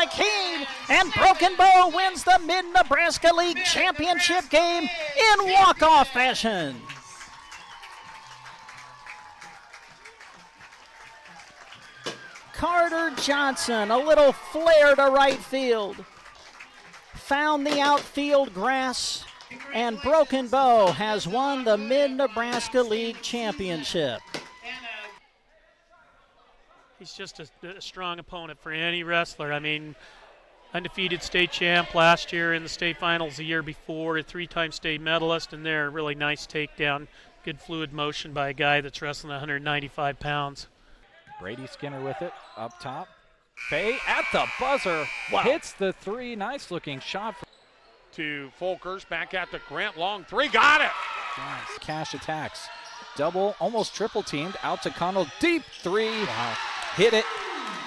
McCool, and Broken Bow wins the Mid-Nebraska League Championship game in walk-off fashion. Carter Johnson, a little flare to right field. Found the outfield grass, and Broken Bow has won the Mid-Nebraska League Championship. He's just a strong opponent for any wrestler. I mean, undefeated state champ last year in the state finals the year before, a three-time state medalist, and there, a really nice takedown. Good fluid motion by a guy that's wrestling 195 pounds. Brady Skinner with it, up top. Fay at the buzzer, Wow. Hits the three, nice looking shot. To Folkers, back at the Grant, long three, got it! Nice. Cash attacks, double, almost triple teamed, out to Connell, deep three, wow. Hit it,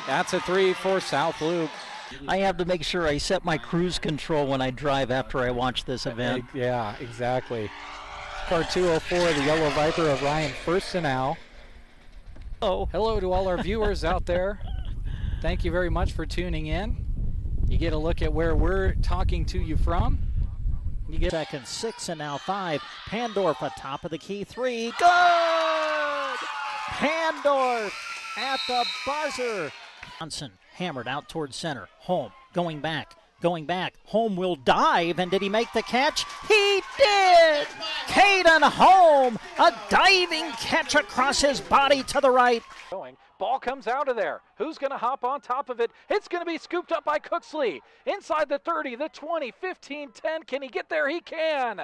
that's a three for South Loup. I have to make sure I set my cruise control when I drive after I watch this event. Yeah, exactly. Car 204, the Yellow Viper of Ryan Firstenau. Oh. Hello to all our viewers out there. Thank you very much for tuning in. You get a look at where we're talking to you from. You get second, 6, and now 5. Pandorf atop of the key 3. Good! Pandorf at the buzzer. Johnson hammered out towards center. Home, going back. Home will dive, and did he make the catch? He did! Caden Home, a diving catch across his body to the right. Ball comes out of there. Who's going to hop on top of it? It's going to be scooped up by Cooksley. Inside the 30, the 20, 15, 10. Can he get there? He can.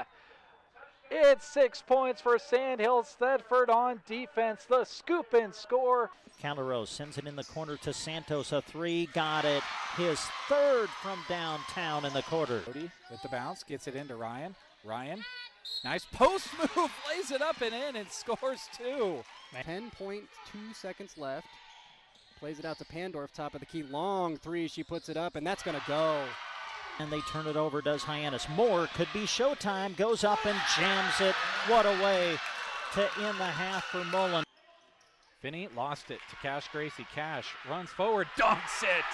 It's 6 points for Sandhill Thedford on defense. The scoop and score. Calderos sends it in the corner to Santos, a 3, got it. His third from downtown in the quarter. With the bounce, gets it into Ryan. Nice post move, lays it up and in, and scores 2. 10.2 seconds left. Plays it out to Pandorf, top of the key. Long 3, she puts it up, and that's going to go. And they turn it over, does Hyannis. More could be showtime, goes up and jams it. What a way to end the half for Mullen. Finney lost it to Cash Gracie. Cash runs forward, dunks it,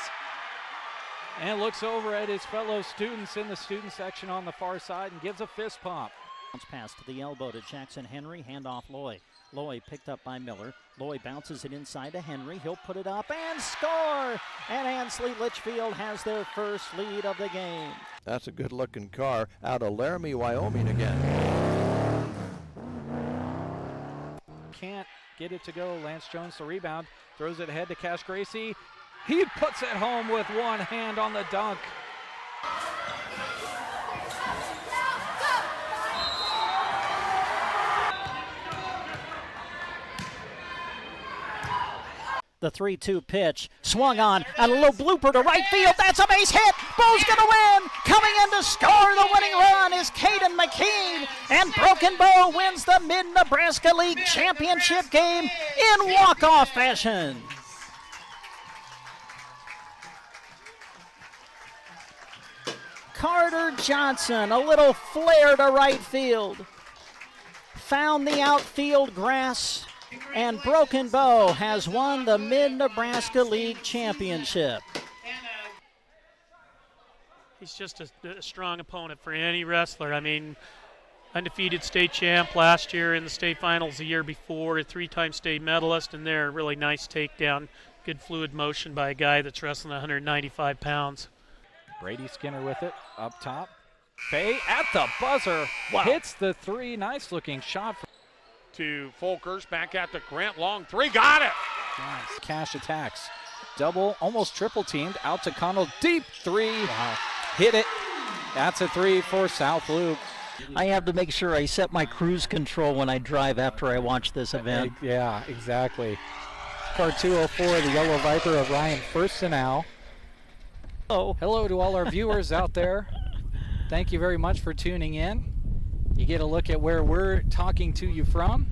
and looks over at his fellow students in the student section on the far side and gives a fist pump. Pass to the elbow to Jackson Henry, handoff Loy. Loy picked up by Miller. Loy bounces it inside to Henry. He'll put it up and score! And Ansley Litchfield has their first lead of the game. That's a good-looking car out of Laramie, Wyoming again. Can't get it to go. Lance Jones the rebound. Throws it ahead to Cash Gracie. He puts it home with one hand on the dunk. The 3-2 pitch, swung on, and a little blooper to right field. That's a base hit. Bow's going to win. Coming in to score the winning run is Caden McCool, and Broken Bow wins the Mid-Nebraska League Championship game in walk-off fashion. Carter Johnson, a little flare to right field. Found the outfield grass, and Broken Bow has won the Mid-Nebraska League Championship. He's just a strong opponent for any wrestler. I mean, undefeated state champ last year in the state finals the year before, a three-time state medalist, and there, a really nice takedown. Good fluid motion by a guy that's wrestling 195 pounds. Brady Skinner with it, up top. Fay at the buzzer, wow. Hits the 3, nice looking shot. To Folkers, back at the Grant, long three, got it! Nice. Cash attacks, double, almost triple teamed, out to Connell, deep 3, wow. Hit it, that's a 3 for South Loup. I have to make sure I set my cruise control when I drive after I watch this event. Yeah, exactly. Car 204, the Yellow Viper of Ryan Firstenau. Oh. Hello to all our viewers out there. Thank you very much for tuning in. You get a look at where we're talking to you from.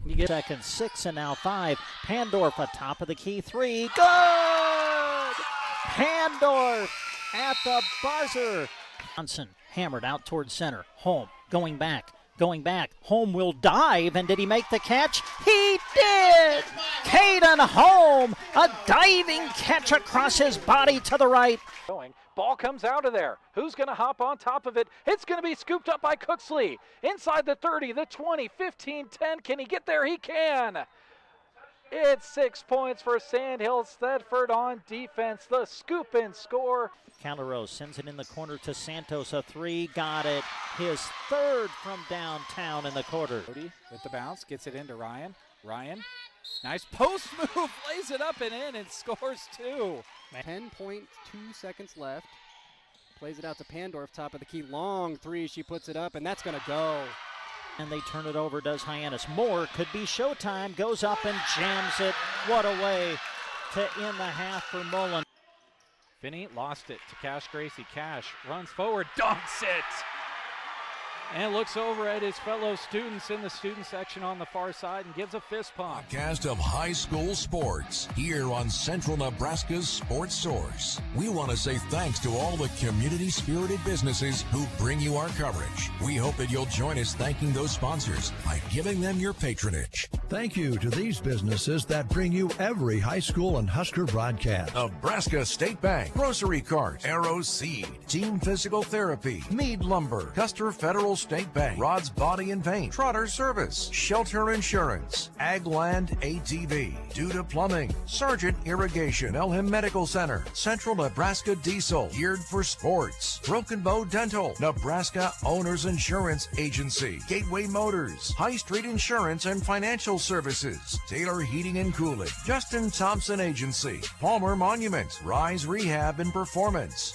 You get second, 6, and now 5. Pandorf atop of the key 3. Good! Pandorf at the buzzer. Johnson hammered out towards center. Home, going back. Home will dive, and did he make the catch? He did! Caden home! A diving catch across his body to the right. Ball comes out of there. Who's going to hop on top of it? It's going to be scooped up by Cooksley. Inside the 30, the 20, 15, 10. Can he get there? He can. It's 6 points for Sandhill Thedford on defense. The scoop and score. Calderos sends it in the corner to Santos. A three, got it. His third from downtown in the quarter. With the bounce, gets it into Ryan. Ryan, nice post move, lays it up and in and scores two. 10.2 seconds left. Plays it out to Pandorf, top of the key. Long three, she puts it up, and that's going to go. And they turn it over, does Hyannis. More could be showtime. Goes up and jams it. What a way to end the half for Mullen. Finney lost it to Cash Gracie. Cash runs forward, dunks it, and looks over at his fellow students in the student section on the far side and gives a fist pump. Podcast of high school sports here on Central Nebraska's Sports Source. We want to say thanks to all the community-spirited businesses who bring you our coverage. We hope that you'll join us thanking those sponsors by giving them your patronage. Thank you to these businesses that bring you every high school and Husker broadcast. Nebraska State Bank, Grocery Cart, Arrow Seed, Team Physical Therapy, Meade Lumber, Custer Federal State Bank, Rod's Body and Paint, Trotter Service, Shelter Insurance, Agland ATV, Duda Plumbing, Sargent Irrigation, Elham Medical Center, Central Nebraska Diesel, Geared for Sports, Broken Bow Dental, Nebraska Owners Insurance Agency, Gateway Motors, High Street Insurance and Financial Services, Taylor Heating and Cooling, Justin Thompson Agency, Palmer Monuments, Rise Rehab and Performance.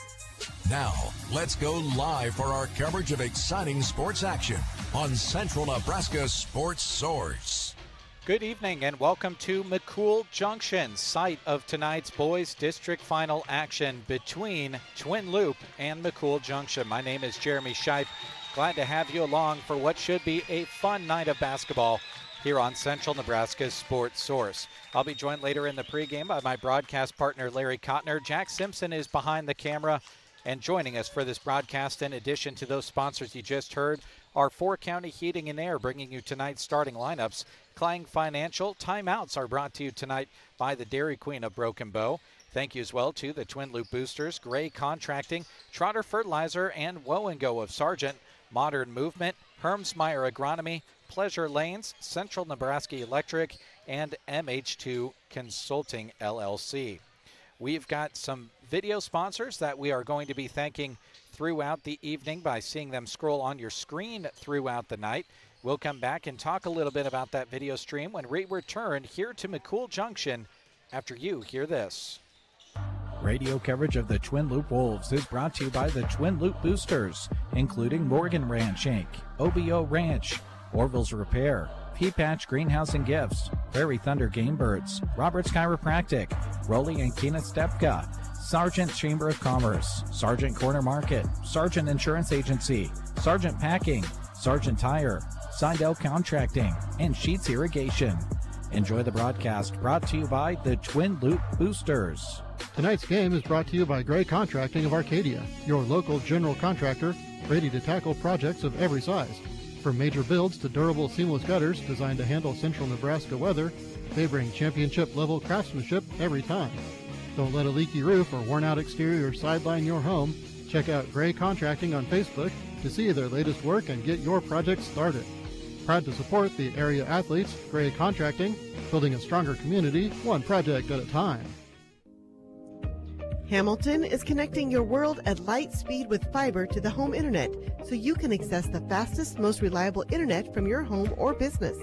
Now, let's go live for our coverage of exciting sports action on Central Nebraska Sports Source. Good evening and welcome to McCool Junction, site of tonight's boys district final action between Twin Loup and McCool Junction. My name is Jeremy Scheib. Glad to have you along for what should be a fun night of basketball here on Central Nebraska's Sports Source. I'll be joined later in the pregame by my broadcast partner Larry Kottner. Jack Simpson is behind the camera and joining us for this broadcast. In addition to those sponsors you just heard, our four-county heating and air bringing you tonight's starting lineups. Clang Financial timeouts are brought to you tonight by the Dairy Queen of Broken Bow. Thank you as well to the Twin Loup Boosters, Gray Contracting, Trotter Fertilizer, and Woe & Go of Sargent, Modern Movement, Hermsmeyer Agronomy, Pleasure Lanes, Central Nebraska Electric, and MH2 Consulting LLC. We've got some video sponsors that we are going to be thanking throughout the evening by seeing them scroll on your screen throughout the night. We'll come back and talk a little bit about that video stream when we return here to McCool Junction after you hear this. Radio coverage of the Twin Loup Wolves is brought to you by the Twin Loup Boosters, including Morgan Ranch Inc., OBO Ranch, Orville's Repair, P-Patch Greenhouse and Gifts, Prairie Thunder Game Birds, Roberts Chiropractic, Rowley and Keenan Stepka, Sargent Chamber of Commerce, Sargent Corner Market, Sargent Insurance Agency, Sargent Packing, Sargent Tire, Seidel Contracting, and Sheets Irrigation. Enjoy the broadcast brought to you by the Twin Loup Boosters. Tonight's game is brought to you by Gray Contracting of Arcadia, your local general contractor, ready to tackle projects of every size. From major builds to durable seamless gutters designed to handle central Nebraska weather, they bring championship-level craftsmanship every time. Don't let a leaky roof or worn-out exterior sideline your home. Check out Gray Contracting on Facebook to see their latest work and get your project started. Proud to support the area athletes, Gray Contracting, building a stronger community, one project at a time. Hamilton is connecting your world at light speed with fiber to the home internet so you can access the fastest, most reliable internet from your home or business.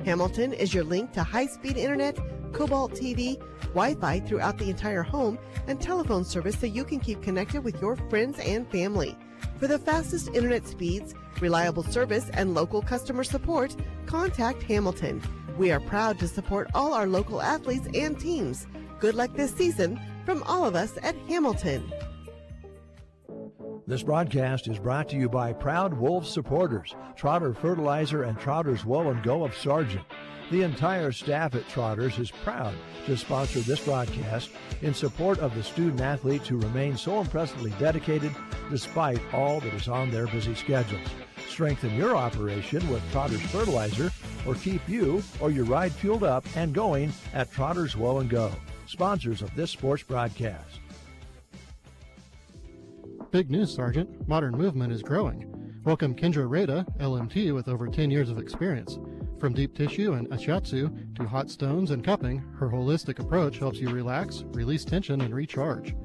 Hamilton is your link to high-speed internet, Cobalt TV, Wi-Fi throughout the entire home, and telephone service so you can keep connected with your friends and family. For the fastest internet speeds, reliable service, and local customer support, contact Hamilton. We are proud to support all our local athletes and teams. Good luck this season from all of us at Hamilton. This broadcast is brought to you by proud Wolves supporters, Trotter Fertilizer and Trotter's Woe & Go of Sargent. The entire staff at Trotters is proud to sponsor this broadcast in support of the student athletes who remain so impressively dedicated despite all that is on their busy schedules. Strengthen your operation with Trotter's Fertilizer or keep you or your ride fueled up and going at Trotters Well & Go, sponsors of this sports broadcast. Big news, Sergeant. Modern Movement is growing. Welcome Kendra Reda, LMT with over 10 years of experience. From deep tissue and ashiatsu to hot stones and cupping, her holistic approach helps you relax, release tension, and recharge.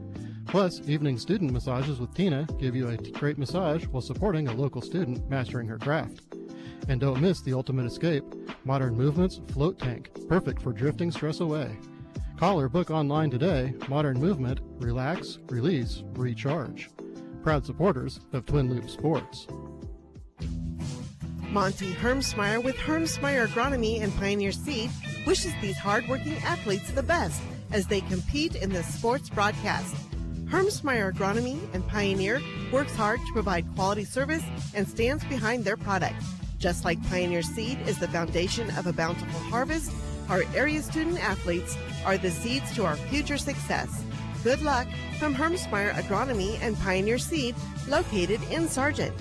Plus, evening student massages with Tina give you a great massage while supporting a local student mastering her craft. And don't miss the ultimate escape, Modern Movement's Float Tank, perfect for drifting stress away. Call or book online today. Modern Movement, relax, release, recharge. Proud supporters of Twin Loop Sports. Monty Hermsmeyer with Hermsmeyer Agronomy and Pioneer Seed wishes these hardworking athletes the best as they compete in this sports broadcast. Hermsmeyer Agronomy and Pioneer works hard to provide quality service and stands behind their product. Just like Pioneer Seed is the foundation of a bountiful harvest, our area student athletes are the seeds to our future success. Good luck from Hermsmeyer Agronomy and Pioneer Seed, located in Sargent.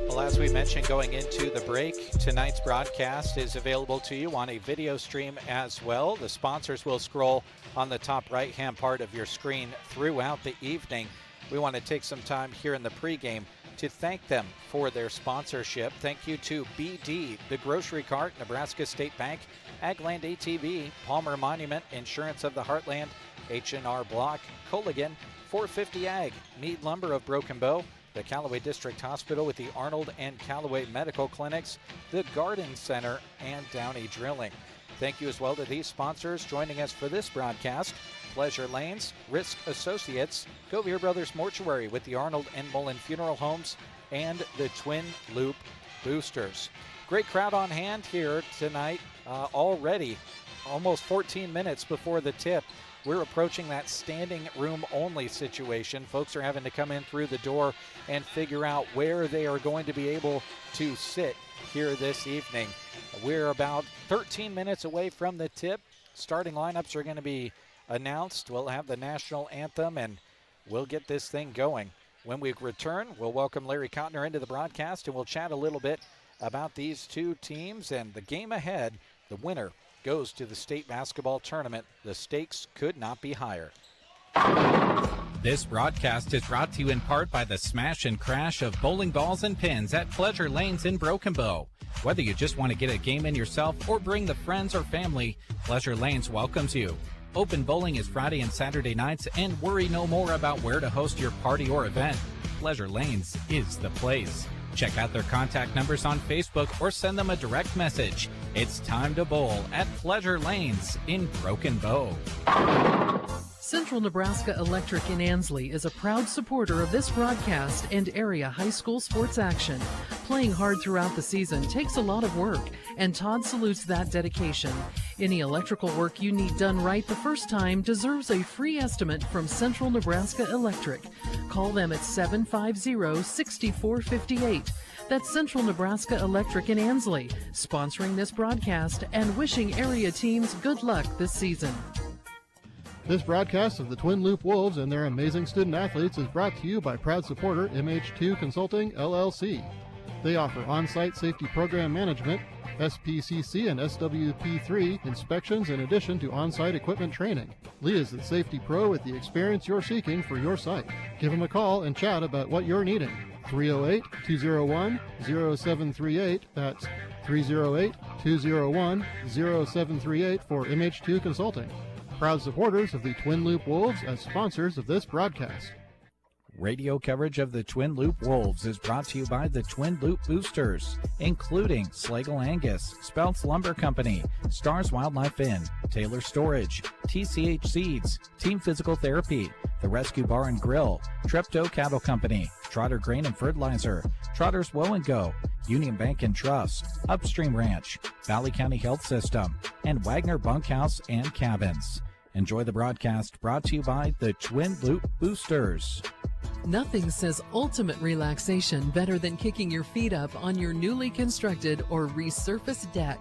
Well, as we mentioned going into the break, tonight's broadcast is available to you on a video stream as well. The sponsors will scroll on the top right-hand part of your screen throughout the evening. We want to take some time here in the pregame to thank them for their sponsorship. Thank you to BD, the Grocery Cart, Nebraska State Bank, Agland ATV, Palmer Monument, Insurance of the Heartland, H&R Block, Culligan, 450 Ag, Mead Lumber of Broken Bow, the Callaway District Hospital with the Arnold and Callaway Medical Clinics, the Garden Center, and Downey Drilling. Thank you as well to these sponsors joining us for this broadcast. Pleasure Lanes, Risk Associates, Govier Brothers Mortuary with the Arnold and Mullen Funeral Homes, and the Twin Loop Boosters. Great crowd on hand here tonight already, almost 14 minutes before the tip. We're approaching that standing room only situation. Folks are having to come in through the door and figure out where they are going to be able to sit here this evening. We're about 13 minutes away from the tip. Starting lineups are going to be announced. We'll have the national anthem and we'll get this thing going. When we return, we'll welcome Larry Cotner into the broadcast and we'll chat a little bit about these two teams and the game ahead. The winner goes to the state basketball tournament. The stakes could not be higher. This broadcast is brought to you in part by the smash and crash of bowling balls and pins at Pleasure Lanes in Broken Bow. Whether you just want to get a game in yourself or bring the friends or family, Pleasure Lanes welcomes you. Open bowling is Friday and Saturday nights, and worry no more about where to host your party or event. Pleasure Lanes is the place. Check out their contact numbers on Facebook or send them a direct message. It's time to bowl at Pleasure Lanes in Broken Bow. Central Nebraska Electric in Ansley is a proud supporter of this broadcast and area high school sports action. Playing hard throughout the season takes a lot of work, and Todd salutes that dedication. Any electrical work you need done right the first time deserves a free estimate from Central Nebraska Electric. Call them at 750-6458. That's Central Nebraska Electric in Ansley, sponsoring this broadcast and wishing area teams good luck this season. This broadcast of the Twin Loop Wolves and their amazing student athletes is brought to you by proud supporter MH2 Consulting, LLC. They offer on-site safety program management, SPCC and SWP3 inspections in addition to on-site equipment training. Lee is the safety pro with the experience you're seeking for your site. Give him a call and chat about what you're needing. 308-201-0738. That's 308-201-0738 for MH2 Consulting. Proud supporters of the Twin Loop Wolves as sponsors of this broadcast. Radio coverage of the Twin Loop Wolves is brought to you by the Twin Loop Boosters, including Slagle Angus, Speltz Lumber Company, Stars Wildlife Inn, Taylor Storage, TCH Seeds, Team Physical Therapy, The Rescue Bar and Grill, Treptow Cattle Company, Trotter Grain and Fertilizer, Trotters Well & Go, Union Bank and Trust, Upstream Ranch, Valley County Health System, and Wagner Bunkhouse and Cabins. Enjoy the broadcast brought to you by the Twin Loop Boosters. Nothing says ultimate relaxation better than kicking your feet up on your newly constructed or resurfaced deck.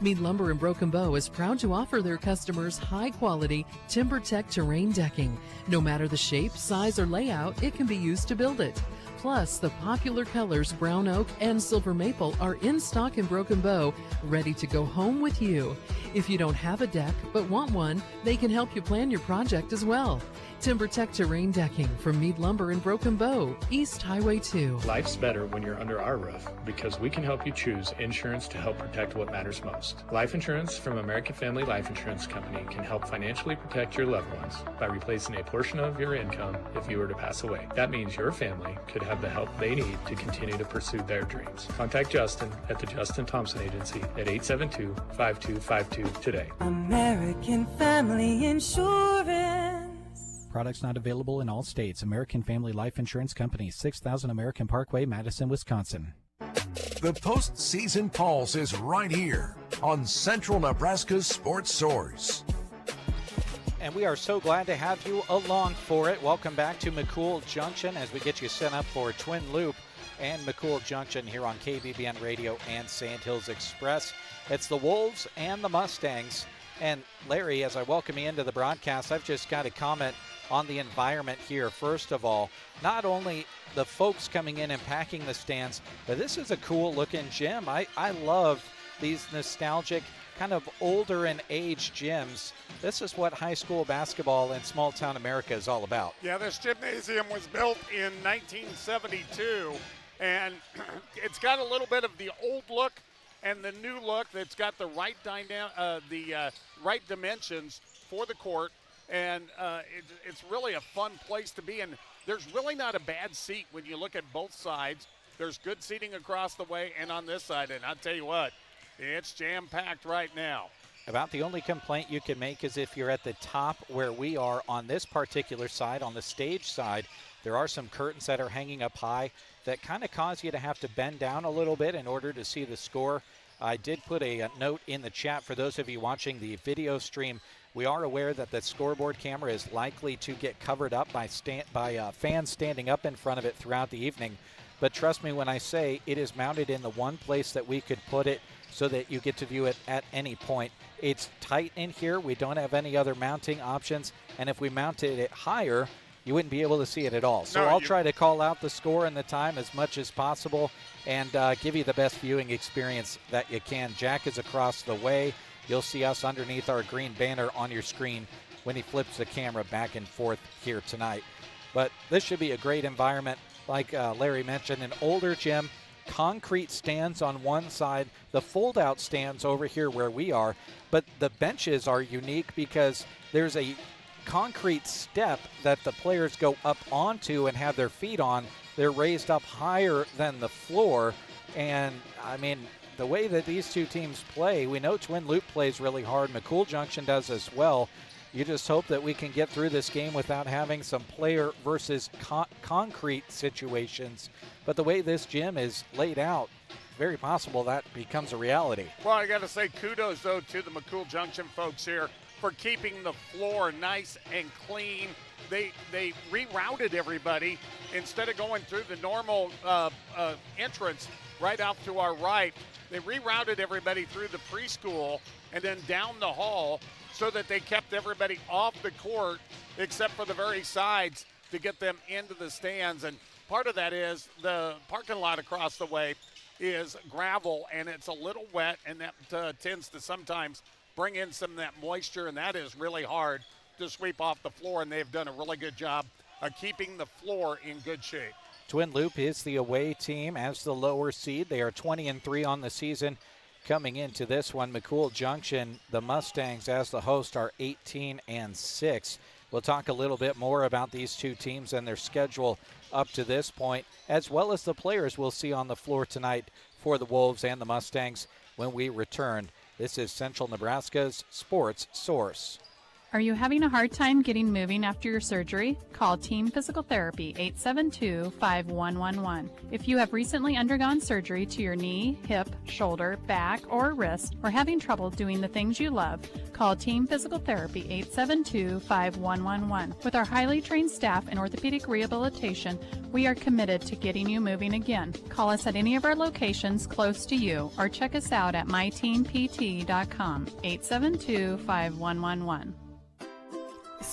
Mead Lumber in Broken Bow is proud to offer their customers high-quality TimberTech terrain decking. No matter the shape, size, or layout, it can be used to build it. Plus, the popular colors brown oak and silver maple are in stock in Broken Bow, ready to go home with you. If you don't have a deck but want one, they can help you plan your project as well. TimberTech Terrain Decking from Mead Lumber in Broken Bow, East Highway 2. Life's better when you're under our roof because we can help you choose insurance to help protect what matters most. Life insurance from American Family Life Insurance Company can help financially protect your loved ones by replacing a portion of your income if you were to pass away. That means your family could have the help they need to continue to pursue their dreams. Contact Justin at the Justin Thompson Agency at 872-5252 today. American Family Insurance. Products not available in all states. American Family Life Insurance Company, 6000 American Parkway, Madison, Wisconsin. The postseason pulse is right here on Central Nebraska's Sports Source. And we are so glad to have you along for it. Welcome back to McCool Junction as we get you set up for Twin Loop and McCool Junction here on KBBN Radio and Sand Hills Express. It's the Wolves and the Mustangs. And Larry, as I welcome you into the broadcast, I've just got to comment on the environment here. First of all, not only the folks coming in and packing the stands, but this is a cool looking gym. I love these nostalgic, kind of older in age gyms. This is what high school basketball in small town America is all about. Yeah, this gymnasium was built in 1972, and it's got a little bit of the old look and the new look. That's got the right right dimensions for the court. And it's really a fun place to be. And there's really not a bad seat when you look at both sides. There's good seating across the way and on this side. And I'll tell you what, it's jam-packed right now. About the only complaint you can make is if you're at the top where we are on this particular side, on the stage side, there are some curtains that are hanging up high that kind of cause you to have to bend down a little bit in order to see the score. I did put a note in the chat for those of you watching the video stream. We are aware that the scoreboard camera is likely to get covered up by fans standing up in front of it throughout the evening. But trust me when I say it is mounted in the one place that we could put it so that you get to view it at any point. It's tight in here. We don't have any other mounting options. And if we mounted it higher, you wouldn't be able to see it at all. So I'll try to call out the score and the time as much as possible and give you the best viewing experience that you can. Jack is across the way. You'll see us underneath our green banner on your screen when he flips the camera back and forth here tonight. But this should be a great environment. Like Larry mentioned, an older gym, concrete stands on one side, the fold-out stands over here where we are, but the benches are unique because there's a concrete step that the players go up onto and have their feet on. They're raised up higher than the floor, and I mean, the way that these two teams play, we know Twin Loop plays really hard. McCool Junction does as well. You just hope that we can get through this game without having some player versus concrete situations. But the way this gym is laid out, very possible that becomes a reality. Well, I got to say kudos, though, to the McCool Junction folks here for keeping the floor nice and clean. They rerouted everybody. Instead of going through the normal entrance right out to our right, they rerouted everybody through the preschool and then down the hall so that they kept everybody off the court except for the very sides to get them into the stands. And part of that is the parking lot across the way is gravel, and it's a little wet, and that tends to sometimes bring in some of that moisture, and that is really hard to sweep off the floor, and they've done a really good job of keeping the floor in good shape. Twin Loop is the away team as the lower seed. They are 20-3 on the season. Coming into this one, McCool Junction, the Mustangs as the host are 18-6. We'll talk a little bit more about these two teams and their schedule up to this point, as well as the players we'll see on the floor tonight for the Wolves and the Mustangs when we return. This is Central Nebraska's Sports Source. Are you having a hard time getting moving after your surgery? Call Team Physical Therapy 872-5111. If you have recently undergone surgery to your knee, hip, shoulder, back, or wrist, or having trouble doing the things you love, call Team Physical Therapy 872-5111. With our highly trained staff in orthopedic rehabilitation, we are committed to getting you moving again. Call us at any of our locations close to you or check us out at myteampt.com 872-5111.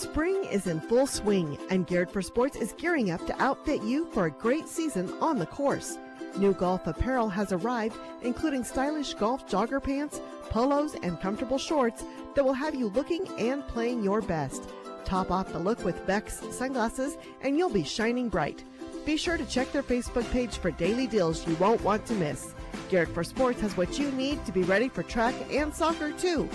Spring is in full swing, and Geared for Sports is gearing up to outfit you for a great season on the course. New golf apparel has arrived, including stylish golf jogger pants, polos, and comfortable shorts that will have you looking and playing your best. Top off the look with Beck's sunglasses, and you'll be shining bright. Be sure to check their Facebook page for daily deals you won't want to miss. Geared for Sports has what you need to be ready for track and soccer, too.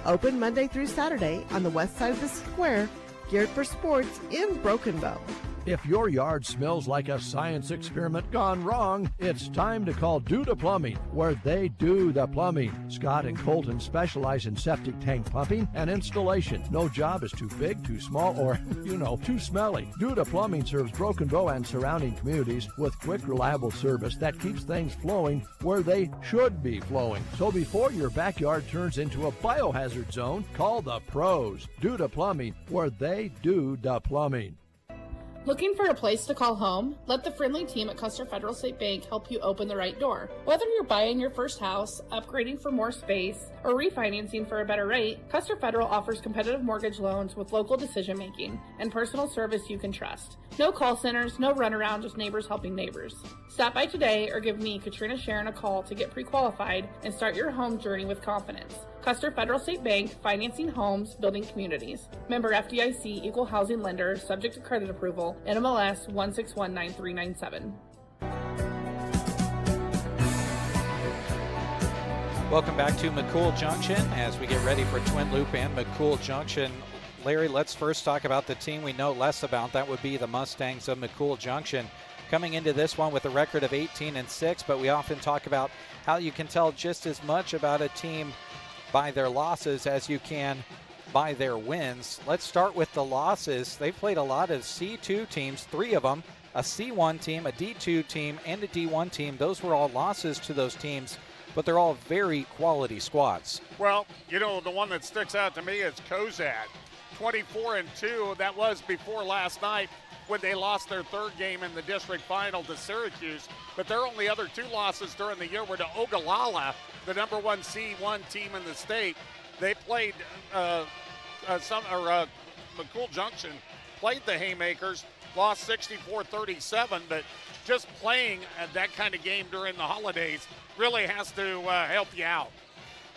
Open Monday through Saturday on the west side of the square. Geared for Sports in Broken Bow. If your yard smells like a science experiment gone wrong, it's time to call Duda Plumbing, where they do the plumbing. Scott and Colton specialize in septic tank pumping and installation. No job is too big, too small, or, too smelly. Duda Plumbing serves Broken Bow and surrounding communities with quick, reliable service that keeps things flowing where they should be flowing. So before your backyard turns into a biohazard zone, call the pros. Duda Plumbing, where they do the plumbing. Looking for a place to call home? Let the friendly team at Custer Federal State Bank help you open the right door. Whether you're buying your first house, upgrading for more space, or refinancing for a better rate, Custer Federal offers competitive mortgage loans with local decision making and personal service you can trust. No call centers, no runaround, just neighbors helping neighbors. Stop by today or give me, Katrina Sharon, a call to get pre-qualified and start your home journey with confidence. Custer Federal State Bank, financing homes, building communities. Member FDIC, equal housing lender, subject to credit approval, NMLS 1619397. Welcome back to McCool Junction as we get ready for Twin Loop and McCool Junction. Larry, let's first talk about the team we know less about. That would be the Mustangs of McCool Junction. Coming into this one with a record of 18-6, but we often talk about how you can tell just as much about a team by their losses as you can by their wins. Let's start with the losses. They played a lot of C2 teams, 3 of them, a C1 team, a D2 team, and a D1 team. Those were all losses to those teams, but they're all very quality squads. Well, the one that sticks out to me is Cozad. 24-2, that was before last night when they lost their third game in the district final to Syracuse. But their only other 2 losses during the year were to Ogallala, the number 1 C1 team in the state. They played McCool Junction played the Haymakers, lost 64-37, but just playing that kind of game during the holidays really has to help you out.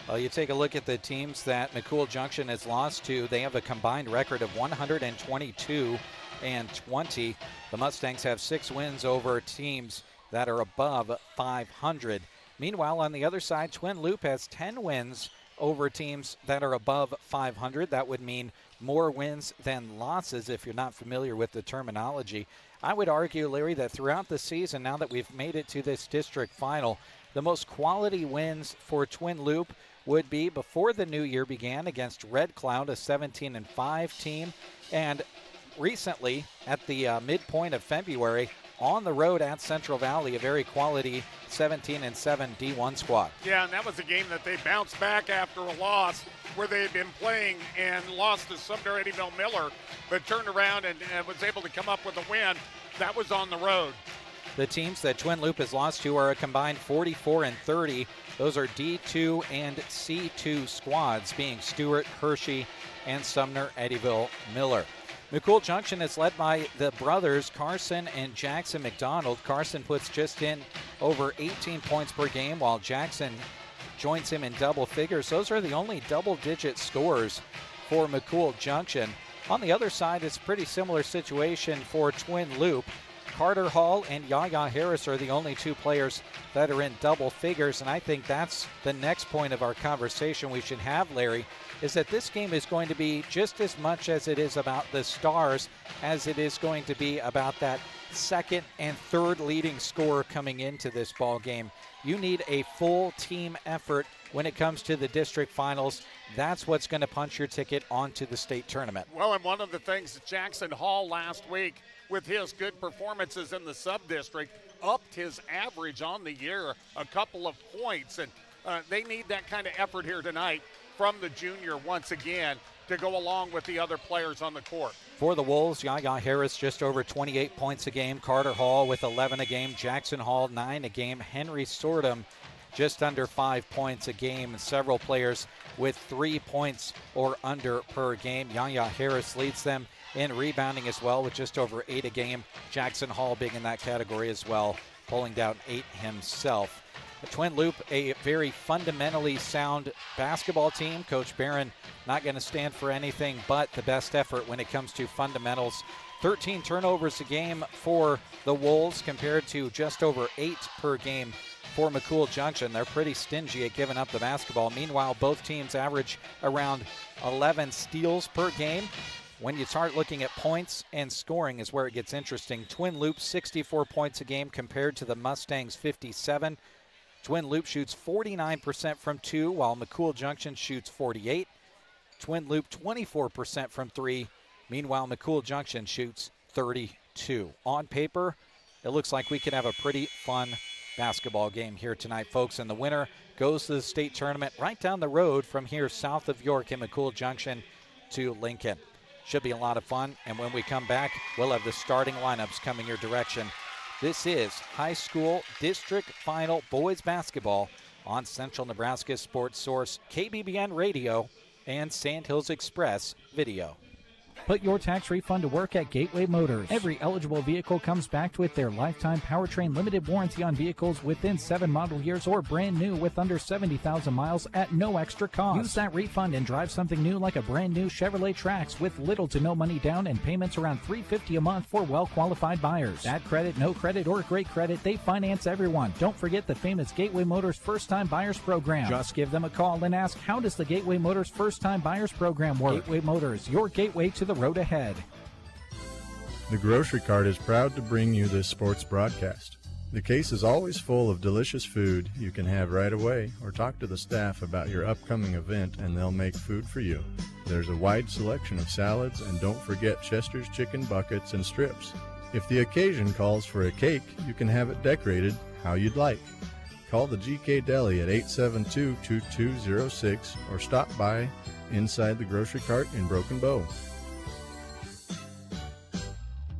Well, you take a look at the teams that McCool Junction has lost to. They have a combined record of 122-20. The Mustangs have 6 wins over teams that are above 500. Meanwhile, on the other side, Twin Loop has 10 wins over teams that are above 500. That would mean more wins than losses if you're not familiar with the terminology. I would argue, Larry, that throughout the season, now that we've made it to this district final, the most quality wins for Twin Loop would be before the new year began against Red Cloud, a 17-5 team, and recently at the midpoint of February on the road at Central Valley, a very quality 17-7 D1 squad. Yeah, and that was a game that they bounced back after a loss where they had been playing and lost to Sumner Eddyville Miller, but turned around and was able to come up with a win. That was on the road. The teams that Twin Loop has lost to are a combined 44-30. Those are D2 and C2 squads, being Stewart, Hershey, and Sumner Eddyville Miller. McCool Junction is led by the brothers Carson and Jackson McDonald. Carson puts just in over 18 points per game, while Jackson joins him in double figures. Those are the only double-digit scores for McCool Junction. On the other side, it's a pretty similar situation for Twin Loop. Carter Hall and Yaya Harris are the only 2 players that are in double figures, and I think that's the next point of our conversation we should have, Larry, is that this game is going to be just as much as it is about the stars as it is going to be about that second and third leading scorer coming into this ball game. You need a full team effort when it comes to the district finals. That's what's going to punch your ticket onto the state tournament. Well, and one of the things Jackson Hall last week, with his good performances in the sub-district, upped his average on the year a couple of points. And they need that kind of effort here tonight from the junior once again to go along with the other players on the court. For the Wolves, Yaya Harris just over 28 points a game. Carter Hall with 11 a game. Jackson Hall 9 a game. Henry Sortum just under 5 points a game. And several players with 3 points or under per game. Yaya Harris leads them in rebounding as well with just over 8 a game. Jackson Hall big in that category as well, pulling down 8 himself. The Twin Loup, a very fundamentally sound basketball team. Coach Barron not going to stand for anything but the best effort when it comes to fundamentals. 13 turnovers a game for the Wolves compared to just over 8 per game for McCool Junction. They're pretty stingy at giving up the basketball. Meanwhile, both teams average around 11 steals per game. When you start looking at points and scoring is where it gets interesting. Twin Loup 64 points a game compared to the Mustangs 57. Twin Loup shoots 49% from 2, while McCool Junction shoots 48. Twin Loup 24% from 3. Meanwhile, McCool Junction shoots 32. On paper, it looks like we could have a pretty fun basketball game here tonight, folks. And the winner goes to the state tournament right down the road from here south of York in McCool Junction to Lincoln. Should be a lot of fun. And when we come back, we'll have the starting lineups coming your direction. This is high school district final boys basketball on Central Nebraska Sports Source, KBBN Radio, and Sandhills Express Video. Put your tax refund to work at Gateway Motors. Every eligible vehicle comes back with their lifetime powertrain limited warranty on vehicles within 7 model years or brand new with under 70,000 miles at no extra cost. Use that refund and drive something new like a brand new Chevrolet Trax with little to no money down and payments around $350 a month for well-qualified buyers. Bad credit, no credit, or great credit, they finance everyone. Don't forget the famous Gateway Motors First-Time Buyers Program. Just give them a call and ask, how does the Gateway Motors First-Time Buyers Program work? Gateway Motors, your gateway to the road ahead. The Grocery Cart is proud to bring you this sports broadcast. The case is always full of delicious food you can have right away, or talk to the staff about your upcoming event and they'll make food for you. There's a wide selection of salads, and don't forget Chester's chicken buckets and strips. If the occasion calls for a cake, you can have it decorated how you'd like. Call the GK Deli at 872-2206 or stop by inside the Grocery Cart in Broken Bow.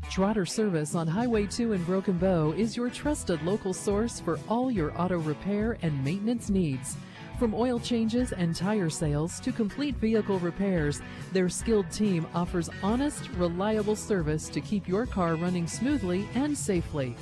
Trotter Service on Highway 2 in Broken Bow is your trusted local source for all your auto repair and maintenance needs. From oil changes and tire sales to complete vehicle repairs, their skilled team offers honest, reliable service to keep your car running smoothly and safely.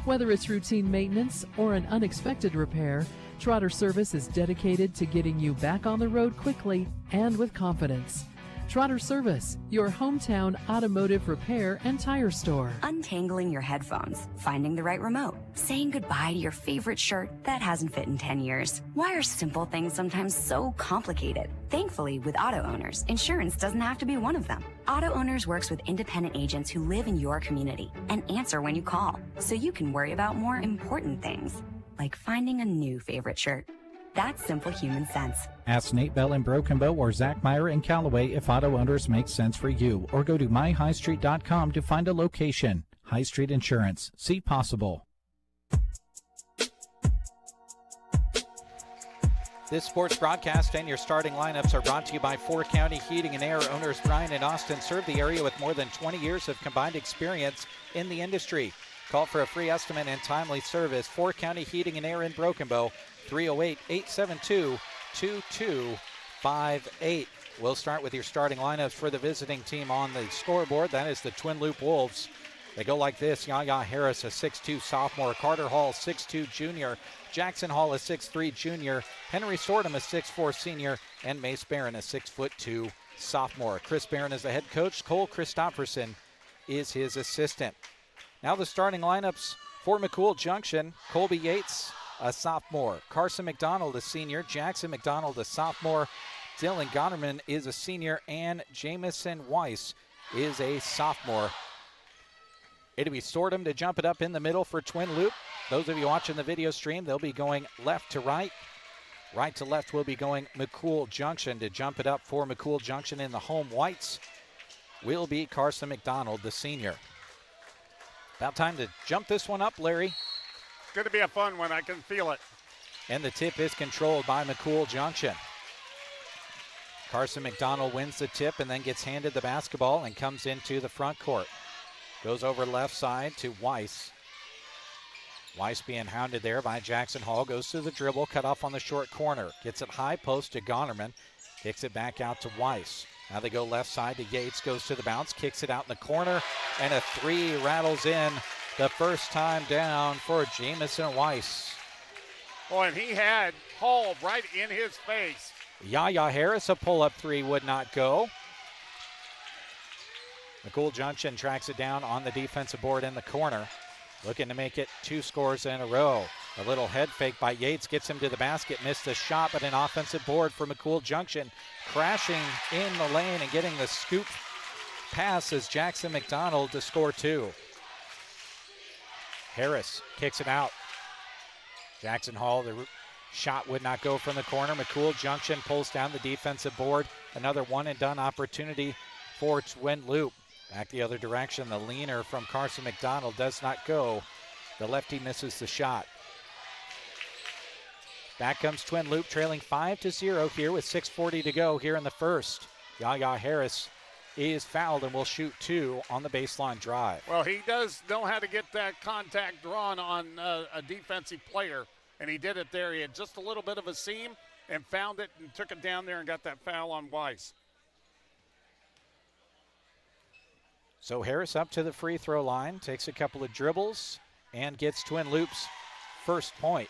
Whether it's routine maintenance or an unexpected repair, Trotter Service is dedicated to getting you back on the road quickly and with confidence. Trotter Service, your hometown automotive repair and tire store. Untangling your headphones, finding the right remote, saying goodbye to your favorite shirt that hasn't fit in 10 years. Why are simple things sometimes so complicated? Thankfully, with Auto Owners, insurance doesn't have to be one of them. Auto Owners works with independent agents who live in your community and answer when you call, so you can worry about more important things, like finding a new favorite shirt. That's simple human sense. Ask Nate Bell in Broken Bow or Zach Meyer in Callaway if Auto Owners makes sense for you, or go to myhighstreet.com to find a location. High Street Insurance. See possible. This sports broadcast and your starting lineups are brought to you by Four County Heating and Air. Owners Brian and Austin serve the area with more than 20 years of combined experience in the industry. Call for a free estimate and timely service. Four County Heating and Air in Broken Bow, 308-872-2258. We'll start with your starting lineups for the visiting team on the scoreboard. That is the Twin Loup Wolves. They go like this: Yaya Harris, a 6'2 sophomore; Carter Hall, 6'2 junior; Jackson Hall, a 6'3 junior; Henry Sortum, a 6'4 senior; and Mace Barron, a 6'2 sophomore. Chris Barron is the head coach. Cole Christopherson is his assistant. Now the starting lineups for McCool Junction: Colby Yates, a sophomore; Carson McDonald, a senior; Jackson McDonald, a sophomore; Dylan Gonerman is a senior; and Jamison Weiss is a sophomore. It'll be Sortum to jump it up in the middle for Twin Loup. Those of you watching the video stream, they'll be going left to right. Right to left will be going McCool Junction. To jump it up for McCool Junction in the home whites will be Carson McDonald, the senior. About time to jump this one up, Larry. It's going to be a fun one. I can feel it. And the tip is controlled by McCool Junction. Carson McDonald wins the tip and then gets handed the basketball and comes into the front court. Goes over left side to Weiss. Weiss being hounded there by Jackson Hall. Goes to the dribble, cut off on the short corner. Gets it high post to Gonerman. Kicks it back out to Weiss. Now they go left side to Yates, goes to the bounce, kicks it out in the corner, and a three rattles in the first time down for Jamison Weiss. Oh, and he had Hall right in his face. Yaya Harris, a pull-up three would not go. McCool Junction tracks it down on the defensive board in the corner, looking to make it 2 scores in a row. A little head fake by Yates gets him to the basket, missed the shot, but an offensive board for McCool Junction. Crashing in the lane and getting the scoop pass is Jackson McDonald to score 2. Harris kicks it out. Jackson Hall, the shot would not go from the corner. McCool Junction pulls down the defensive board. Another one-and-done opportunity for Twin Loup. Back the other direction, the leaner from Carson McDonald does not go. The lefty misses the shot. Back comes Twin Loup, trailing 5-0 here with 6:40 to go here in the first. Yaya Harris is fouled and will shoot 2 on the baseline drive. Well, he does know how to get that contact drawn on a defensive player, and he did it there. He had just a little bit of a seam and found it and took it down there and got that foul on Weiss. So Harris up to the free throw line, takes a couple of dribbles, and gets Twin Loup's first point.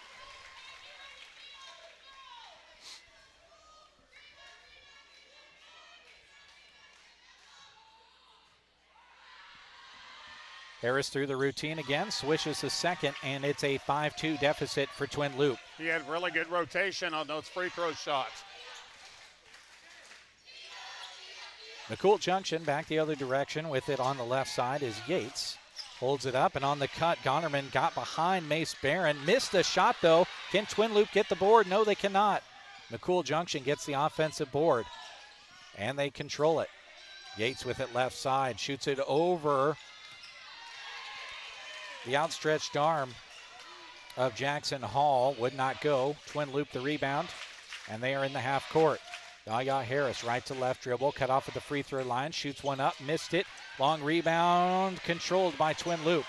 Harris through the routine again, swishes the second, and it's a 5-2 deficit for Twin Loup. He had really good rotation on those free throw shots. McCool Junction back the other direction with it on the left side is Yates. Holds it up, and on the cut, Gonerman got behind Mace Barron. Missed the shot, though. Can Twin Loup get the board? No, they cannot. McCool Junction gets the offensive board, and they control it. Yates with it left side, shoots it over the outstretched arm of Jackson Hall. Would not go. Twin Loup the rebound, and they are in the half court. Yaya Harris, right to left dribble, cut off at the free throw line, shoots one up, missed it. Long rebound, controlled by Twin Loup.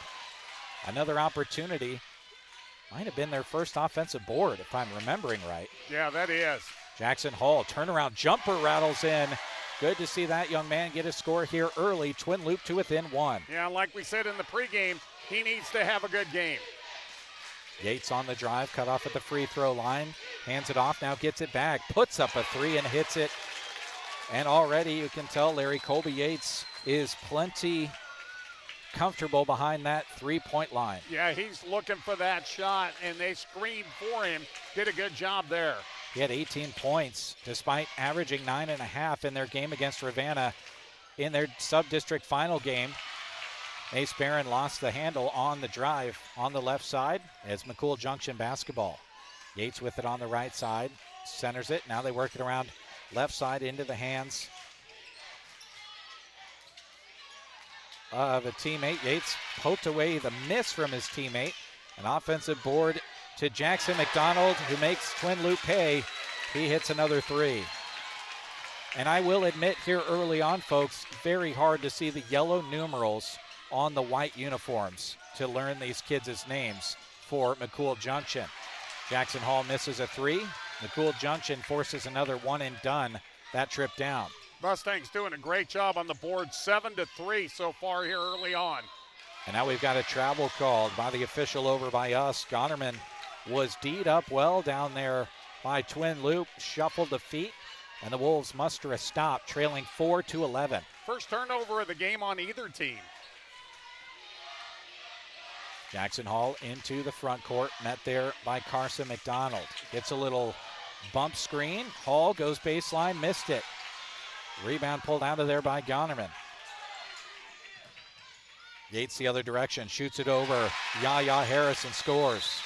Another opportunity. Might have been their first offensive board, if I'm remembering right. Yeah, that is. Jackson Hall, turnaround jumper rattles in. Good to see that young man get a score here early. Twin Loup to within 1. Yeah, like we said in the pregame, he needs to have a good game. Yates on the drive, cut off at the free throw line, hands it off, now gets it back, puts up a 3 and hits it. And already you can tell Larry Colby Yates is plenty comfortable behind that 3-point line. Yeah, he's looking for that shot, and they screamed for him. Did a good job there. He had 18 points despite averaging 9.5 in their game against Ravenna in their sub-district final game. Mace Barron lost the handle on the drive on the left side as McCool Junction basketball. Yates with it on the right side, centers it. Now they work it around left side into the hands of a teammate. Yates poked away the miss from his teammate. An offensive board to Jackson McDonald, who makes Twin Loup pay. He hits another 3. And I will admit here early on, folks, very hard to see the yellow numerals on the white uniforms to learn these kids' names for McCool Junction. Jackson Hall misses a 3. McCool Junction forces another one and done that trip down. Mustangs doing a great job on the board, 7-3 so far here early on. And now we've got a travel called by the official over by us. Gonerman was D'd up well down there by Twin Loup, shuffled the feet, and the Wolves muster a stop, trailing 4-11. First turnover of the game on either team. Jackson Hall into the front court, met there by Carson McDonald. Gets a little bump screen. Hall goes baseline, missed it. Rebound pulled out of there by Gonerman. Yates the other direction, shoots it over. Yaya Harris and scores.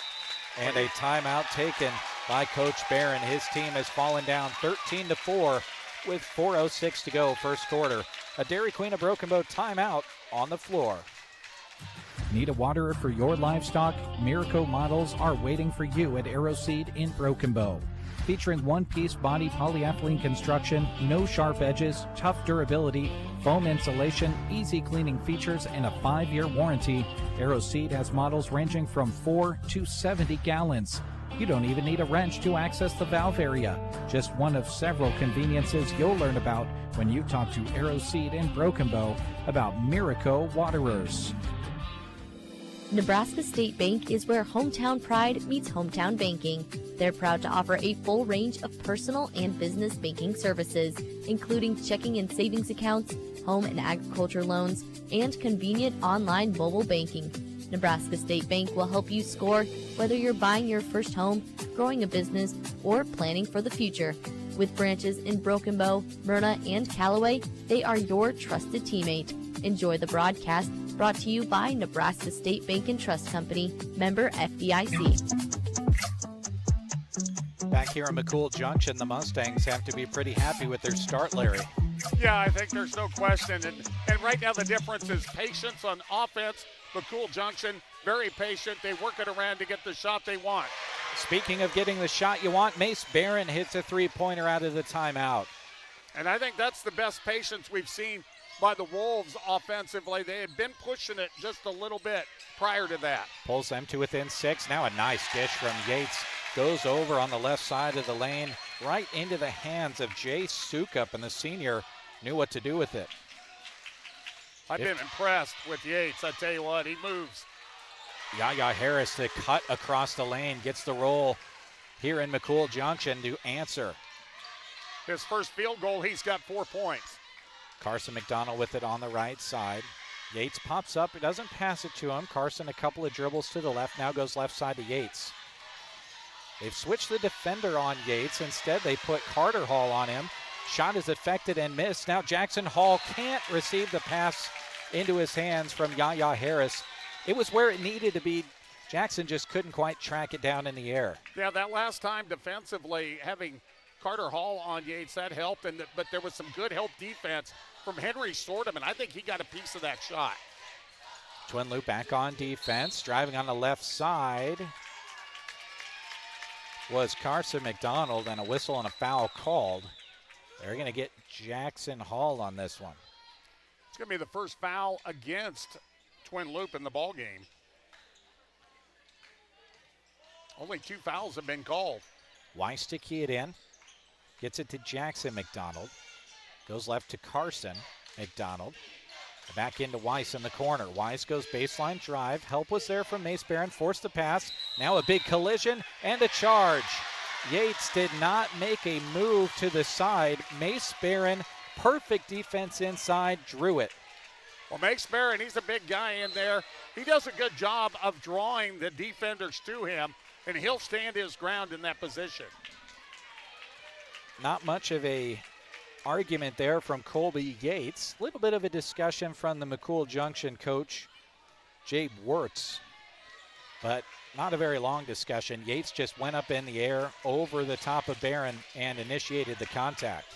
And a timeout taken by Coach Barron. His team has fallen down 13-4 with 4:06 to go first quarter. A Dairy Queen of Broken Bow timeout on the floor. Need a waterer for your livestock? Miracle models are waiting for you at Arrow Seed in Broken Bow. Featuring one-piece body polyethylene construction, no sharp edges, tough durability, foam insulation, easy cleaning features, and a 5-year warranty, Arrow Seed has models ranging from 4 to 70 gallons. You don't even need a wrench to access the valve area. Just one of several conveniences you'll learn about when you talk to Arrow Seed in Broken Bow about Miracle Waterers. Nebraska State Bank is where hometown pride meets hometown banking. They're proud to offer a full range of personal and business banking services, including checking and savings accounts, home and agriculture loans, and convenient online mobile banking. Nebraska State Bank will help you score whether you're buying your first home, growing a business, or planning for the future. With branches in Broken Bow, Myrna, and Callaway, they are your trusted teammate. Enjoy the broadcast, brought to you by Nebraska State Bank and Trust Company, member FDIC. Back here in McCool Junction, the Mustangs have to be pretty happy with their start, Larry. Yeah, I think there's no question. And right now the difference is patience on offense. McCool Junction, very patient. They work it around to get the shot they want. Speaking of getting the shot you want, Mace Barron hits a three-pointer out of the timeout. And I think that's the best patience we've seen by the Wolves offensively. They had been pushing it just a little bit prior to that. Pulls them to within 6. Now a nice dish from Yates. Goes over on the left side of the lane, right into the hands of Jay Sukup, and the senior knew what to do with it. I've been impressed with Yates. I tell you what, he moves. Yaya Harris, the cut across the lane, gets the roll here in McCool Junction to answer. His first field goal, he's got 4 points. Carson McDonald with it on the right side. Yates pops up, he doesn't pass it to him. Carson a couple of dribbles to the left, now goes left side to Yates. They've switched the defender on Yates. Instead, they put Carter Hall on him. Shot is affected and missed. Now Jackson Hall can't receive the pass into his hands from Yaya Harris. It was where it needed to be. Jackson just couldn't quite track it down in the air. Yeah, that last time defensively, having Carter Hall on Yates, that helped. But there was some good help defense from Henry Sortum, and I think he got a piece of that shot. Twin Loup back on defense. Driving on the left side was Carson McDonald, and a whistle and a foul called. They're going to get Jackson Hall on this one. It's going to be the first foul against Twin Loup in the ball game. Only 2 fouls have been called. Weiss to key it in. Gets it to Jackson McDonald. Goes left to Carson McDonald. Back into Weiss in the corner. Weiss goes baseline drive. Help was there from Mace Barron. Forced the pass. Now a big collision and a charge. Yates did not make a move to the side. Mace Barron, perfect defense inside, drew it. Well, Mace Barron, he's a big guy in there. He does a good job of drawing the defenders to him, and he'll stand his ground in that position. Not much of a argument there from Colby Yates. A little bit of a discussion from the McCool Junction coach, Jabe Wirtz, but not a very long discussion. Yates just went up in the air over the top of Barron and initiated the contact.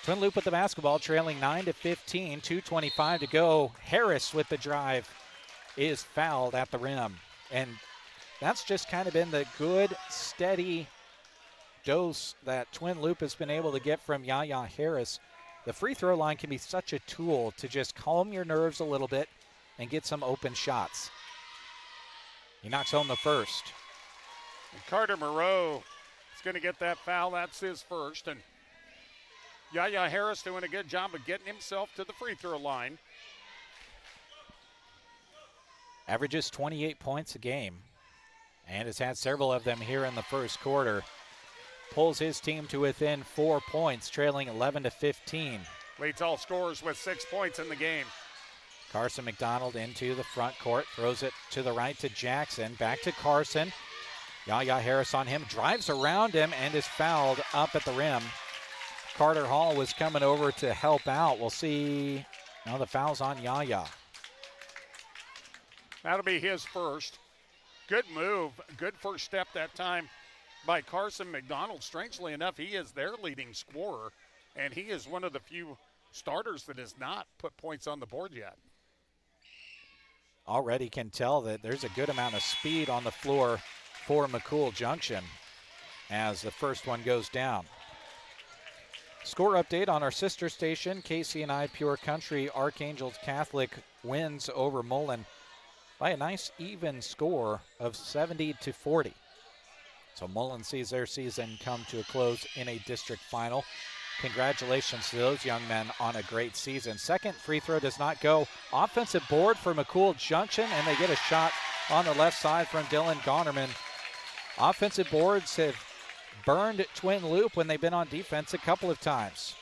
Twin Loup with the basketball, trailing 9-15, 2:25 to go. Harris with the drive is fouled at the rim. And that's just kind of been the good, steady dose that Twin Loup has been able to get from Yaya Harris. The free throw line can be such a tool to just calm your nerves a little bit and get some open shots. He knocks home the first. And Carter Moreau is going to get that foul. That's his first. And Yaya Harris doing a good job of getting himself to the free throw line. Averages 28 points a game and has had several of them here in the first quarter. Pulls his team to within 4 points, trailing 11-15. Leads all scorers with 6 points in the game. Carson McDonald into the front court, throws it to the right to Jackson, back to Carson. Yaya Harris on him, drives around him and is fouled up at the rim. Carter Hall was coming over to help out. We'll see. Now the foul's on Yaya. That'll be his first. Good move, good first step that time by Carson McDonald. Strangely enough, he is their leading scorer, and he is one of the few starters that has not put points on the board yet. Already can tell that there's a good amount of speed on the floor for McCool Junction as the first one goes down. Score update on our sister station, KCNI Pure Country. Archangel Catholic wins over Mullen by a nice even score of 70-40. So Mullen sees their season come to a close in a district final. Congratulations to those young men on a great season. Second free throw does not go. Offensive board for McCool Junction, and they get a shot on the left side from Dylan Gonerman. Offensive boards have burned Twin Loup when they've been on defense a couple of times.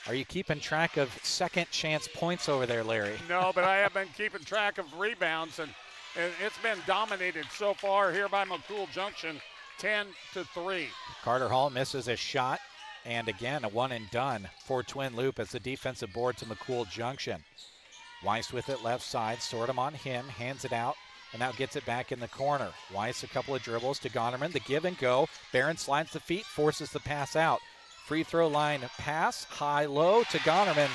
Are you keeping track of second chance points over there, Larry? No, but I have been keeping track of rebounds, and it's been dominated so far here by McCool Junction, 10-3. Carter Hall misses a shot, and again, a one and done for Twin Loup as the defensive board to McCool Junction. Weiss with it left side, sort him on him, hands it out, and now gets it back in the corner. Weiss a couple of dribbles to Gonerman, the give and go. Barron slides the feet, forces the pass out. Free throw line pass, high-low to Gonerman,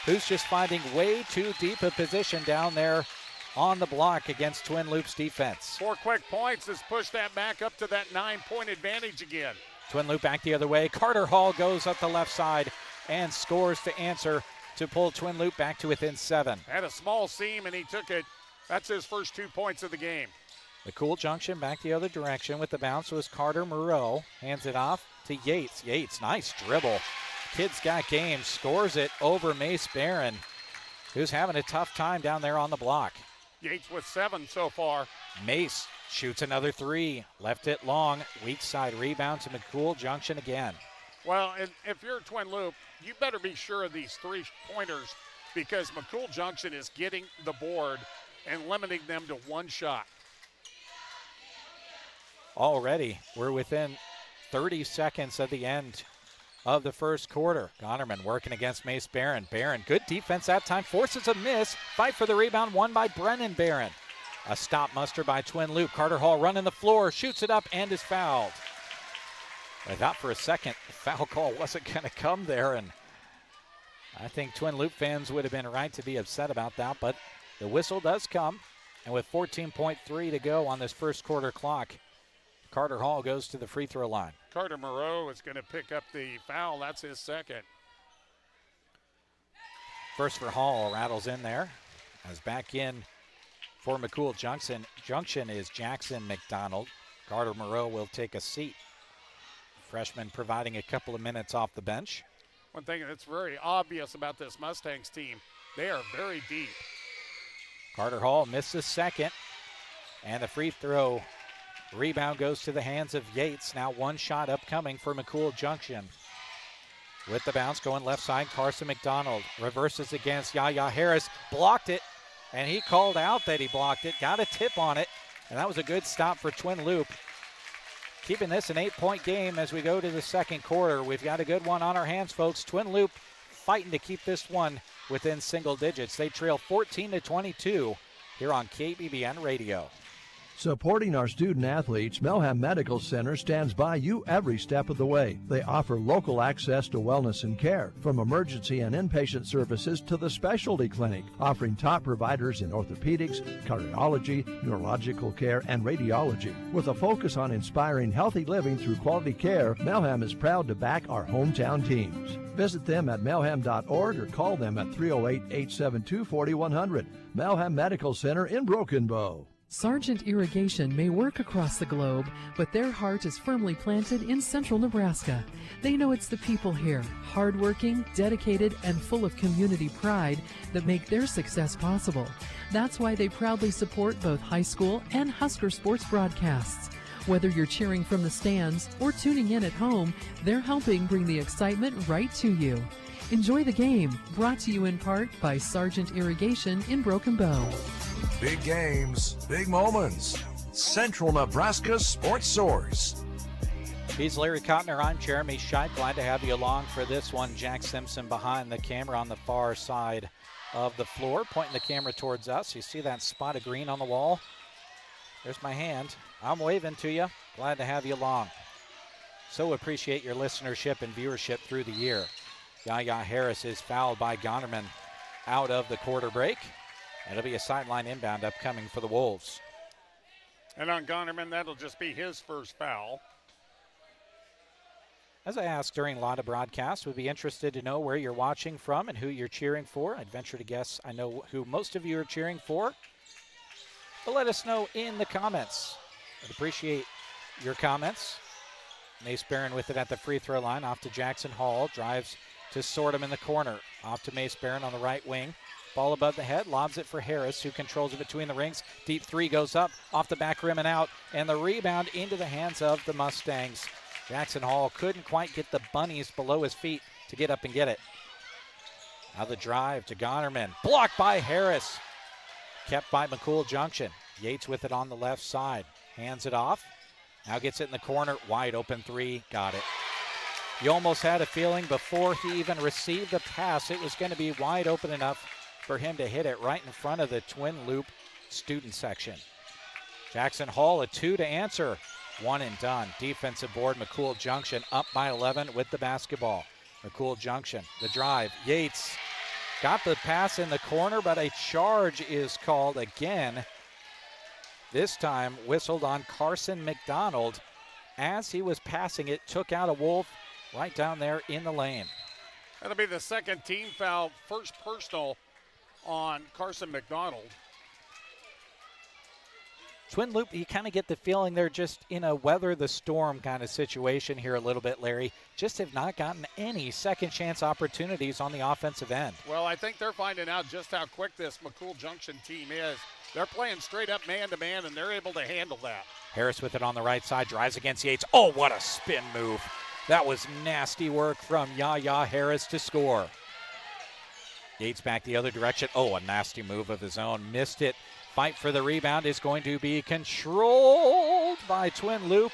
who's just finding way too deep a position down there on the block against Twin Loup's defense. 4 quick points has pushed that back up to that 9-point advantage again. Twin Loup back the other way. Carter Hall goes up the left side and scores to answer to pull Twin Loup back to within 7. Had a small seam, and he took it. That's his first 2 points of the game. McCool Junction back the other direction with the bounce was Carter Moreau. Hands it off to Yates. Yates, nice dribble. Kid's got game, scores it over Mace Barron, who's having a tough time down there on the block. Yates with 7 so far. Mace shoots another 3. Left it long. Weak side rebound to McCool Junction again. Well, and if you're Twin Loup, you better be sure of these 3-pointers because McCool Junction is getting the board and limiting them to 1 shot. Already, we're within 30 seconds of the end of the first quarter. Gonerman working against Mace Barron. Barron, good defense that time, forces a miss. Fight for the rebound, won by Brennan Barron. A stop muster by Twin Loup. Carter Hall running the floor, shoots it up, and is fouled. I thought for a second the foul call wasn't going to come there, and I think Twin Loup fans would have been right to be upset about that, but the whistle does come, and with 14.3 to go on this first quarter clock, Carter Hall goes to the free throw line. Carter Moreau is going to pick up the foul. That's his second. First for Hall, rattles in there. As back in for McCool Junction is Jackson McDonald. Carter Moreau will take a seat. Freshman providing a couple of minutes off the bench. One thing that's very obvious about this Mustangs team, they are very deep. Carter Hall misses second, and the free throw rebound goes to the hands of Yates. Now 1 shot upcoming for McCool Junction. With the bounce going left side, Carson McDonald reverses against Yaya Harris. Blocked it, and he called out that he blocked it. Got a tip on it, and that was a good stop for Twin Loup. Keeping this an 8-point game as we go to the second quarter. We've got a good one on our hands, folks. Twin Loup fighting to keep this one within single digits. They trail 14-22 here on KBBN Radio. Supporting our student athletes, Melham Medical Center stands by you every step of the way. They offer local access to wellness and care, from emergency and inpatient services to the specialty clinic, offering top providers in orthopedics, cardiology, neurological care, and radiology. With a focus on inspiring healthy living through quality care, Melham is proud to back our hometown teams. Visit them at melham.org or call them at 308-872-4100. Melham Medical Center in Broken Bow. Sargent Irrigation may work across the globe, but their heart is firmly planted in central Nebraska. They know it's the people here, hardworking, dedicated, and full of community pride, that make their success possible. That's why they proudly support both high school and Husker sports broadcasts. Whether you're cheering from the stands or tuning in at home, they're helping bring the excitement right to you. Enjoy the game, brought to you in part by Sargent Irrigation in Broken Bow. Big games, big moments. Central Nebraska Sports Source. He's Larry Kottner. I'm Jeremy Scheidt. Glad to have you along for this one. Jack Simpson behind the camera on the far side of the floor, pointing the camera towards us. You see that spot of green on the wall? There's my hand. I'm waving to you. Glad to have you along. So appreciate your listenership and viewership through the year. Yaya Harris is fouled by Gonerman out of the quarter break. It'll be a sideline inbound upcoming for the Wolves. And on Gonerman, that'll just be his first foul. As I asked during a lot of broadcasts, we'd be interested to know where you're watching from and who you're cheering for. I'd venture to guess I know who most of you are cheering for. But let us know in the comments. I'd appreciate your comments. Mace Barron with it at the free throw line. Off to Jackson Hall. Drives to Sortum in the corner. Off to Mace Barron on the right wing. Ball above the head. Lobs it for Harris, who controls it between the rings. Deep three goes up. Off the back rim and out. And the rebound into the hands of the Mustangs. Jackson Hall couldn't quite get the bunnies below his feet to get up and get it. Now the drive to Gonnerman. Blocked by Harris. Kept by McCool Junction. Yates with it on the left side. Hands it off. Now gets it in the corner. Wide open three. Got it. You almost had a feeling before he even received the pass it was going to be wide open enough for him to hit it right in front of the Twin Loop student section. Jackson Hall a 2 to answer. 1 and done. Defensive board. McCool Junction up by 11 with the basketball. McCool Junction. The drive. Yates got the pass in the corner, but a charge is called again. This time whistled on Carson McDonald. As he was passing it, took out a Wolf right down there in the lane. That'll be the second team foul, first personal on Carson McDonald. Twin Loop, you kind of get the feeling they're just in a weather the storm kind of situation here a little bit, Larry. Just have not gotten any second chance opportunities on the offensive end. Well, I think they're finding out just how quick this McCool Junction team is. They're playing straight up man-to-man, and they're able to handle that. Harris with it on the right side, drives against Yates. Oh, what a spin move. That was nasty work from Yaya Harris to score. Yates back the other direction. Oh, a nasty move of his own. Missed it. Fight for the rebound is going to be controlled by Twin Loop.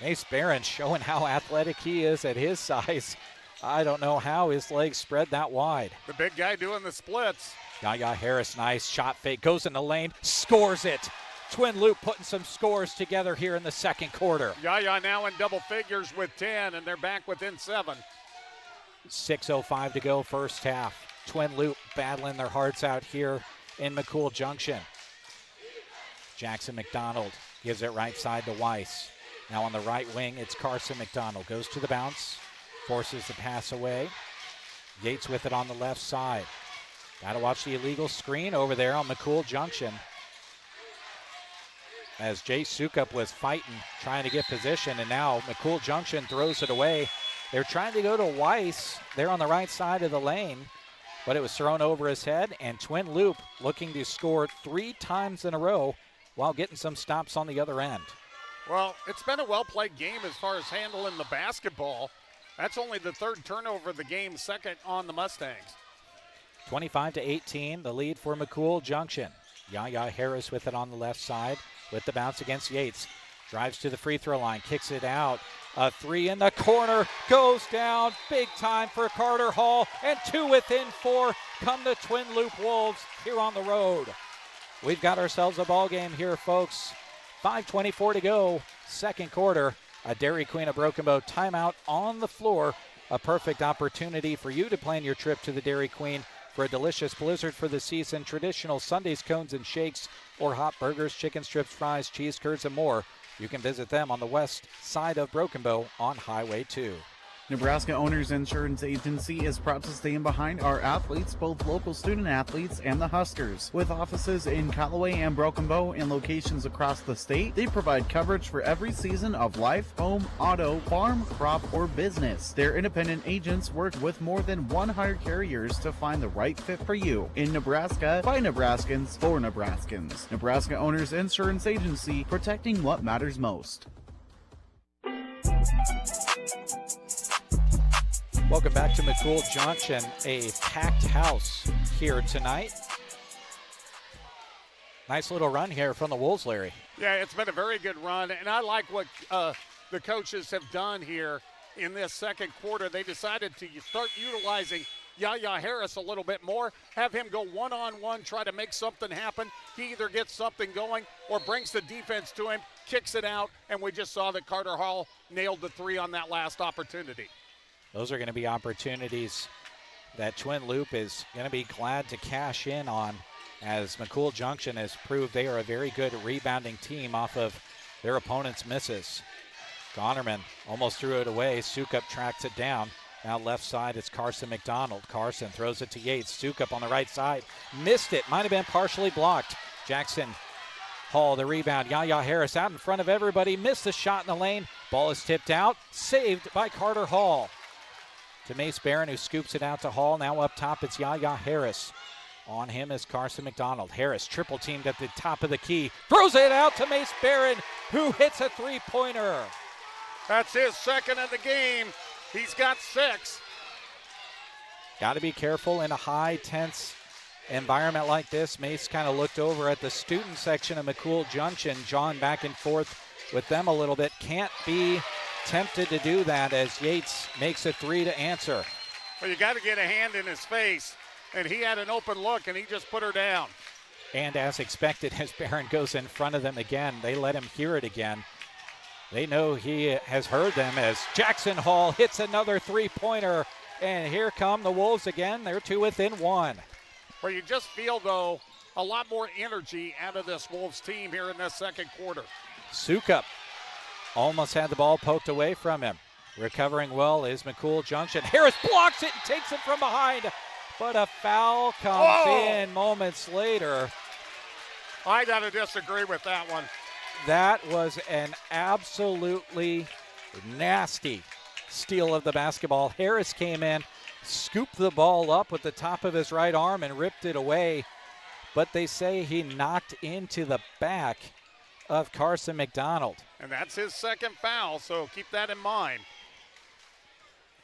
Mace Barron showing how athletic he is at his size. I don't know how his legs spread that wide. The big guy doing the splits. Yaya Harris, nice shot fake, goes in the lane, scores it. Twin Loop putting some scores together here in the second quarter. Yaya now in double figures with 10, and they're back within 7. 6:05 to go first half. Twin Loop battling their hearts out here in McCool Junction. Jackson McDonald gives it right side to Weiss. Now on the right wing, it's Carson McDonald. Goes to the bounce, forces the pass away. Yates with it on the left side. Got to watch the illegal screen over there on McCool Junction. As Jay Sukup was fighting, trying to get position, and now McCool Junction throws it away. They're trying to go to Weiss there on the right side of the lane, but it was thrown over his head, and Twin Loop looking to score 3 times in a row while getting some stops on the other end. Well, it's been a well-played game as far as handling the basketball. That's only the 3rd turnover of the game, 2nd on the Mustangs. 25-18, the lead for McCool Junction. Yaya Harris with it on the left side with the bounce against Yates. Drives to the free throw line, kicks it out. A 3 in the corner, goes down, big time for Carter Hall, and 2 within 4 come the Twin Loop Wolves here on the road. We've got ourselves a ball game here, folks. 5:24 to go, second quarter. A Dairy Queen of Broken Bow timeout on the floor. A perfect opportunity for you to plan your trip to the Dairy Queen for a delicious blizzard for the season, traditional sundaes, cones, and shakes, or hot burgers, chicken strips, fries, cheese curds, and more. You can visit them on the west side of Broken Bow on Highway 2. Nebraska Owners Insurance Agency is proud to stand behind our athletes, both local student athletes and the Huskers. With offices in Callaway and Broken Bow and locations across the state, they provide coverage for every season of life, home, auto, farm, crop, or business. Their independent agents work with more than 100 carriers to find the right fit for you. In Nebraska, by Nebraskans, for Nebraskans. Nebraska Owners Insurance Agency, protecting what matters most. Welcome back to McCool Junction, a packed house here tonight. Nice little run here from the Wolves, Larry. Yeah, it's been a very good run, and I like what the coaches have done here in this second quarter. They decided to start utilizing Yaya Harris a little bit more, have him go one-on-one, try to make something happen. He either gets something going or brings the defense to him, kicks it out, and we just saw that Carter Hall nailed the 3 on that last opportunity. Those are going to be opportunities that Twin Loop is going to be glad to cash in on, as McCool Junction has proved they are a very good rebounding team off of their opponent's misses. Gonerman almost threw it away. Sukup tracks it down. Now left side, it's Carson McDonald. Carson throws it to Yates. Sukup on the right side. Missed it. Might have been partially blocked. Jackson Hall, the rebound. Yaya Harris out in front of everybody. Missed the shot in the lane. Ball is tipped out. Saved by Carter Hall. To Mace Barron, who scoops it out to Hall. Now up top, it's Yaya Harris. On him is Carson McDonald. Harris triple teamed at the top of the key. Throws it out to Mace Barron, who hits a three-pointer. That's his second of the game. He's got 6. Got to be careful in a high, tense environment like this. Mace kind of looked over at the student section of McCool Junction. John back and forth with them a little bit. Can't be tempted to do that as Yates makes a 3 to answer. Well, you got to get a hand in his face. And he had an open look, and he just put her down. And as expected, as Barron goes in front of them again, they let him hear it again. They know he has heard them as Jackson Hall hits another three-pointer. And here come the Wolves again. They're 2 within 1. Where you just feel, though, a lot more energy out of this Wolves team here in this second quarter. Sukup almost had the ball poked away from him. Recovering well is McCool Junction. Harris blocks it and takes it from behind. But a foul comes in moments later. I got to disagree with that one. That was an absolutely nasty steal of the basketball. Harris came in, scooped the ball up with the top of his right arm and ripped it away. But they say he knocked into the back of Carson McDonald. And that's his second foul, so keep that in mind.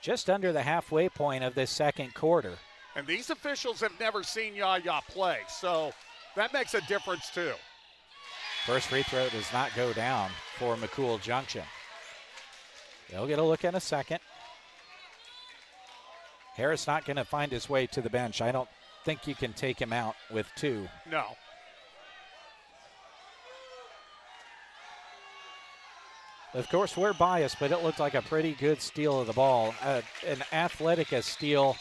Just under the halfway point of this second quarter. And these officials have never seen Yaya play, so that makes a difference too. First free throw does not go down for McCool Junction. They'll get a look in a second. Harris not going to find his way to the bench. I don't think you can take him out with 2. No. Of course, we're biased, but it looked like a pretty good steal of the ball. An Athletica steal.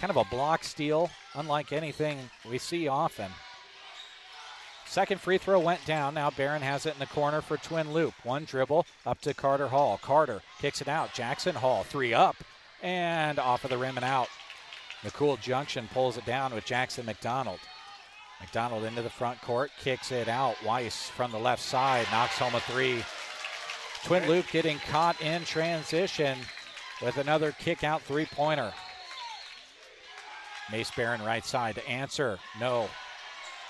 Kind of a block steal, unlike anything we see often. Second free throw went down. Now Barron has it in the corner for Twin Loup. One dribble up to Carter Hall. Carter kicks it out. Jackson Hall, 3 up and off of the rim and out. McCool Junction pulls it down with Jackson McDonald. McDonald into the front court, kicks it out. Weiss from the left side knocks home a 3. Twin Loup getting caught in transition with another kick out three-pointer. Mace Barron right side to answer. No.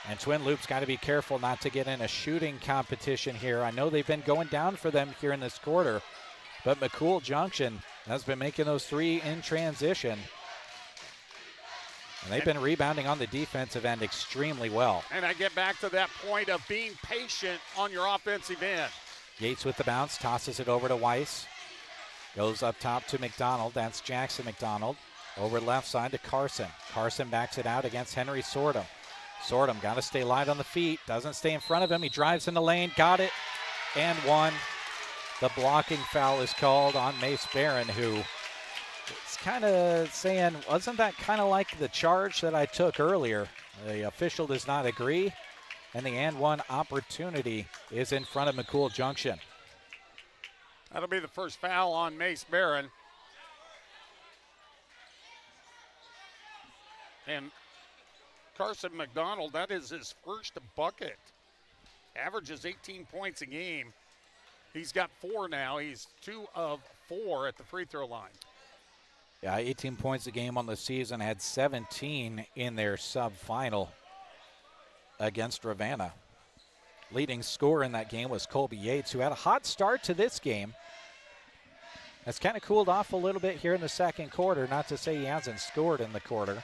And Twin Loop's got to be careful not to get in a shooting competition here. I know they've been going down for them here in this quarter, but McCool Junction has been making those 3 in transition. And they've been rebounding on the defensive end extremely well. And I get back to that point of being patient on your offensive end. Yates with the bounce, tosses it over to Weiss. Goes up top to McDonald. That's Jackson McDonald. Over left side to Carson. Carson backs it out against Henry Sordom. Sordom got to stay light on the feet. Doesn't stay in front of him. He drives in the lane. Got it. And 1. The blocking foul is called on Mace Barron, who is kind of saying, wasn't that kind of like the charge that I took earlier? The official does not agree. And the and 1 opportunity is in front of McCool Junction. That'll be the first foul on Mace Barron. And Carson McDonald, that is his first bucket. Averages 18 points a game. He's got 4 now. He's 2 of 4 at the free throw line. Yeah, 18 points a game on the season. Had 17 in their sub-final against Ravenna. Leading scorer in that game was Colby Yates, who had a hot start to this game. That's kind of cooled off a little bit here in the second quarter. Not to say he hasn't scored in the quarter.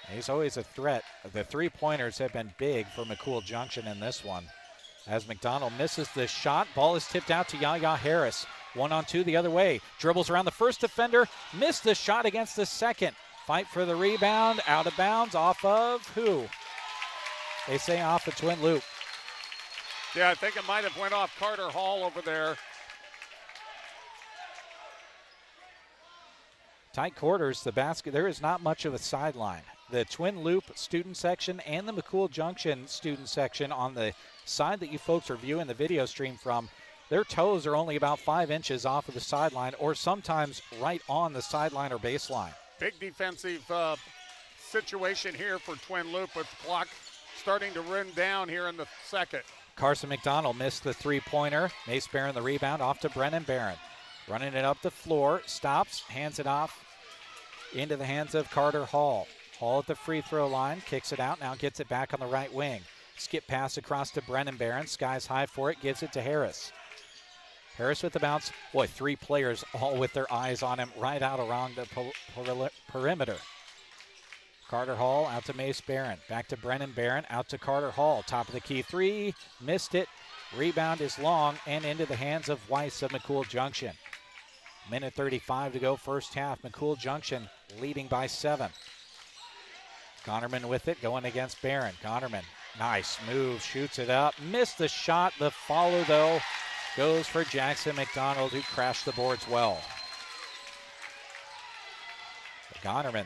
He's always a threat. The three-pointers have been big for McCool Junction in this one. As McDonald misses the shot, ball is tipped out to Yaya Harris. 1-on-2 the other way. Dribbles around the first defender, missed the shot against the second. Fight for the rebound, out of bounds, off of who? They say off of Twin Loup. Yeah, I think it might have went off Carter Hall over there. Tight quarters, the basket. There is not much of a sideline. The Twin Loup student section and the McCool Junction student section on the side that you folks are viewing the video stream from their toes are only about 5 inches off of the sideline or sometimes right on the sideline or baseline. Big defensive situation here for Twin Loup with the clock starting to run down here in the second. Carson McDonald missed the three-pointer. Mace Barron the rebound off to Brennan Barron. Running it up the floor, stops, hands it off into the hands of Carter Hall. Hall at the free throw line, kicks it out, now gets it back on the right wing. Skip pass across to Brennan Barron, skies high for it, gives it to Harris. Harris with the bounce. Boy, 3 players all with their eyes on him right out around the perimeter. Carter Hall out to Mace Barron. Back to Brennan Barron, out to Carter Hall. Top of the key 3, missed it. Rebound is long and into the hands of Weiss of McCool Junction. Minute 35 to go first half. McCool Junction leading by 7. Connerman with it, going against Barron. Connerman, nice move, shoots it up. Missed the shot. The follow, though, goes for Jackson McDonald, who crashed the boards well. Connerman,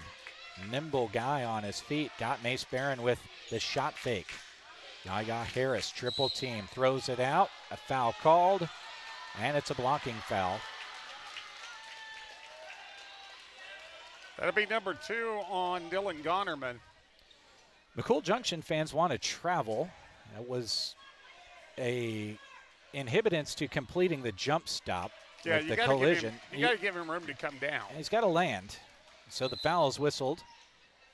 nimble guy on his feet, got Mace Barron with the shot fake. Yaya Harris, triple team, throws it out. A foul called, and it's a blocking foul. That'll be number 2 on Dylan Gonnerman. McCool Junction fans want to travel. That was a inhibitance to completing the jump stop with the collision. You got to give him room to come down. He's got to land. So the foul is whistled,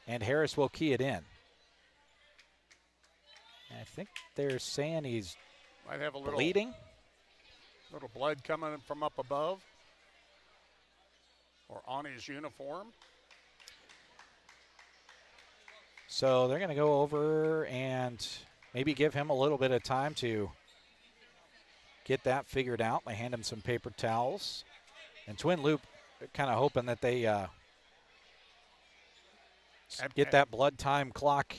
and Harris will key it in. I think they're saying he's might have a little bleeding. Little blood coming from up above or on his uniform. So they're going to go over and maybe give him a little bit of time to get that figured out. They hand him some paper towels. And Twin Loup kind of hoping that they get that blood time clock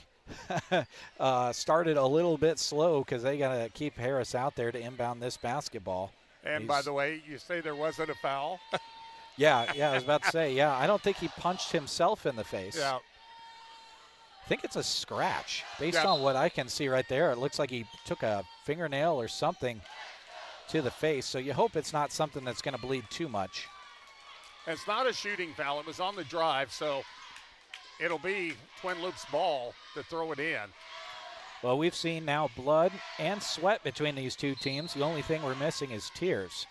started a little bit slow because they got to keep Harris out there to inbound this basketball. And by the way, you say there wasn't a foul? Yeah, I was about to say, yeah. I don't think he punched himself in the face. Yeah. I think it's a scratch. Based on what I can see right there, it looks like he took a fingernail or something to the face. So you hope it's not something that's going to bleed too much. It's not a shooting foul. It was on the drive, so it'll be Twin Loop's ball to throw it in. Well, we've seen now blood and sweat between these two teams. The only thing we're missing is tears.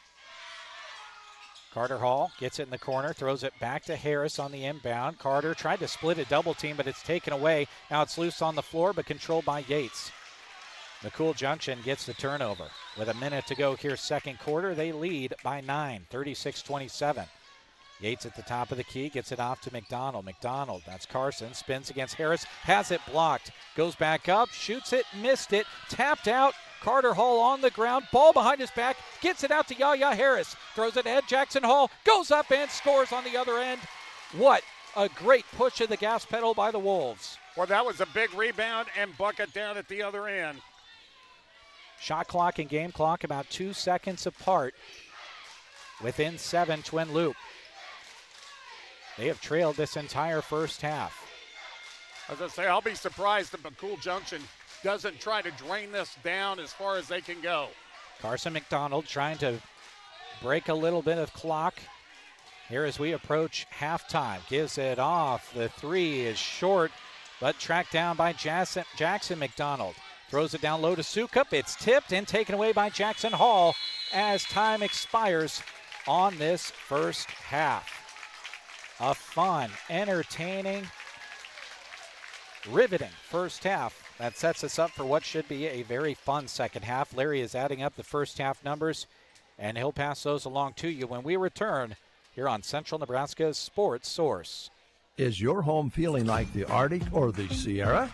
Carter Hall gets it in the corner, throws it back to Harris on the inbound. Carter tried to split a double team, but it's taken away. Now it's loose on the floor, but controlled by Yates. McCool Junction gets the turnover. With a minute to go here, second quarter, they lead by 9, 36-27. Yates at the top of the key, gets it off to McDonald. McDonald, that's Carson, spins against Harris, has it blocked, goes back up, shoots it, missed it, tapped out. Carter Hall on the ground, ball behind his back, gets it out to Yaya Harris, throws it ahead, Jackson Hall goes up and scores on the other end. What a great push of the gas pedal by the Wolves. Well, that was a big rebound and bucket down at the other end. Shot clock and game clock about 2 seconds apart. Within 7, Twin Loup. They have trailed this entire first half. I was going to say, I'll be surprised if McCool Junction doesn't try to drain this down as far as they can go. Carson McDonald trying to break a little bit of clock here as we approach halftime. Gives it off. The 3 is short, but tracked down by Jackson McDonald. Throws it down low to Sukup. It's tipped and taken away by Jackson Hall as time expires on this first half. A fun, entertaining, riveting first half that sets us up for what should be a very fun second half. Larry is adding up the first half numbers, and he'll pass those along to you when we return here on Central Nebraska's Sports Source. Is your home feeling like the Arctic or the Sierra?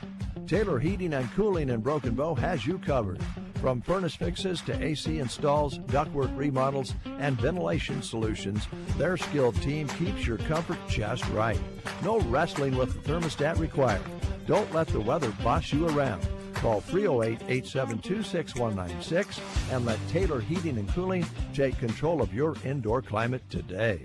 Taylor Heating and Cooling in Broken Bow has you covered. From furnace fixes to AC installs, ductwork remodels, and ventilation solutions, their skilled team keeps your comfort just right. No wrestling with the thermostat required. Don't let the weather boss you around. Call 308-872-6196 and let Taylor Heating and Cooling take control of your indoor climate today.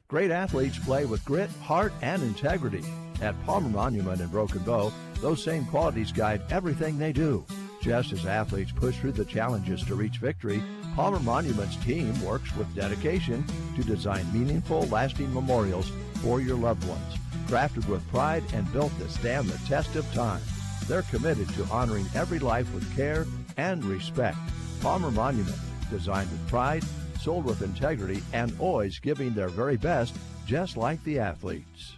Great athletes play with grit, heart, and integrity. At Palmer Monument in Broken Bow, those same qualities guide everything they do. Just as athletes push through the challenges to reach victory, Palmer Monument's team works with dedication to design meaningful, lasting memorials for your loved ones. Crafted with pride and built to stand the test of time. They're committed to honoring every life with care and respect. Palmer Monument, designed with pride, sold with integrity, and always giving their very best, just like the athletes.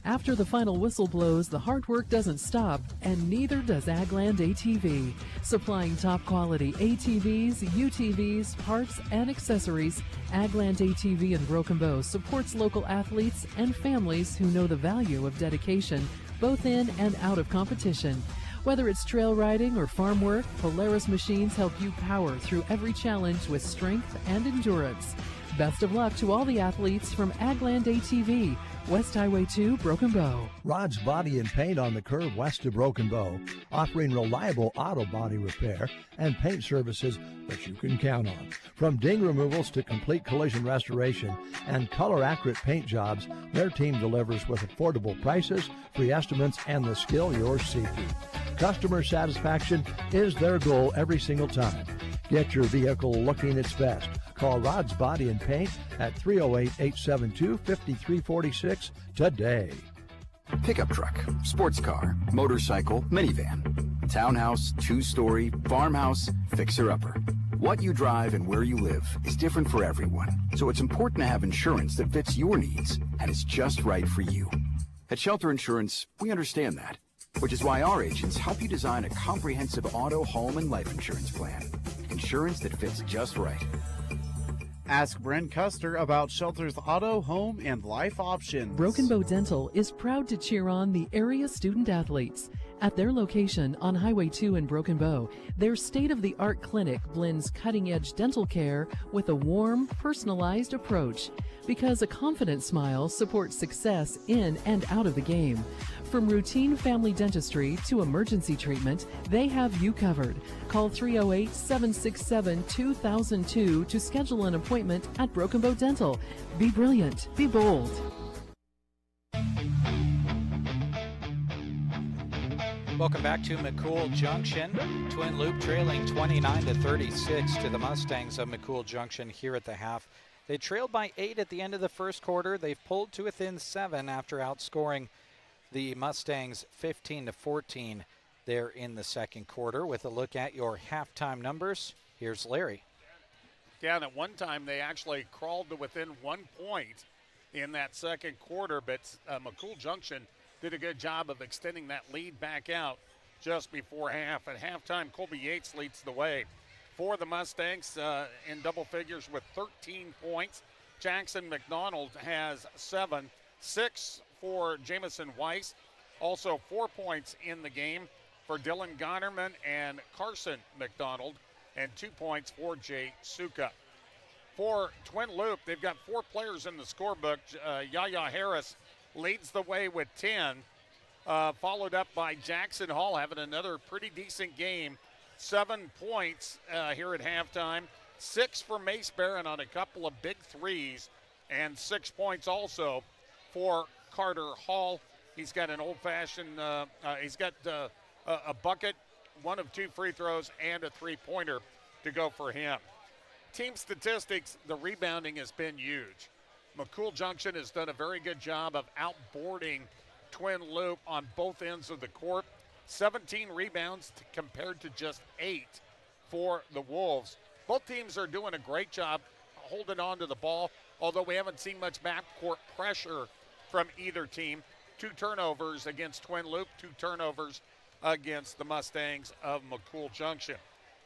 After the final whistle blows, the hard work doesn't stop, and neither does Agland ATV. Supplying top quality ATVs, UTVs, parts, and accessories, Agland ATV in Broken Bow supports local athletes and families who know the value of dedication, both in and out of competition. Whether it's trail riding or farm work, Polaris machines help you power through every challenge with strength and endurance. Best of luck to all the athletes from Agland ATV, West Highway 2, Broken Bow. Rod's Body and Paint on the curve west of Broken Bow, offering reliable auto body repair and paint services that you can count on. From ding removals to complete collision restoration and color-accurate paint jobs, their team delivers with affordable prices, free estimates, and the skill you're seeking. Customer satisfaction is their goal every single time. Get your vehicle looking its best. Call Rod's Body and Paint at 308-872-5346 today. Pickup truck, sports car, motorcycle, minivan, townhouse, two-story, farmhouse, fixer-upper. What you drive and where you live is different for everyone, so it's important to have insurance that fits your needs and is just right for you. At Shelter Insurance, we understand that, which is why our agents help you design a comprehensive auto, home, and life insurance plan. Insurance that fits just right. Ask Brent Custer about Shelter's auto, home, and life options. Broken Bow Dental is proud to cheer on the area student athletes. At their location on Highway 2 in Broken Bow, their state-of-the-art clinic blends cutting-edge dental care with a warm, personalized approach. Because a confident smile supports success in and out of the game. From routine family dentistry to emergency treatment, they have you covered. Call 308-767-2002 to schedule an appointment at Broken Bow Dental. Be brilliant. Be bold. Welcome back to McCool Junction. Twin Loup trailing 29-36 to the Mustangs of McCool Junction here at the half. They trailed by 8 at the end of the first quarter. They've pulled to within 7 after outscoring the Mustangs 15-14 there in the second quarter. With a look at your halftime numbers, here's Larry. Yeah, and at one time they actually crawled to within 1 point in that second quarter, but McCool Junction did a good job of extending that lead back out just before half. At halftime, Colby Yates leads the way for the Mustangs in double figures with 13 points. Jackson McDonald has 7, 6 for Jamison Weiss. Also 4 points in the game for Dylan Gonerman and Carson McDonald, and 2 points for Jay Suka. For Twin Loup, they've got 4 players in the scorebook. Yaya Harris leads the way with 10, followed up by Jackson Hall having another pretty decent game. 7 points here at halftime. 6 for Mace Barron on a couple of big threes, and 6 points also for Carter Hall. He's got an old-fashioned, he's got a bucket, 1 of 2 free throws, and a three-pointer to go for him. Team statistics, the rebounding has been huge. McCool Junction has done a very good job of outboarding Twin Loup on both ends of the court. 17 rebounds compared to just 8 for the Wolves. Both teams are doing a great job holding on to the ball, although we haven't seen much backcourt pressure from either team. 2 turnovers against Twin Loup, 2 turnovers against the Mustangs of McCool Junction.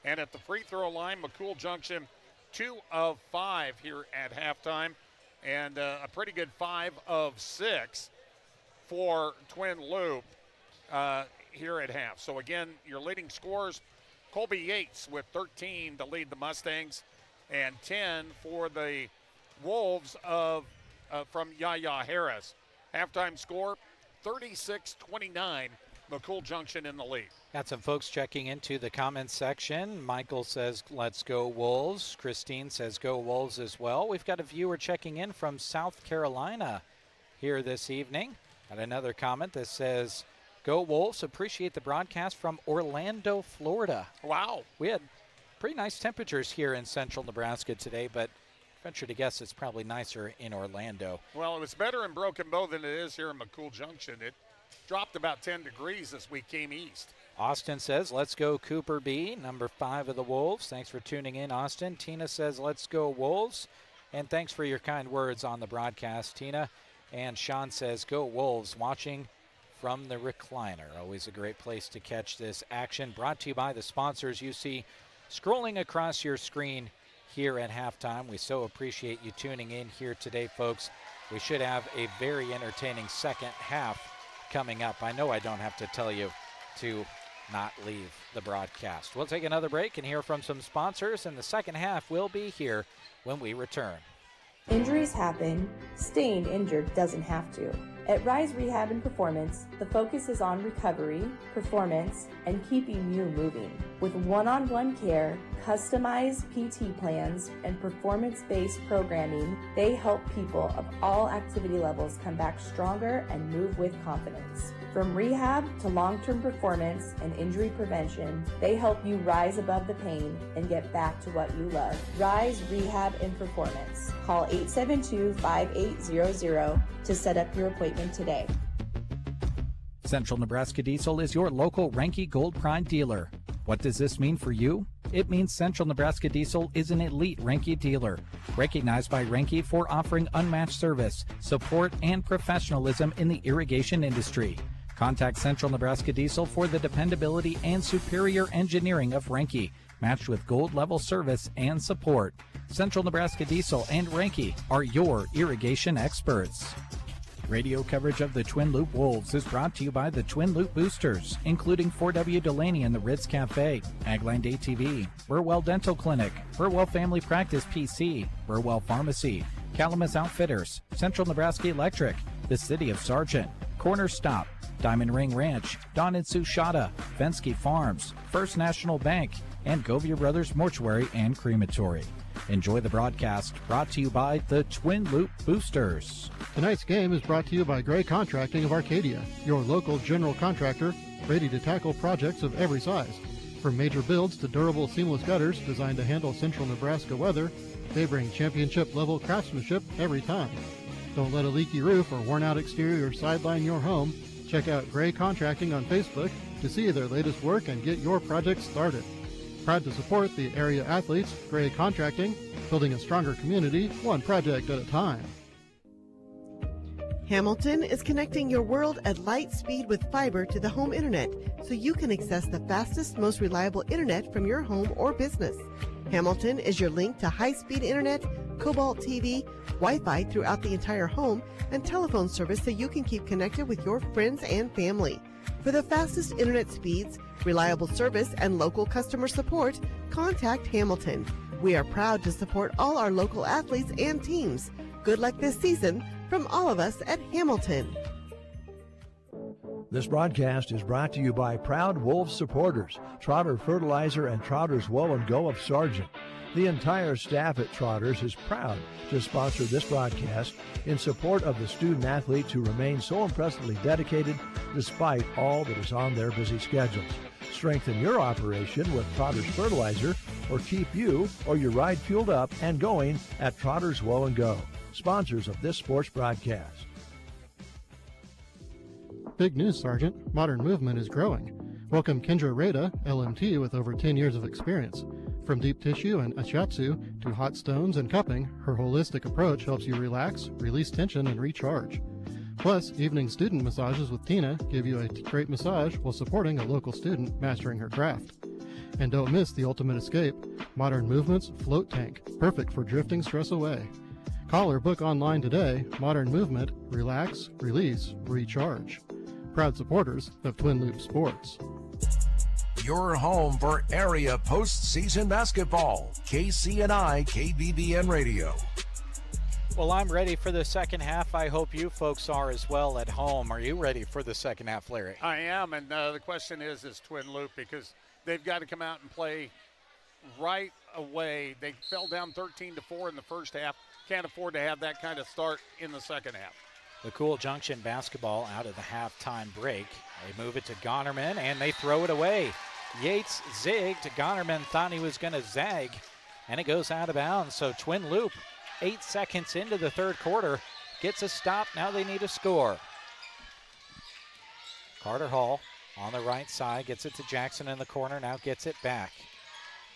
And at the free throw line, McCool Junction 2 of 5 here at halftime, and a pretty good 5 of 6 for Twin Loup here at half. So again, your leading scorers, Colby Yates with 13 to lead the Mustangs, and 10 for the Wolves from Yaya Harris. Halftime score, 36-29, McCool Junction in the lead. Got some folks checking into the comments section. Michael says, let's go Wolves. Christine says, go Wolves as well. We've got a viewer checking in from South Carolina here this evening. Got another comment that says, go Wolves, appreciate the broadcast from Orlando, Florida. Wow. We had pretty nice temperatures here in central Nebraska today, but venture to guess it's probably nicer in Orlando. Well, it was better in Broken Bow than it is here in McCool Junction. It dropped about 10 degrees as we came east. Austin says, let's go Cooper B, number 5 of the Wolves. Thanks for tuning in, Austin. Tina says, let's go Wolves. And thanks for your kind words on the broadcast, Tina. And Sean says, go Wolves, watching from the recliner. Always a great place to catch this action. Brought to you by the sponsors you see scrolling across your screen here at halftime. We so appreciate you tuning in here today, folks. We should have a very entertaining second half coming up. I know I don't have to tell you to not leave the broadcast. We'll take another break and hear from some sponsors, and the second half will be here when we return. Injuries happen. Staying injured doesn't have to. At Rise Rehab and Performance, the focus is on recovery, performance, and keeping you moving. With one-on-one care, customized PT plans, and performance-based programming, they help people of all activity levels come back stronger and move with confidence. From rehab to long-term performance and injury prevention, they help you rise above the pain and get back to what you love. Rise Rehab and Performance. Call 872-5800 to set up your appointment today. Central Nebraska Diesel is your local Renke Gold Prime dealer. What does this mean for you? It means Central Nebraska Diesel is an elite Renke dealer, recognized by Renke for offering unmatched service, support, and professionalism in the irrigation industry. Contact Central Nebraska Diesel for the dependability and superior engineering of Renke, matched with gold-level service and support. Central Nebraska Diesel and Renke are your irrigation experts. Radio coverage of the Twin Loop Wolves is brought to you by the Twin Loop Boosters, including 4W Delaney and the Ritz Cafe, Agline Day TV, Burwell Dental Clinic, Burwell Family Practice PC, Burwell Pharmacy, Calamus Outfitters, Central Nebraska Electric, the City of Sargent, Corner Stop, Diamond Ring Ranch, Don and Sue Shada, Fensky Farms, First National Bank, and Govia Brothers Mortuary and Crematory. Enjoy the broadcast, brought to you by the Twin Loop Boosters. Tonight's game is brought to you by Gray Contracting of Arcadia, your local general contractor, ready to tackle projects of every size. From major builds to durable seamless gutters designed to handle central Nebraska weather, they bring championship-level craftsmanship every time. Don't let a leaky roof or worn-out exterior sideline your home. Check out Gray Contracting on Facebook to see their latest work and get your project started. Proud to support the area athletes, Gray Contracting, building a stronger community, one project at a time. Hamilton is connecting your world at light speed with fiber to the home internet, so you can access the fastest, most reliable internet from your home or business. Hamilton is your link to high-speed internet, Cobalt TV, Wi-Fi throughout the entire home, and telephone service so you can keep connected with your friends and family. For the fastest internet speeds, reliable service, and local customer support, contact Hamilton. We are proud to support all our local athletes and teams. Good luck this season from all of us at Hamilton. This broadcast is brought to you by proud Wolves supporters, Trotter Fertilizer and Trotter's Wool and Go of Sargent. The entire staff at Trotters is proud to sponsor this broadcast in support of the student athletes who remain so impressively dedicated despite all that is on their busy schedules. Strengthen your operation with Trotter's Fertilizer, or keep you or your ride fueled up and going at Trotter's Wool and Go. Sponsors of this sports broadcast. Big news, Sergeant. Modern Movement is growing. Welcome Kendra Reda, LMT with over 10 years of experience. From deep tissue and ashatsu to hot stones and cupping, her holistic approach helps you relax, release tension, and recharge. Plus, evening student massages with Tina give you a great massage while supporting a local student mastering her craft. And don't miss the ultimate escape, Modern Movement's Float Tank, perfect for drifting stress away. Call or book online today. Modern Movement, relax, release, recharge. Proud supporters of Twin Loop Sports. Your home for area postseason basketball. KCNI KBBN Radio. Well, I'm ready for the second half. I hope you folks are as well at home. Are you ready for the second half, Larry? I am, and the question is Twin Loop, because they've got to come out and play right away. They fell down 13-4 in the first half. Can't afford to have that kind of start in the second half. McCool Junction basketball out of the halftime break. They move it to Gonerman, and they throw it away. Yates zigged. Gonerman thought he was going to zag, and it goes out of bounds. So Twin Loup, 8 seconds into the third quarter, gets a stop. Now they need a score. Carter Hall on the right side, gets it to Jackson in the corner, now gets it back.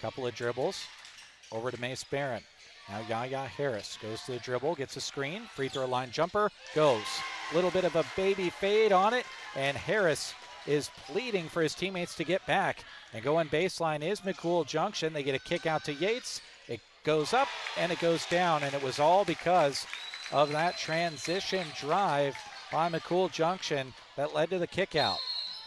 Couple of dribbles over to Mace Barron. Now Yaya Harris goes to the dribble, gets a screen, free throw line jumper, goes. Little bit of a baby fade on it, and Harris is pleading for his teammates to get back. And going baseline is McCool Junction. They get a kick out to Yates. It goes up and it goes down, and it was all because of that transition drive by McCool Junction that led to the kick out.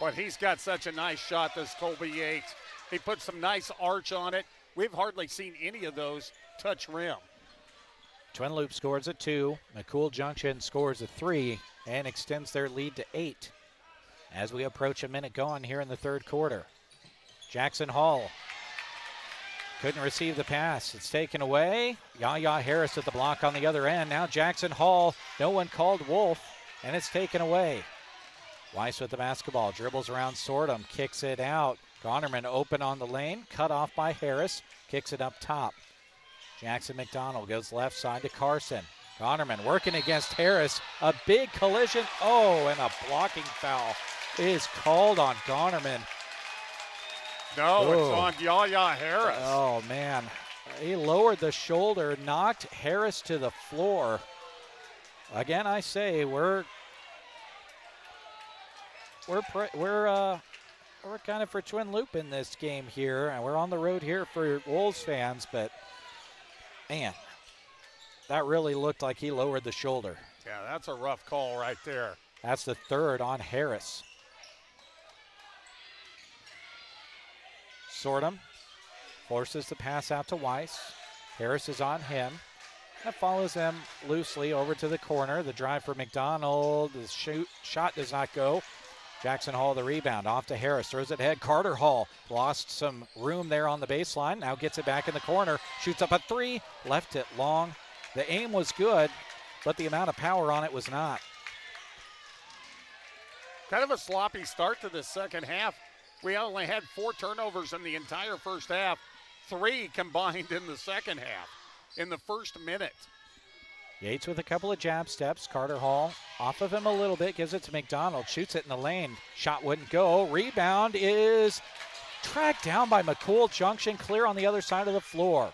Well, he's got such a nice shot, this Colby Yates. He put some nice arch on it. We've hardly seen any of those touch rim. Twin Loup scores a 2. McCool Junction scores a 3 and extends their lead to 8 as we approach a minute gone here in the third quarter. Jackson Hall couldn't receive the pass. It's taken away. Yaya Harris at the block on the other end. Now Jackson Hall, no one called Wolf, and it's taken away. Weiss with the basketball, dribbles around Sortum, kicks it out. Gonerman open on the lane, cut off by Harris, kicks it up top. Jackson McDonald goes left side to Carson. Gonerman working against Harris, a big collision. Oh, and a blocking foul is called on Gonerman. No, it's on Yaya Harris. Oh, man. He lowered the shoulder, knocked Harris to the floor. Again, I say we're kind of for Twin Loup in this game here, and we're on the road here for Wolves fans, but man, that really looked like he lowered the shoulder. Yeah, that's a rough call right there. That's the third on Harris. Sortum forces the pass out to Weiss. Harris is on him. That follows him loosely over to the corner. The drive for McDonald. The shot does not go. Jackson Hall the rebound. Off to Harris. Throws it ahead. Carter Hall lost some room there on the baseline. Now gets it back in the corner. Shoots up a 3. Left it long. The aim was good, but the amount of power on it was not. Kind of a sloppy start to the second half. We only had 4 turnovers in the entire first half. 3 combined in the second half in the first minute. Yates with a couple of jab steps. Carter Hall off of him a little bit, gives it to McDonald, shoots it in the lane. Shot wouldn't go. Rebound is tracked down by McCool Junction, clear on the other side of the floor.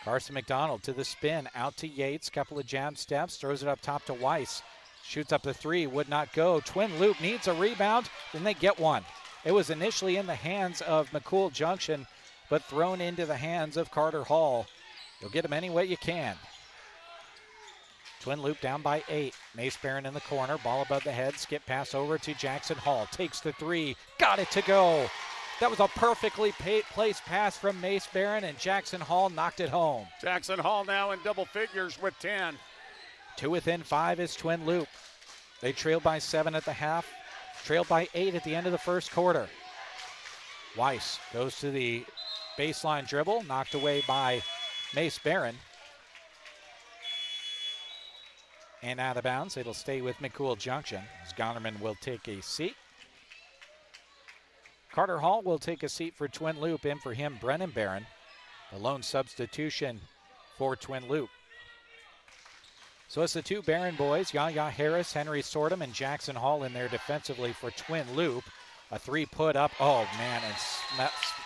Carson McDonald to the spin, out to Yates, couple of jab steps, throws it up top to Weiss. Shoots up the 3, would not go. Twin Loup needs a rebound, then they get one. It was initially in the hands of McCool Junction, but thrown into the hands of Carter Hall. You'll get him any way you can. Twin Loup down by 8. Mace Barron in the corner, ball above the head, skip pass over to Jackson Hall. Takes the 3, got it to go. That was a perfectly placed pass from Mace Barron, and Jackson Hall knocked it home. Jackson Hall now in double figures with 10. 2 within 5 is Twin Loup. They trailed by 7 at the half, trailed by 8 at the end of the first quarter. Weiss goes to the baseline dribble, knocked away by Mace Barron. And out of bounds, it'll stay with McCool Junction, as Gonerman will take a seat. Carter Hall will take a seat for Twin Loup, in for him Brennan Barron, the lone substitution for Twin Loup. So it's the 2 Barron boys, Yaya Harris, Henry Sortum, and Jackson Hall in there defensively for Twin Loup. A 3 put up, oh man, and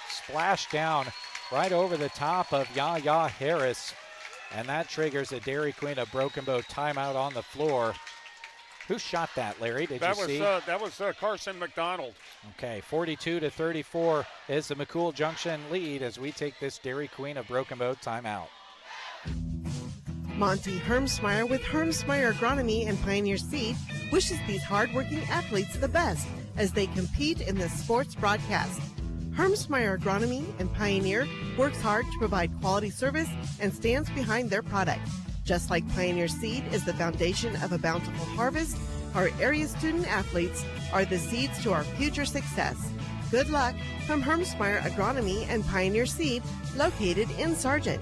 splashed down right over the top of Yaya Harris. And that triggers a Dairy Queen of Broken Bow timeout on the floor. Who shot that, Larry? Did you see? That was Carson McDonald. Okay, 42-34 is the McCool Junction lead as we take this Dairy Queen of Broken Bow timeout. Monty Hermsmeyer with Hermsmeyer Agronomy and Pioneer Seed wishes these hardworking athletes the best as they compete in the sports broadcast. Hermsmeyer Agronomy and Pioneer works hard to provide quality service and stands behind their product. Just like Pioneer Seed is the foundation of a bountiful harvest, our area student athletes are the seeds to our future success. Good luck from Hermsmeyer Agronomy and Pioneer Seed, located in Sargent.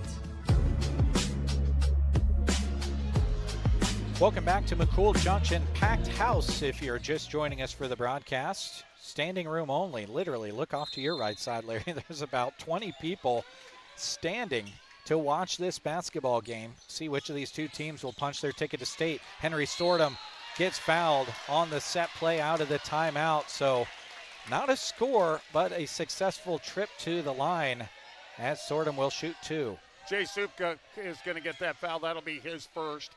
Welcome back to McCool Junction. Packed house if you're just joining us for the broadcast. Standing room only. Literally, look off to your right side, Larry. There's about 20 people standing to watch this basketball game. See which of these two teams will punch their ticket to state. Henry Stordom gets fouled on the set play out of the timeout. So not a score, but a successful trip to the line as Stordom will shoot 2. Jay Supka is going to get that foul. That'll be his first.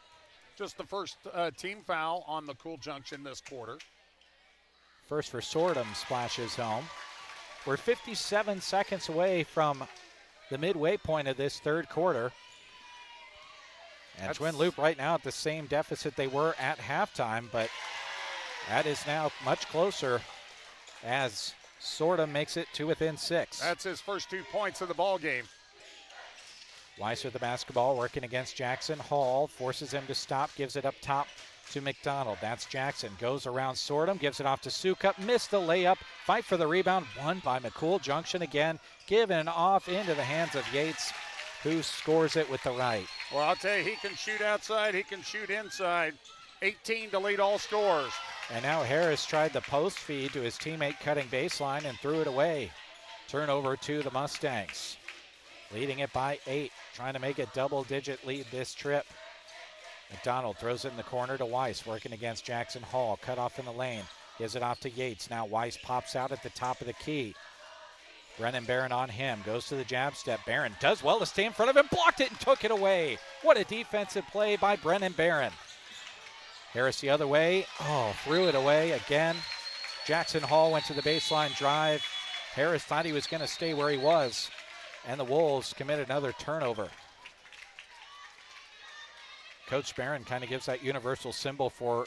Just the first team foul on McCool Junction this quarter. First for Stordom, splashes home. We're 57 seconds away from the midway point of this third quarter. And Twin Loup right now at the same deficit they were at halftime, but that is now much closer as Stordom makes it to within 6. That's his first 2 points of the ball game. Weiss with the basketball, working against Jackson Hall, forces him to stop, gives it up top to McDonald. That's Jackson, goes around Stordom, gives it off to Sukup, missed the layup, fight for the rebound, won by McCool Junction again, given off into the hands of Yates, who scores it with the right. Well, I'll tell you, he can shoot outside, he can shoot inside. 18 to lead all scorers. And now Harris tried the post feed to his teammate cutting baseline and threw it away. Turnover to the Mustangs. Leading it by 8, trying to make a double-digit lead this trip. McDonald throws it in the corner to Weiss, working against Jackson Hall. Cut off in the lane, gives it off to Yates. Now Weiss pops out at the top of the key. Brennan Barron on him, goes to the jab step. Barron does well to stay in front of him, blocked it and took it away. What a defensive play by Brennan Barron. Harris the other way, threw it away again. Jackson Hall went to the baseline drive. Harris thought he was going to stay where he was, and the Wolves committed another turnover. Coach Barron kind of gives that universal symbol for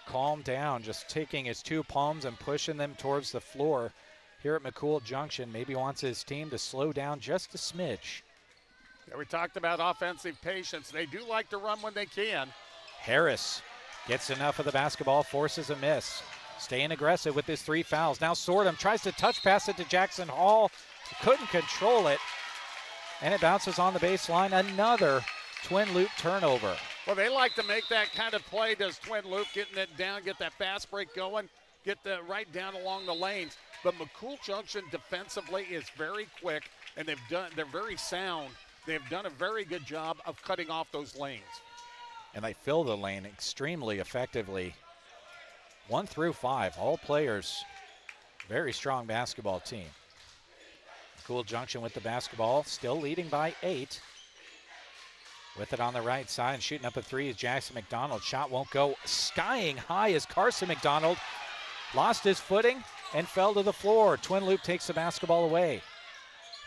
calm down, just taking his 2 palms and pushing them towards the floor here at McCool Junction. Maybe wants his team to slow down just a smidge. Yeah, we talked about offensive patience. They do like to run when they can. Harris gets enough of the basketball, forces a miss. Staying aggressive with his 3 fouls. Now Stordom tries to touch pass it to Jackson Hall. Couldn't control it. And it bounces on the baseline. Another Twin Loup turnover. Well, they like to make that kind of play. Does Twin Loup getting it down, get that fast break going, get the right down along the lanes. But McCool Junction defensively is very quick, and they're very sound. They've done a very good job of cutting off those lanes. And they fill the lane extremely effectively. 1 through 5, all players, very strong basketball team. McCool Junction with the basketball, still leading by 8. With it on the right side, shooting up a 3 is Jackson McDonald. Shot won't go. Skying high is Carson McDonald. Lost his footing and fell to the floor. Twin Loup takes the basketball away.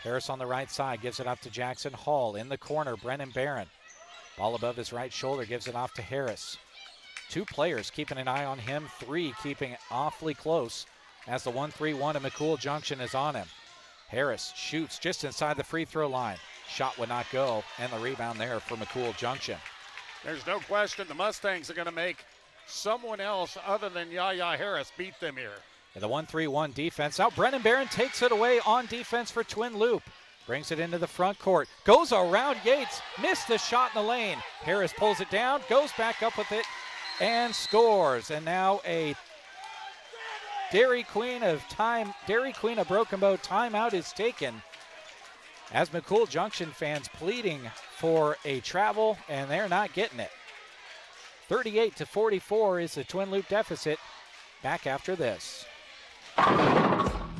Harris on the right side gives it up to Jackson Hall. In the corner, Brennan Barron. Ball above his right shoulder, gives it off to Harris. 2 players keeping an eye on him, 3 keeping awfully close as the 1-3-1 of McCool Junction is on him. Harris shoots just inside the free throw line. Shot would not go, and the rebound there for McCool Junction. There's no question the Mustangs are going to make someone else other than Yaya Harris beat them here. And the 1-3-1 defense. Now Brennan Barron takes it away on defense for Twin Loup. Brings it into the front court. Goes around Yates. Missed the shot in the lane. Harris pulls it down, goes back up with it, and scores. And now a Dairy Queen of Broken Bow timeout is taken as McCool Junction fans pleading for a travel, and they're not getting it. 38-44 is the Twin Loup deficit. Back after this.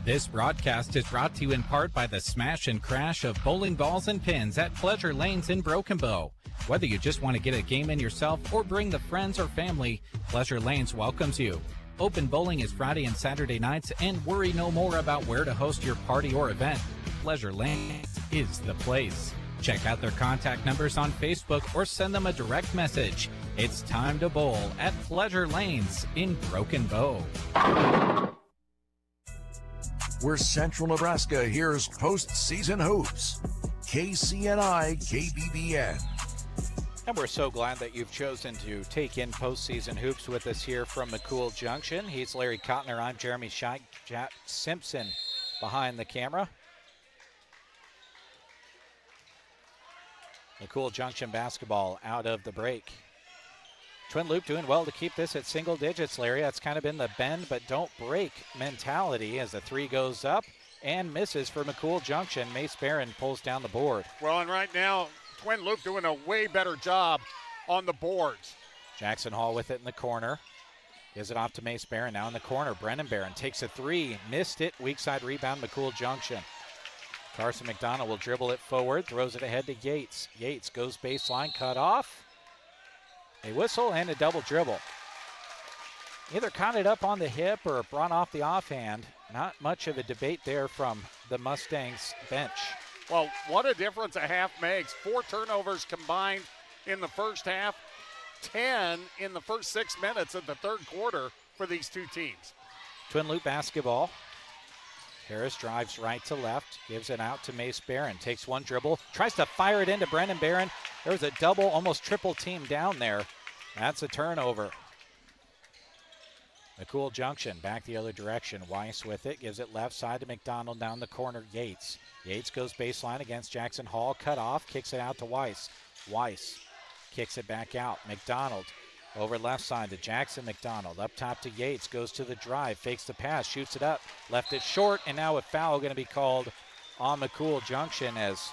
This broadcast is brought to you in part by the smash and crash of bowling balls and pins at Pleasure Lanes in Broken Bow. Whether you just want to get a game in yourself or bring the friends or family, Pleasure Lanes welcomes you. Open bowling is Friday and Saturday nights, and worry no more about where to host your party or event. Pleasure Lanes is the place. Check out their contact numbers on Facebook or send them a direct message. It's time to bowl at Pleasure Lanes in Broken Bow. Where Central Nebraska hears postseason hoops. KCNI KBBN. And we're so glad that you've chosen to take in postseason hoops with us here from McCool Junction. He's Larry Kottner. I'm Jeremy Jack Simpson behind the camera. McCool Junction basketball out of the break. Twin Loup doing well to keep this at single digits, Larry. That's kind of been the bend but don't break mentality as the three goes up and misses for McCool Junction. Mace Barron pulls down the board. Well, and right now, Twin Loup doing a way better job on the boards. Jackson Hall with it in the corner. Gives it off to Mace Barron. Now in the corner, Brennan Barron takes a three. Missed it. Weak side rebound, McCool Junction. Carson McDonald will dribble it forward. Throws it ahead to Yates. Yates goes baseline, cut off. A whistle and a double dribble. Either caught it up on the hip or brought off the offhand. Not much of a debate there from the Mustangs bench. Well, what a difference a half makes. 4 turnovers combined in the first half. 10 in the first 6 minutes of the third quarter for these two teams. Twin Loup basketball. Harris drives right to left, gives it out to Mace Barron. Takes one dribble, tries to fire it into Brennan Barron. There was a double, almost triple team down there. That's a turnover. McCool Junction back the other direction. Weiss with it, gives it left side to McDonald, down the corner, Yates. Yates goes baseline against Jackson Hall, cut off, kicks it out to Weiss. Weiss kicks it back out. McDonald over left side to Jackson McDonald. Up top to Yates, goes to the drive, fakes the pass, shoots it up, left it short, and now a foul going to be called on McCool Junction as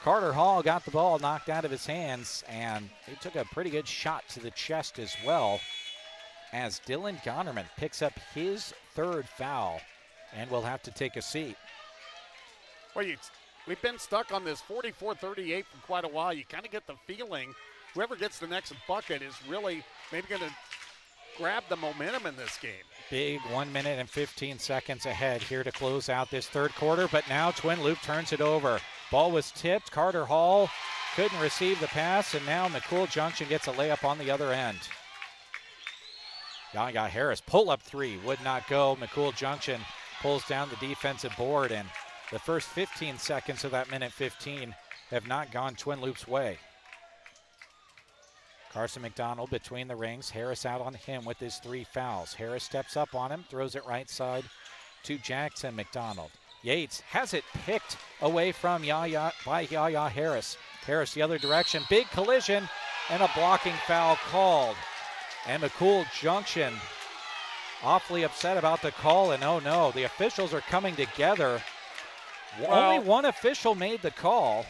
Carter Hall got the ball knocked out of his hands, and he took a pretty good shot to the chest as well as Dylan Gonerman picks up his third foul and will have to take a seat. Well, we've been stuck on this 44-38 for quite a while. You kind of get the feeling whoever gets the next bucket is really maybe going to grab the momentum in this game. Big 1 minute and 15 seconds ahead here to close out this third quarter, but now Twin Loup turns it over. Ball was tipped. Carter Hall couldn't receive the pass, and now McCool Junction gets a layup on the other end. Yaya Harris, pull-up three, would not go. McCool Junction pulls down the defensive board, and the first 15 seconds of that minute 15 have not gone Twin Loup's way. Carson McDonald between the rings. Harris out on him with his 3 fouls. Harris steps up on him, throws it right side to Jackson McDonald. Yates has it picked away from Yaya Harris. Harris the other direction. Big collision and a blocking foul called. And McCool Junction awfully upset about the call, and oh no, the officials are coming together. Only one official made the call.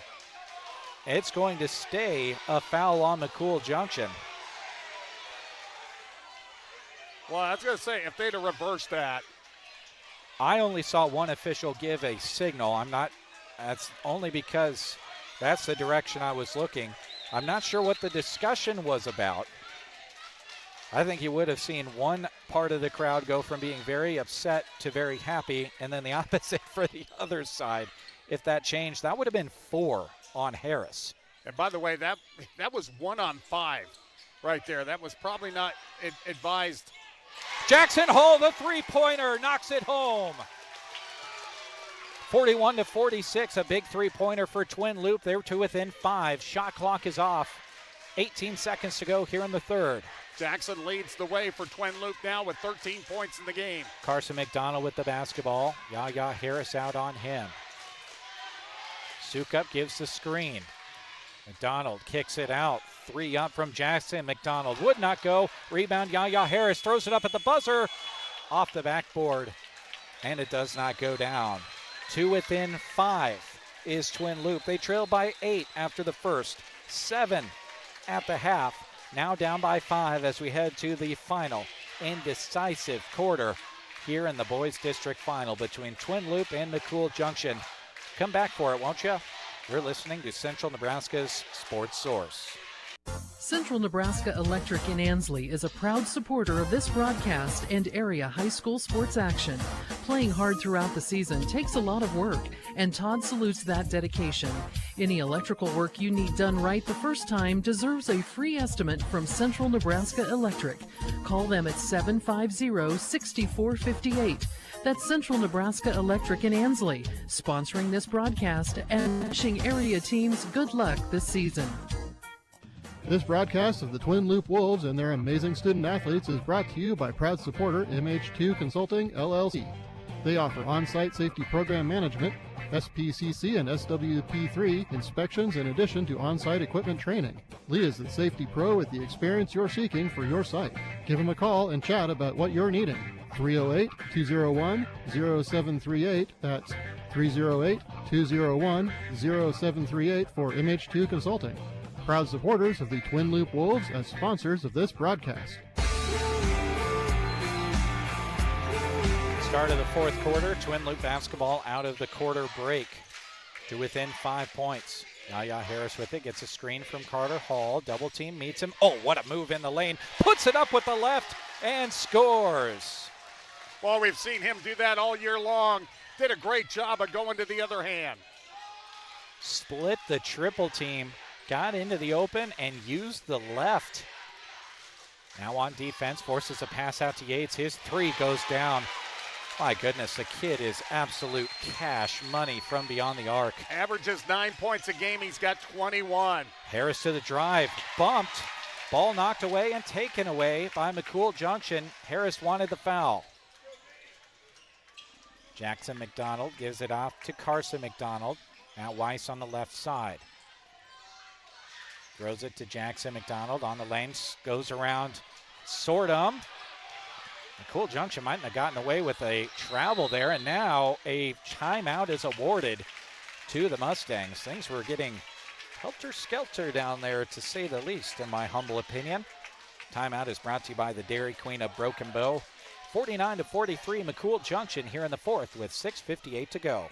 It's going to stay a foul on McCool Junction. Well, I was going to say, if they'd have reversed that. I only saw one official give a signal. That's only because that's the direction I was looking. I'm not sure what the discussion was about. I think you would have seen one part of the crowd go from being very upset to very happy, and then the opposite for the other side. If that changed, that would have been 4 on Harris. And by the way, that was 1 on 5 right there. That was probably not advised. Jackson Hall, the three-pointer, knocks it home. 41-46, a big three-pointer for Twin Loup. They're to within 5. Shot clock is off. 18 seconds to go here in the third. Jackson leads the way for Twin Loup now with 13 points in the game. Carson McDonald with the basketball. Yaya Harris out on him. Sukup gives the screen. McDonald kicks it out. 3 up from Jackson. McDonald would not go. Rebound, Yaya Harris throws it up at the buzzer. Off the backboard, and it does not go down. 2 within 5 is Twin Loup. They trail by 8 after the first. 7 at the half. Now down by 5 as we head to the final indecisive quarter here in the Boys District Final between Twin Loup and McCool Junction. Come back for it, won't you? You're listening to Central Nebraska's Sports Source. Central Nebraska Electric in Ansley is a proud supporter of this broadcast and area high school sports action. Playing hard throughout the season takes a lot of work, and Todd salutes that dedication. Any electrical work you need done right the first time deserves a free estimate from Central Nebraska Electric. Call them at 750-6458. That's Central Nebraska Electric in Ansley, sponsoring this broadcast and wishing area teams good luck this season. This broadcast of the Twin Loup Wolves and their amazing student athletes is brought to you by proud supporter MH2 Consulting, LLC. They offer on-site safety program management, SPCC and SWP3 inspections in addition to on-site equipment training. Lee is the safety pro with the experience you're seeking for your site. Give him a call and chat about what you're needing. 308-201-0738. That's 308-201-0738 for MH2 Consulting. Proud supporters of the Twin Loop Wolves as sponsors of this broadcast. Start of the fourth quarter, Twin Loop basketball out of the quarter break to within 5 points. Yaya Harris with it, gets a screen from Carter Hall. Double team meets him. Oh, what a move in the lane. Puts it up with the left and scores. Well, we've seen him do that all year long. Did a great job of going to the other hand. Split the triple team, got into the open and used the left. Now on defense, forces a pass out to Yates. His three goes down. My goodness, the kid is absolute cash money from beyond the arc. Averages 9 points a game. He's got 21. Harris to the drive, bumped. Ball knocked away and taken away by McCool Junction. Harris wanted the foul. Jackson McDonald gives it off to Carson McDonald. Now Weiss on the left side. Throws it to Jackson McDonald on the lane, goes around Sordum. McCool Junction mightn't have gotten away with a travel there, and now a timeout is awarded to the Mustangs. Things were getting helter-skelter down there, to say the least, in my humble opinion. Timeout is brought to you by the Dairy Queen of Broken Bow. 49-43, McCool Junction here in the fourth with 6:58 to go.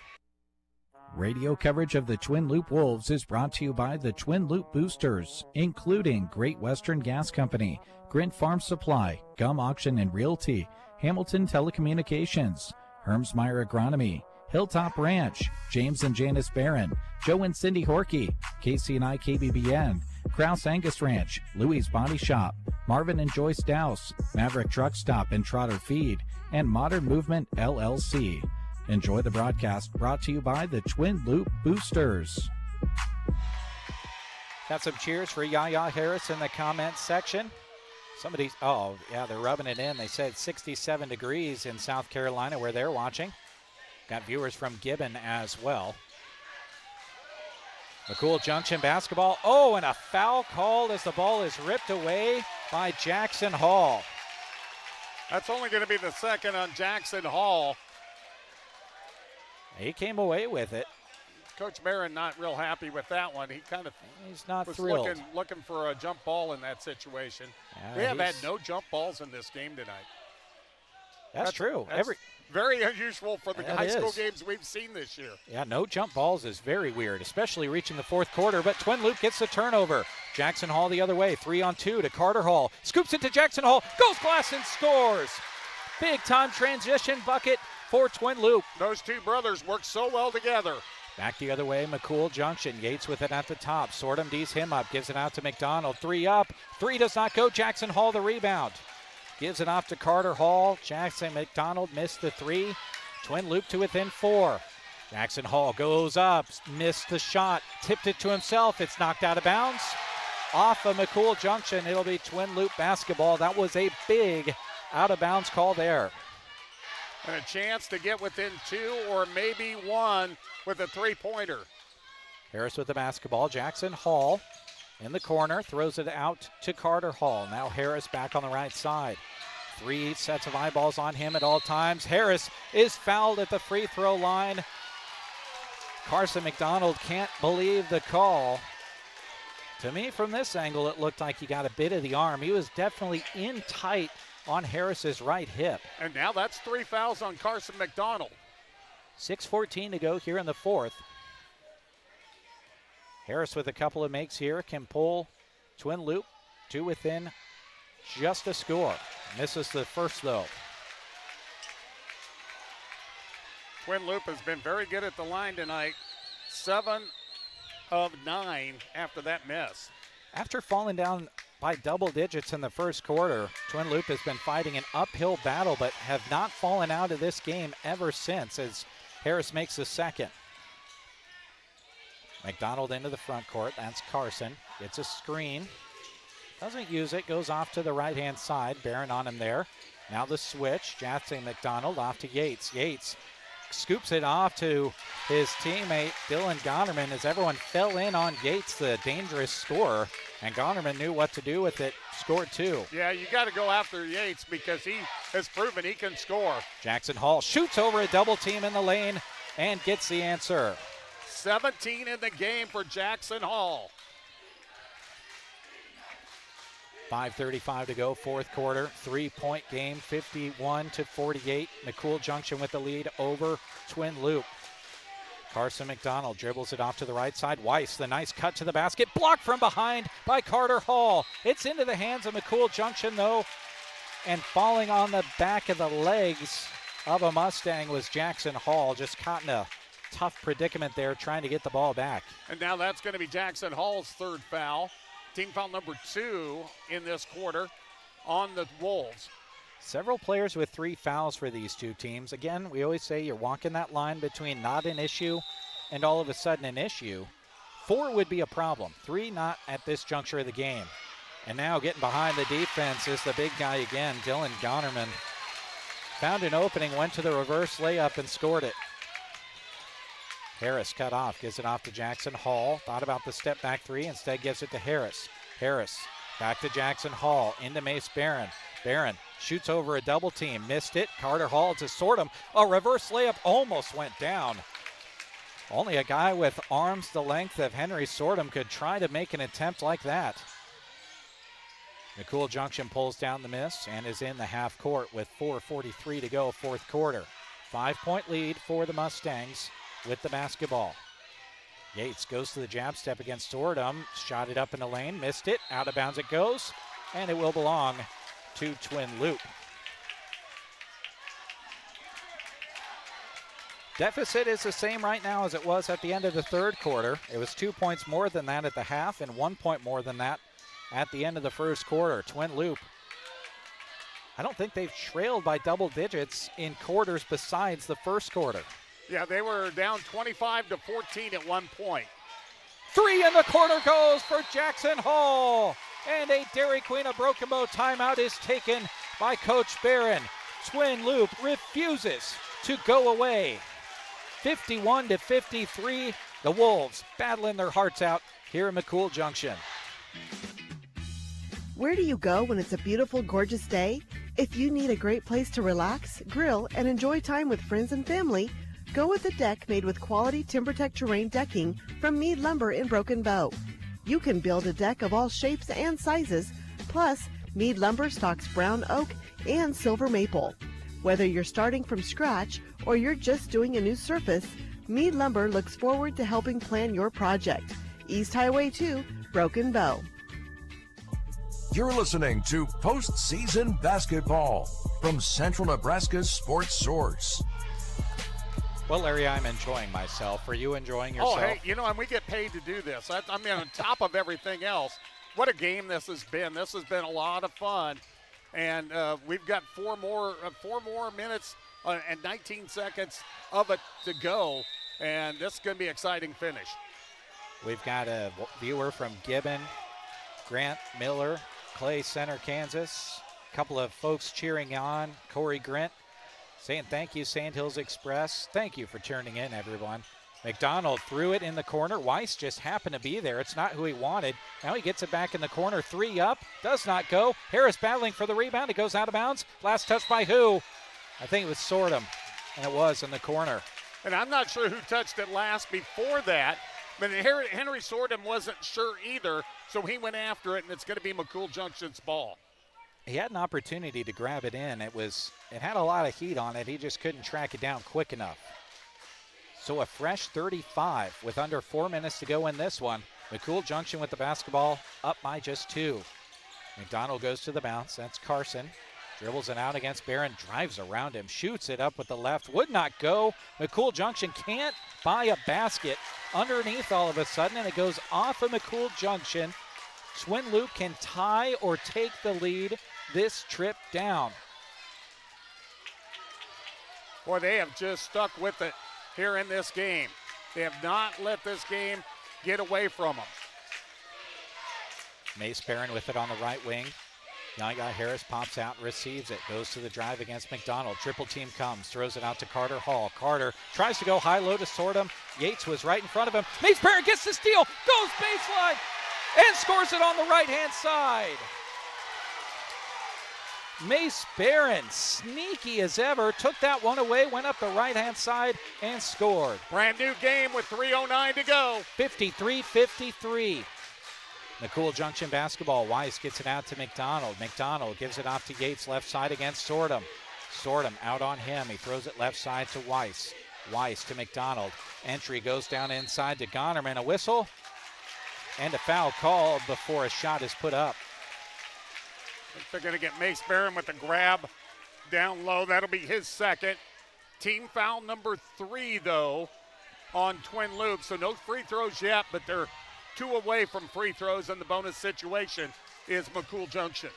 Radio coverage of the Twin Loop Wolves is brought to you by the Twin Loop Boosters, including Great Western Gas Company, Grint Farm Supply, Gum Auction and Realty, Hamilton Telecommunications, Hermsmeyer Agronomy, Hilltop Ranch, James and Janice Barron, Joe and Cindy Horkey, KC&I KBBN, Kraus Angus Ranch, Louie's Body Shop, Marvin and Joyce Dowse, Maverick Truck Stop and Trotter Feed, and Modern Movement LLC. Enjoy the broadcast brought to you by the Twin Loop Boosters. Got some cheers for Yaya Harris in the comments section. Somebody's, oh, yeah, they're rubbing it in. They said 67 degrees in South Carolina where they're watching. Got viewers from Gibbon as well. McCool Junction basketball. Oh, and a foul called as the ball is ripped away by Jackson Hall. That's only going to be the second on Jackson Hall. He came away with it. Coach Barron not real happy with that one. He kind of He's not was thrilled. looking for a jump ball in that situation. Yeah, we have had no jump balls in this game tonight. That's true. That's very unusual for the high school games we've seen this year. Yeah, no jump balls is very weird, especially reaching the fourth quarter. But Twin Loop gets the turnover. Jackson Hall the other way, 3-on-2 to Carter Hall. Scoops it to Jackson Hall, goes glass and scores. Big time transition bucket for Twin Loop. Those two brothers work so well together. Back the other way, McCool Junction. Yates with it at the top. Sordum D's him up, gives it out to McDonald. Three up, three does not go. Jackson Hall the rebound. Gives it off to Carter Hall. Jackson McDonald missed the three. Twin Loop to within four. Jackson Hall goes up, missed the shot, tipped it to himself. It's knocked out of bounds. Off of McCool Junction, it'll be Twin Loop basketball. That was a big out of bounds call there. And a chance to get within two or maybe one with a three-pointer. Harris with the basketball. Jackson Hall in the corner, throws it out to Carter Hall. Now Harris back on the right side. Three sets of eyeballs on him at all times. Harris is fouled at the free throw line. Carson McDonald can't believe the call. To me, from this angle, it looked like he got a bit of the arm. He was definitely in tight on Harris's right hip. And now that's three fouls on Carson McDonald. 6:14 to go here in the fourth. Harris with a couple of makes here can pull Twin Loop to within just a score. Misses the first though. Twin Loop has been very good at the line tonight. 7 of 9 after that miss. After falling down by double digits in the first quarter, Twin Loop has been fighting an uphill battle but have not fallen out of this game ever since as Harris makes the second. McDonald into the front court. That's Carson. Gets a screen. Doesn't use it. Goes off to the right-hand side. Barron on him there. Now the switch. Jackson McDonald off to Yates. Yates scoops it off to his teammate Dylan Gonerman as everyone fell in on Yates, the dangerous scorer, and Gonerman knew what to do with it, scored 2. Yeah, you got to go after Yates because he has proven he can score. Jackson Hall shoots over a double team in the lane and gets the answer. 17 in the game for Jackson Hall. 5:35 to go, fourth quarter. 3-point game, 51-48. McCool Junction with the lead over Twin Loup. Carson McDonald dribbles it off to the right side. Weiss, the nice cut to the basket. Blocked from behind by Carter Hall. It's into the hands of McCool Junction, though. And falling on the back of the legs of a Mustang was Jackson Hall. Just caught in a tough predicament there trying to get the ball back. And now that's going to be Jackson Hall's third foul. Team foul number 2 in this quarter on the Wolves. Several players with 3 fouls for these two teams. Again, we always say you're walking that line between not an issue and all of a sudden an issue. 4 would be a problem. 3 not at this juncture of the game. And now getting behind the defense is the big guy again, Dylan Gonerman. Found an opening, went to the reverse layup and scored it. Harris cut off, gives it off to Jackson Hall. Thought about the step back 3, instead gives it to Harris. Harris back to Jackson Hall, into Mace Barron. Barron shoots over a double team, missed it. Carter Hall to Sortum. A reverse layup almost went down. Only a guy with arms the length of Henry Sortum could try to make an attempt like that. McCool Junction pulls down the miss and is in the half court with 4:43 to go, fourth quarter. 5-point lead for the Mustangs with the basketball. Yates goes to the jab step against Sortum. Shot it up in the lane, missed it. Out of bounds it goes, and it will belong to Twin Loup. Deficit is the same right now as it was at the end of the third quarter. It was 2 points more than that at the half and 1 point more than that at the end of the first quarter. Twin Loup, I don't think they've trailed by double digits in quarters besides the first quarter. Yeah, they were down 25-14 at one point. 3 in the corner goes for Jackson Hall. And a Dairy Queen of Broken Bow timeout is taken by Coach Barron. Twin Loup refuses to go away. 51-53, the Wolves battling their hearts out here in McCool Junction. Where do you go when it's a beautiful, gorgeous day? If you need a great place to relax, grill, and enjoy time with friends and family, go with a deck made with quality TimberTech terrain decking from Mead Lumber in Broken Bow. You can build a deck of all shapes and sizes, plus Mead Lumber stocks brown oak and silver maple. Whether you're starting from scratch or you're just doing a new surface, Mead Lumber looks forward to helping plan your project. East Highway 2, Broken Bow. You're listening to Postseason Basketball from Central Nebraska's sports source. Well, Larry, I'm enjoying myself. Are you enjoying yourself? Oh, hey, and we get paid to do this. I mean, on top of everything else, what a game this has been. This has been a lot of fun. And we've got four more minutes and 19 seconds of it to go. And this is going to be an exciting finish. We've got a viewer from Gibbon, Grant Miller, Clay Center, Kansas. A couple of folks cheering on. Corey Grint saying thank you, Sandhills Express. Thank you for tuning in, everyone. McDonald threw it in the corner. Weiss just happened to be there. It's not who he wanted. Now he gets it back in the corner. 3 up. Does not go. Harris battling for the rebound. It goes out of bounds. Last touch by who? I think it was Sortum. And it was in the corner. And I'm not sure who touched it last before that. But Henry Sortum wasn't sure either. So he went after it, and it's going to be McCool Junction's ball. He had an opportunity to grab it in. It had a lot of heat on it. He just couldn't track it down quick enough. So a fresh 35 with under 4 minutes to go in this one. McCool Junction with the basketball up by just 2. McDonald goes to the bounce. That's Carson. Dribbles it out against Barron. Drives around him. Shoots it up with the left. Would not go. McCool Junction can't buy a basket underneath all of a sudden, and it goes off of McCool Junction. Twin Loup can tie or take the lead this trip down. Boy, they have just stuck with it here in this game. They have not let this game get away from them. Mace Barron with it on the right wing. Yaya Harris pops out and receives it. Goes to the drive against McDonald. Triple team comes. Throws it out to Carter Hall. Carter tries to go high-low to Sortum. Yates was right in front of him. Mace Barron gets the steal. Goes baseline. And scores it on the right-hand side. Mace Barron, sneaky as ever, took that one away, went up the right-hand side, and scored. Brand new game with 3:09 to go. 53-53. McCool Junction basketball. Weiss gets it out to McDonald. McDonald gives it off to Yates, left side against Sortum. Sortum out on him. He throws it left side to Weiss. Weiss to McDonald. Entry goes down inside to Gonerman. A whistle and a foul called before a shot is put up. They're going to get Mace Barron with the grab down low. That'll be his second. Team foul number 3, though, on Twin Loup. So no free throws yet, but they're 2 away from free throws, and the bonus situation is McCool Junction.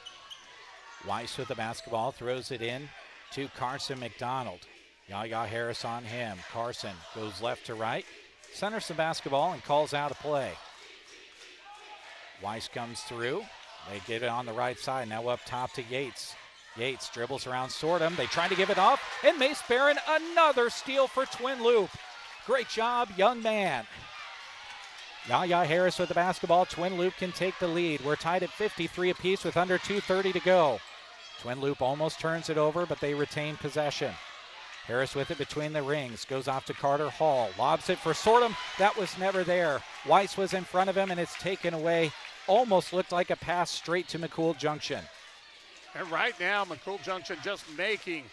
Weiss with the basketball, throws it in to Carson McDonald. Yaya Harris on him. Carson goes left to right, centers the basketball, and calls out a play. Weiss comes through. They get it on the right side, now up top to Yates. Yates dribbles around Sortum. They try to give it up, and Mace Barron, another steal for Twin Loup. Great job, young man. Yaya Harris with the basketball. Twin Loup can take the lead. We're tied at 53 apiece with under 2:30 to go. Twin Loup almost turns it over, but they retain possession. Harris with it between the rings. Goes off to Carter Hall. Lobs it for Sortum. That was never there. Weiss was in front of him, and it's taken away. Almost looked like a pass straight to McCool Junction. And right now, McCool Junction just making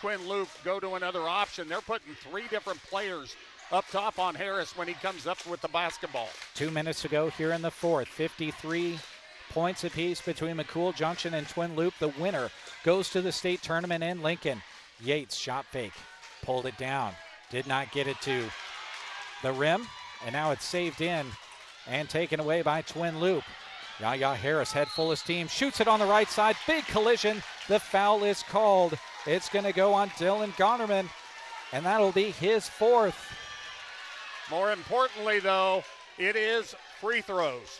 Twin Loup go to another option. They're putting 3 different players up top on Harris when he comes up with the basketball. 2 minutes to go here in the fourth. 53 points apiece between McCool Junction and Twin Loup. The winner goes to the state tournament in Lincoln. Yates, shot fake, pulled it down. Did not get it to the rim, and now it's saved in and taken away by Twin Loup. Yaya Harris, head full of steam, shoots it on the right side. Big collision. The foul is called. It's going to go on Dylan Gonerman, and that'll be his 4th. More importantly, though, it is free throws.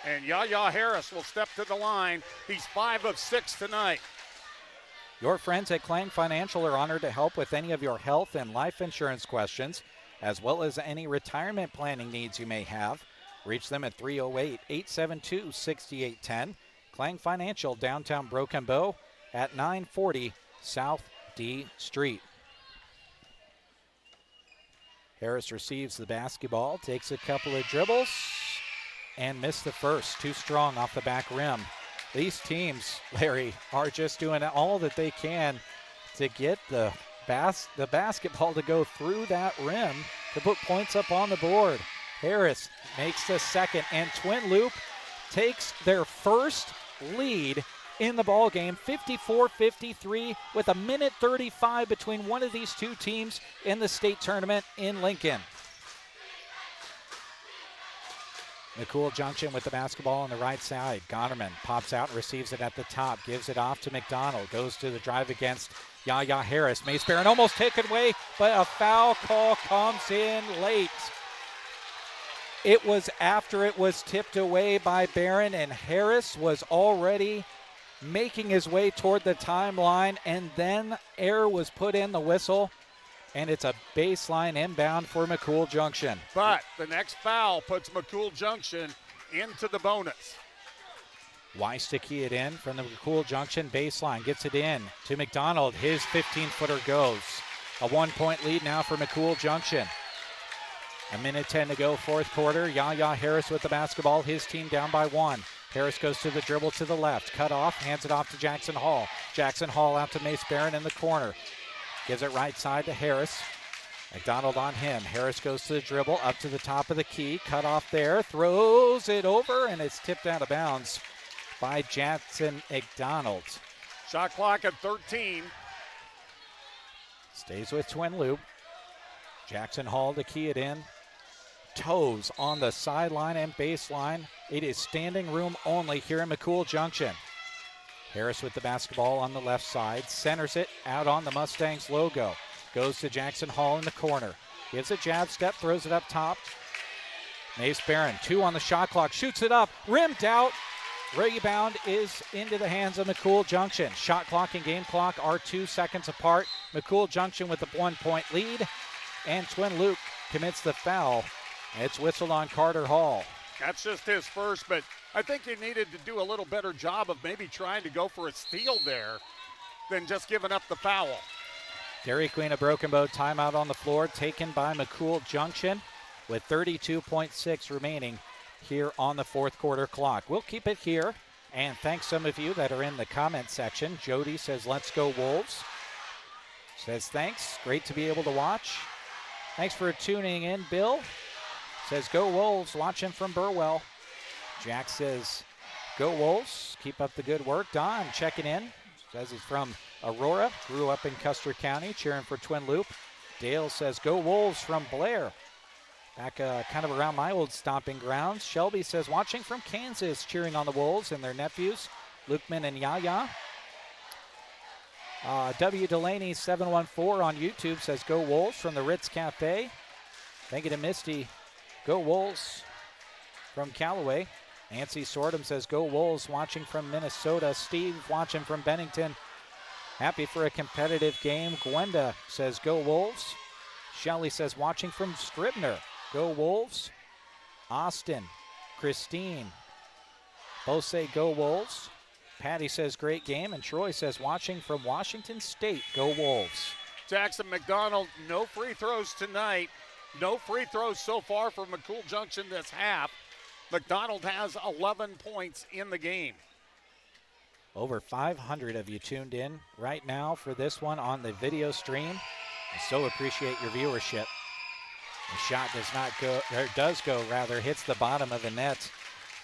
And Yaya Harris will step to the line. He's 5 of 6 tonight. Your friends at Klang Financial are honored to help with any of your health and life insurance questions, as well as any retirement planning needs you may have. Reach them at 308-872-6810. Klang Financial, downtown Broken Bow at 940 South D Street. Harris receives the basketball, takes a couple of dribbles, and missed the first. Too strong off the back rim. These teams, Larry, are just doing all that they can to get the basketball to go through that rim to put points up on the board. Harris makes the second, and Twin Loup takes their first lead in the ball game, 54-53, with a minute 35 between one of these two teams in the state tournament in Lincoln. McCool Junction with the basketball on the right side. Gonerman pops out and receives it at the top, gives it off to McDonald, goes to the drive against Yaya Harris. Mace Barron almost taken away, but a foul call comes in late. It was after it was tipped away by Barron, and Harris was already making his way toward the timeline, and then error was put in the whistle, and it's a baseline inbound for McCool Junction. But the next foul puts McCool Junction into the bonus. Weiss to key it in from the McCool Junction baseline, gets it in to McDonald. His 15-footer goes. A 1-point lead now for McCool Junction. A minute 10 to go, fourth quarter. Yaya Harris with the basketball, his team down by 1. Harris goes to the dribble to the left, cut off, hands it off to Jackson Hall. Jackson Hall out to Mace Barron in the corner. Gives it right side to Harris. McDonald on him. Harris goes to the dribble, up to the top of the key, cut off there, throws it over, and it's tipped out of bounds by Jackson McDonald. Shot clock at 13. Stays with Twin Loup. Jackson Hall to key it in. Toes on the sideline and baseline. It is standing room only here in McCool Junction. Harris with the basketball on the left side. Centers it out on the Mustangs logo. Goes to Jackson Hall in the corner. Gives a jab step, throws it up top. Mace Barron, 2 on the shot clock. Shoots it up, rimmed out, Rebound is into the hands of McCool Junction. Shot clock and game clock are 2 seconds apart. McCool Junction with a 1-point lead. And Twin Loup commits the foul. It's whistled on Carter Hall. That's just his first, but I think you needed to do a little better job of maybe trying to go for a steal there than just giving up the foul. Dairy Queen of Broken Bow timeout on the floor taken by McCool Junction with 32.6 remaining here on the fourth quarter clock. We'll keep it here, and thanks some of you that are in the comment section. Jody says, let's go Wolves. Says, thanks, great to be able to watch. Thanks for tuning in, Bill. Says, go Wolves, watching from Burwell. Jack says, go Wolves, keep up the good work. Don checking in, says he's from Aurora, grew up in Custer County, cheering for Twin Loup. Dale says, go Wolves from Blair. Back kind of around my old stomping grounds. Shelby says, watching from Kansas, cheering on the Wolves and their nephews, Lukeman and Yaya. W. Delaney 714 on YouTube says, go Wolves from the Ritz Cafe. Thank you to Misty. Go Wolves from Callaway. Nancy Sordom says, go Wolves, watching from Minnesota. Steve watching from Bennington. Happy for a competitive game. Gwenda says, go Wolves. Shelley says, watching from Scribner. Go Wolves. Austin, Christine, both say go Wolves. Patty says, great game. And Troy says, watching from Washington State. Go Wolves. Jackson McDonald, no free throws tonight. No free throws so far for McCool Junction this half. McDonald has 11 points in the game. Over 500 of you tuned in right now for this one on the video stream. I so appreciate your viewership. The shot hits the bottom of the net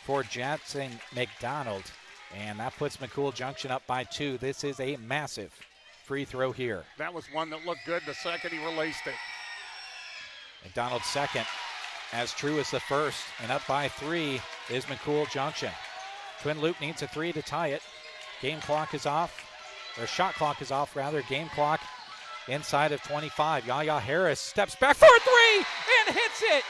for Jackson McDonald. And that puts McCool Junction up by 2. This is a massive free throw here. That was one that looked good the second he released it. McDonald's second, as true as the first, and up by 3 is McCool Junction. Twin Loup needs a 3 to tie it. Game clock is off, or shot clock is off rather. Game clock inside of 25. Yaya Harris steps back for a 3 and hits it.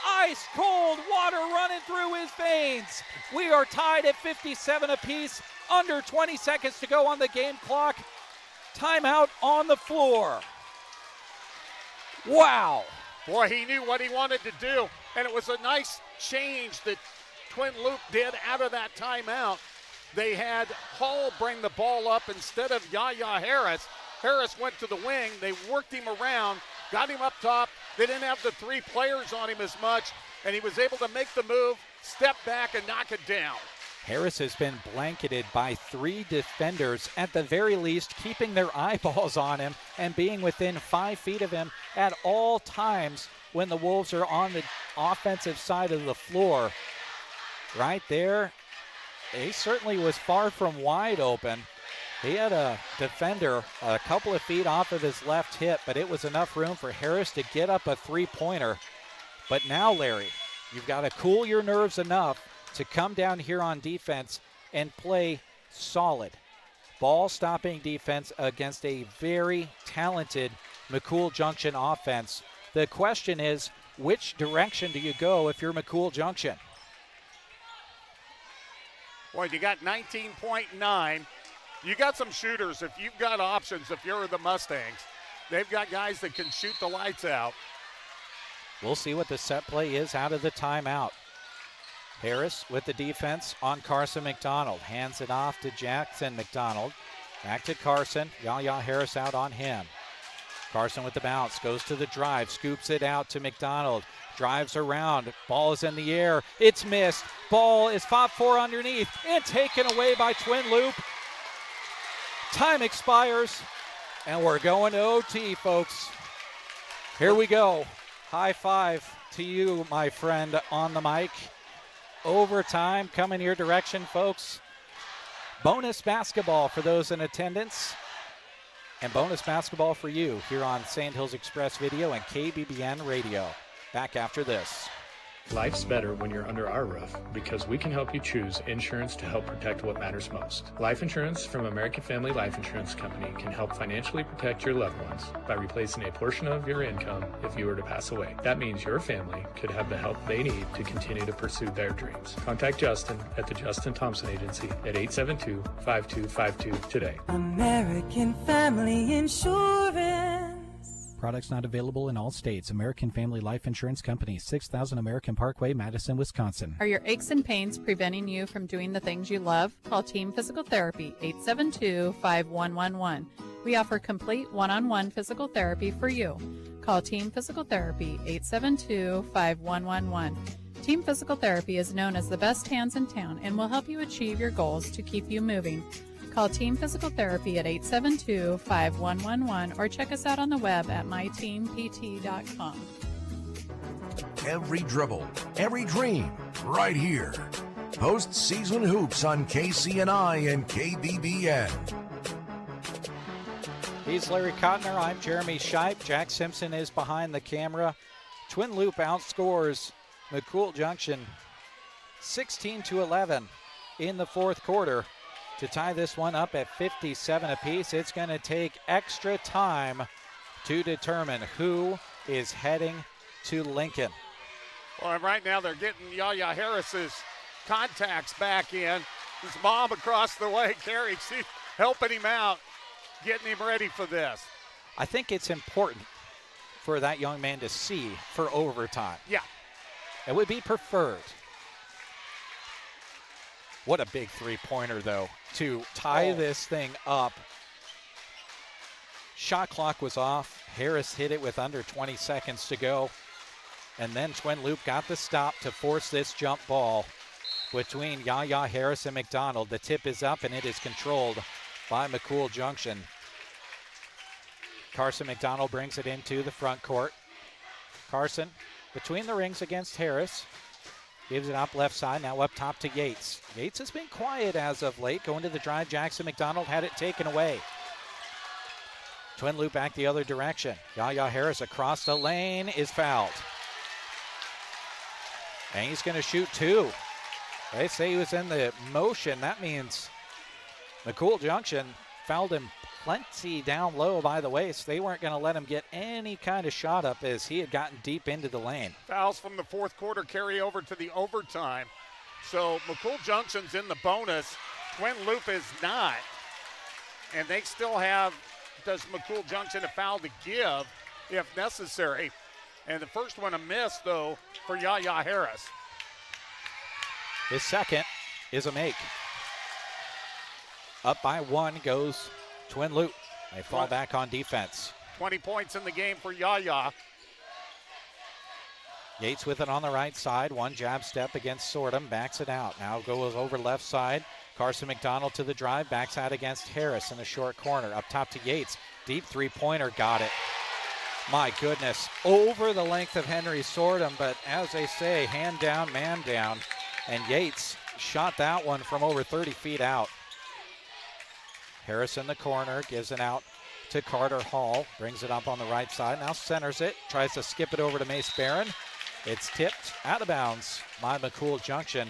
Ice cold water running through his veins. We are tied at 57 apiece. Under 20 seconds to go on the game clock. Timeout on the floor. Wow. Boy, he knew what he wanted to do, and it was a nice change that Twin Loup did out of that timeout. They had Hall bring the ball up instead of Yaya Harris. Harris went to the wing. They worked him around, got him up top. They didn't have the 3 players on him as much, and he was able to make the move, step back, and knock it down. Harris has been blanketed by 3 defenders, at the very least, keeping their eyeballs on him and being within 5 feet of him at all times when the Wolves are on the offensive side of the floor. Right there, he certainly was far from wide open. He had a defender a couple of feet off of his left hip, but it was enough room for Harris to get up a 3-pointer. But now, Larry, you've got to cool your nerves enough to come down here on defense and play solid ball-stopping defense against a very talented McCool Junction offense. The question is, which direction do you go if you're McCool Junction? Boy, you got 19.9. You got some shooters. If you've got options, if you're the Mustangs, they've got guys that can shoot the lights out. We'll see what the set play is out of the timeout. Harris with the defense on Carson McDonald. Hands it off to Jackson McDonald. Back to Carson. Yaya Harris out on him. Carson with the bounce. Goes to the drive. Scoops it out to McDonald. Drives around. Ball is in the air. It's missed. Ball is fought for underneath and taken away by Twin Loup. Time expires, and we're going to OT, folks. Here we go. High five to you, my friend, on the mic. Overtime coming your direction, folks. Bonus basketball for those in attendance, and bonus basketball for you here on Sandhills Express Video and KBBN Radio. Back after this. Life's better when you're under our roof because we can help you choose insurance to help protect what matters most. Life insurance from American Family Life Insurance Company can help financially protect your loved ones by replacing a portion of your income if you were to pass away. That means your family could have the help they need to continue to pursue their dreams. Contact Justin at the Justin Thompson Agency at 872-5252 today. American Family Insurance. Products not available in all states. American Family Life Insurance Company, 6000 American Parkway, Madison, Wisconsin. Are your aches and pains preventing you from doing the things you love? Call Team Physical Therapy, 872-5111. We offer complete one-on-one physical therapy for you. Call Team Physical Therapy, 872-5111. Team Physical Therapy is known as the best hands in town and will help you achieve your goals to keep you moving. Call Team Physical Therapy at 872-5111 or check us out on the web at myteampt.com. Every dribble, every dream, right here. Postseason Hoops on KCNI and KBBN. He's Larry Cotner. I'm Jeremy Shipe. Jack Simpson is behind the camera. Twin Loup outscores McCool Junction 16-11 in the fourth quarter. To tie this one up at 57 apiece, it's going to take extra time to determine who is heading to Lincoln. Well, and right now they're getting Yaya Harris's contacts back in. His mom across the way, Carrie, she's helping him out, getting him ready for this. I think it's important for that young man to see for overtime. Yeah. It would be preferred. What a big three-pointer, though, to tie this thing up. Shot clock was off. Harris hit it with under 20 seconds to go. And then Twin Loup got the stop to force this jump ball between Yaya Harris and McDonald. The tip is up, and it is controlled by McCool Junction. Carson McDonald brings it into the front court. Carson between the rings against Harris. Gives it up left side, now up top to Yates. Yates has been quiet as of late. Going to the drive, Jackson McDonald had it taken away. Twin Loup back the other direction. Yaya Harris across the lane is fouled. And he's going to shoot two. They say he was in the motion. That means McCool Junction fouled him plenty down low by the waist. They weren't going to let him get any kind of shot up as he had gotten deep into the lane. Fouls from the fourth quarter carry over to the overtime. So McCool Junction's in the bonus. Twin Loup is not. And they still have, does McCool Junction a foul to give if necessary. And the first one a miss, though, for Yaya Harris. His second is a make. Up by one goes Twin Loup. They fall back on defense. 20 points in the game for Yaya. Yates with it on the right side. One jab step against Sortum. Backs it out. Now goes over left side. Carson McDonald to the drive. Backs out against Harris in the short corner. Up top to Yates. Deep three-pointer. Got it. My goodness. Over the length of Henry Sortum. But as they say, hand down, man down. And Yates shot that one from over 30 feet out. Harris in the corner, gives it out to Carter Hall, brings it up on the right side, now centers it, tries to skip it over to Mace Barron. It's tipped out of bounds by McCool Junction.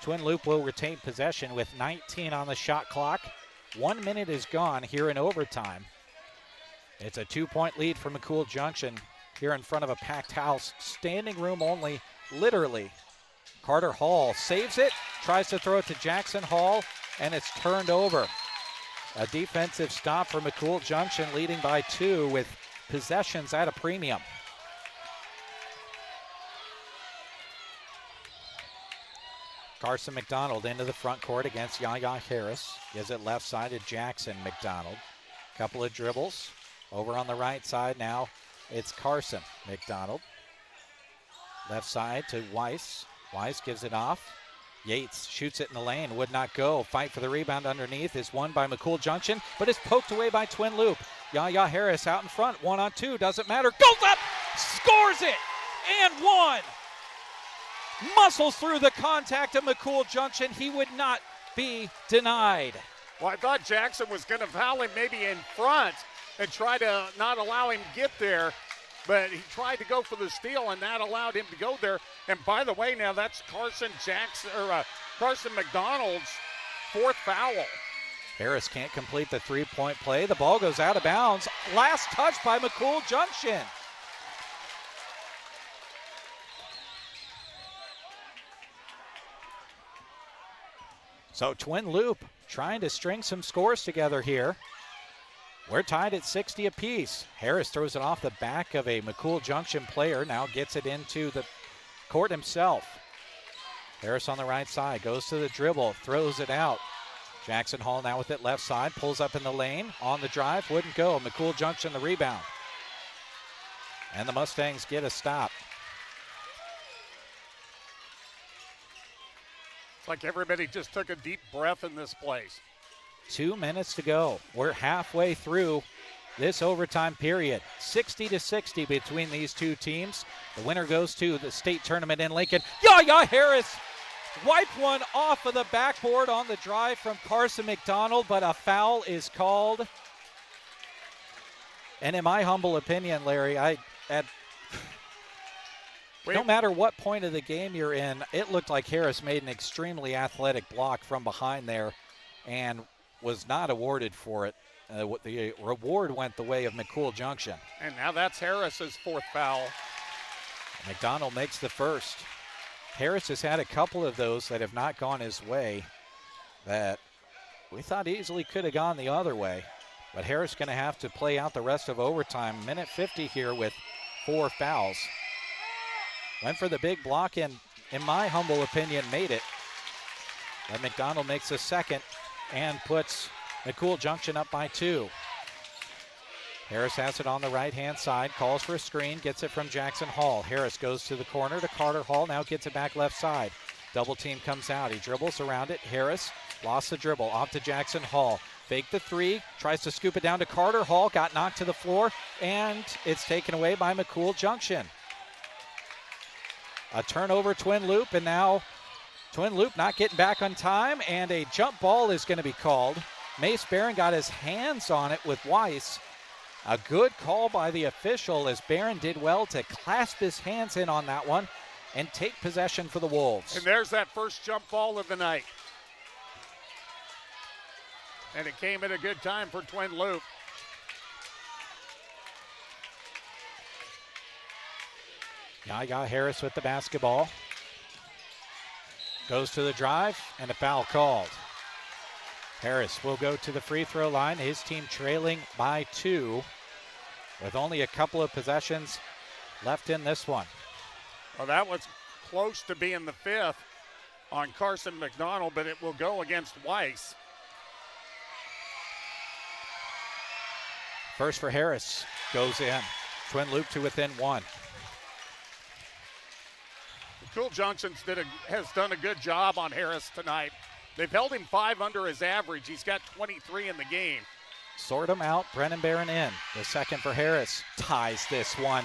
Twin Loup will retain possession with 19 on the shot clock. 1 minute is gone here in overtime. It's a 2-point lead for McCool Junction here in front of a packed house. Standing room only, literally. Carter Hall saves it, tries to throw it to Jackson Hall, and it's turned over. A defensive stop for McCool Junction, leading by 2 with possessions at a premium. Carson McDonald into the front court against Yaya Harris. Gives it left side to Jackson McDonald. Couple of dribbles. Over on the right side now, it's Carson McDonald. Left side to Weiss. Weiss gives it off. Yates shoots it in the lane, would not go. Fight for the rebound underneath is won by McCool Junction, but is poked away by Twin Loup. Yaya Harris out in front, 1-on-2, doesn't matter. Goes up, scores it, and one. Muscles through the contact of McCool Junction. He would not be denied. Well, I thought Jackson was going to foul him maybe in front and try to not allow him to get there. but he tried to go for the steal, and that allowed him to go there. And by the way, now that's Carson McDonald's fourth foul. Harris can't complete the three-point play. The ball goes out of bounds. Last touch by McCool Junction. So Twin Loup trying to string some scores together here. We're tied at 60 apiece. Harris throws it off the back of a McCool Junction player. Now gets it into the court himself. Harris on the right side, goes to the dribble, throws it out. Jackson Hall now with it left side, pulls up in the lane, on the drive, wouldn't go. McCool Junction the rebound. And the Mustangs get a stop. It's like everybody just took a deep breath in this place. 2 minutes to go. We're halfway through this overtime period. 60-60 between these two teams. The winner goes to the state tournament in Lincoln. Yaya Harris wiped one off of the backboard on the drive from Carson McDonald, but a foul is called. And in my humble opinion, Larry, no matter what point of the game you're in, it looked like Harris made an extremely athletic block from behind there and was not awarded for it. The reward went the way of McCool Junction. And now that's Harris's fourth foul. McDonald makes the first. Harris has had a couple of those that have not gone his way that we thought easily could have gone the other way. But Harris going to have to play out the rest of overtime. Minute 50 here with 4 fouls. Went for the big block and, in my humble opinion, made it. But McDonald makes the second and puts McCool Junction up by 2. Harris has it on the right-hand side, calls for a screen, gets it from Jackson Hall. Harris goes to the corner to Carter Hall, now gets it back left side. Double team comes out, he dribbles around it. Harris lost the dribble, off to Jackson Hall. Fake the three, tries to scoop it down to Carter Hall, got knocked to the floor, and it's taken away by McCool Junction. A turnover, Twin Loup, and now Twin Loup not getting back on time, and a jump ball is going to be called. Mace Barron got his hands on it with Weiss. A good call by the official as Barron did well to clasp his hands in on that one and take possession for the Wolves. And there's that first jump ball of the night. And it came at a good time for Twin Loup. Yaya Harris with the basketball. Goes to the drive and a foul called. Harris will go to the free throw line. His team trailing by 2 with only a couple of possessions left in this one. Well, that was close to being the 5th on Carson McDonald, but it will go against Weiss. First for Harris goes in. Twin Loup to within 1. McCool Junction has done a good job on Harris tonight. They've held him 5 under his average. He's got 23 in the game. Sort him out. Brennan Barron in. The second for Harris. Ties this one.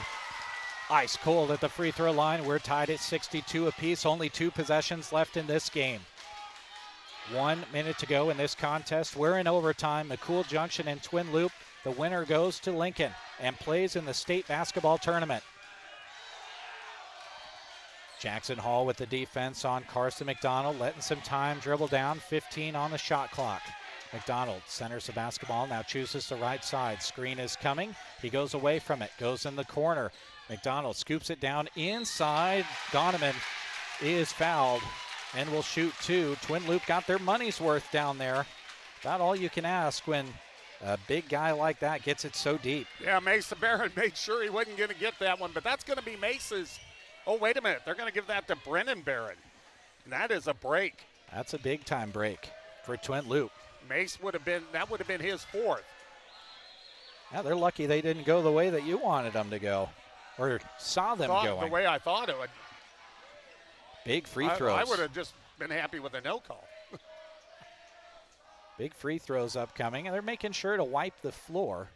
Ice cold at the free throw line. We're tied at 62 apiece. Only 2 possessions left in this game. 1 minute to go in this contest. We're in overtime. McCool Junction and Twin Loup. The winner goes to Lincoln and plays in the state basketball tournament. Jackson Hall with the defense on Carson McDonald, letting some time dribble down, 15 on the shot clock. McDonald centers the basketball, now chooses the right side. Screen is coming. He goes away from it, goes in the corner. McDonald scoops it down inside. Donovan is fouled and will shoot 2. Twin Loup got their money's worth down there. About all you can ask when a big guy like that gets it so deep. Yeah, Mason Barron made sure he wasn't going to get that one, but that's going to be Mace's. Oh, wait a minute. They're going to give that to Brennan Barron. And that is a break. That's a big-time break for Twin Loup. Mace would have been his 4th. Yeah, they're lucky they didn't go the way that you wanted them to go or saw them going. The way I thought it would. Big free throws. I would have just been happy with a no call. Big free throws upcoming, and they're making sure to wipe the floor.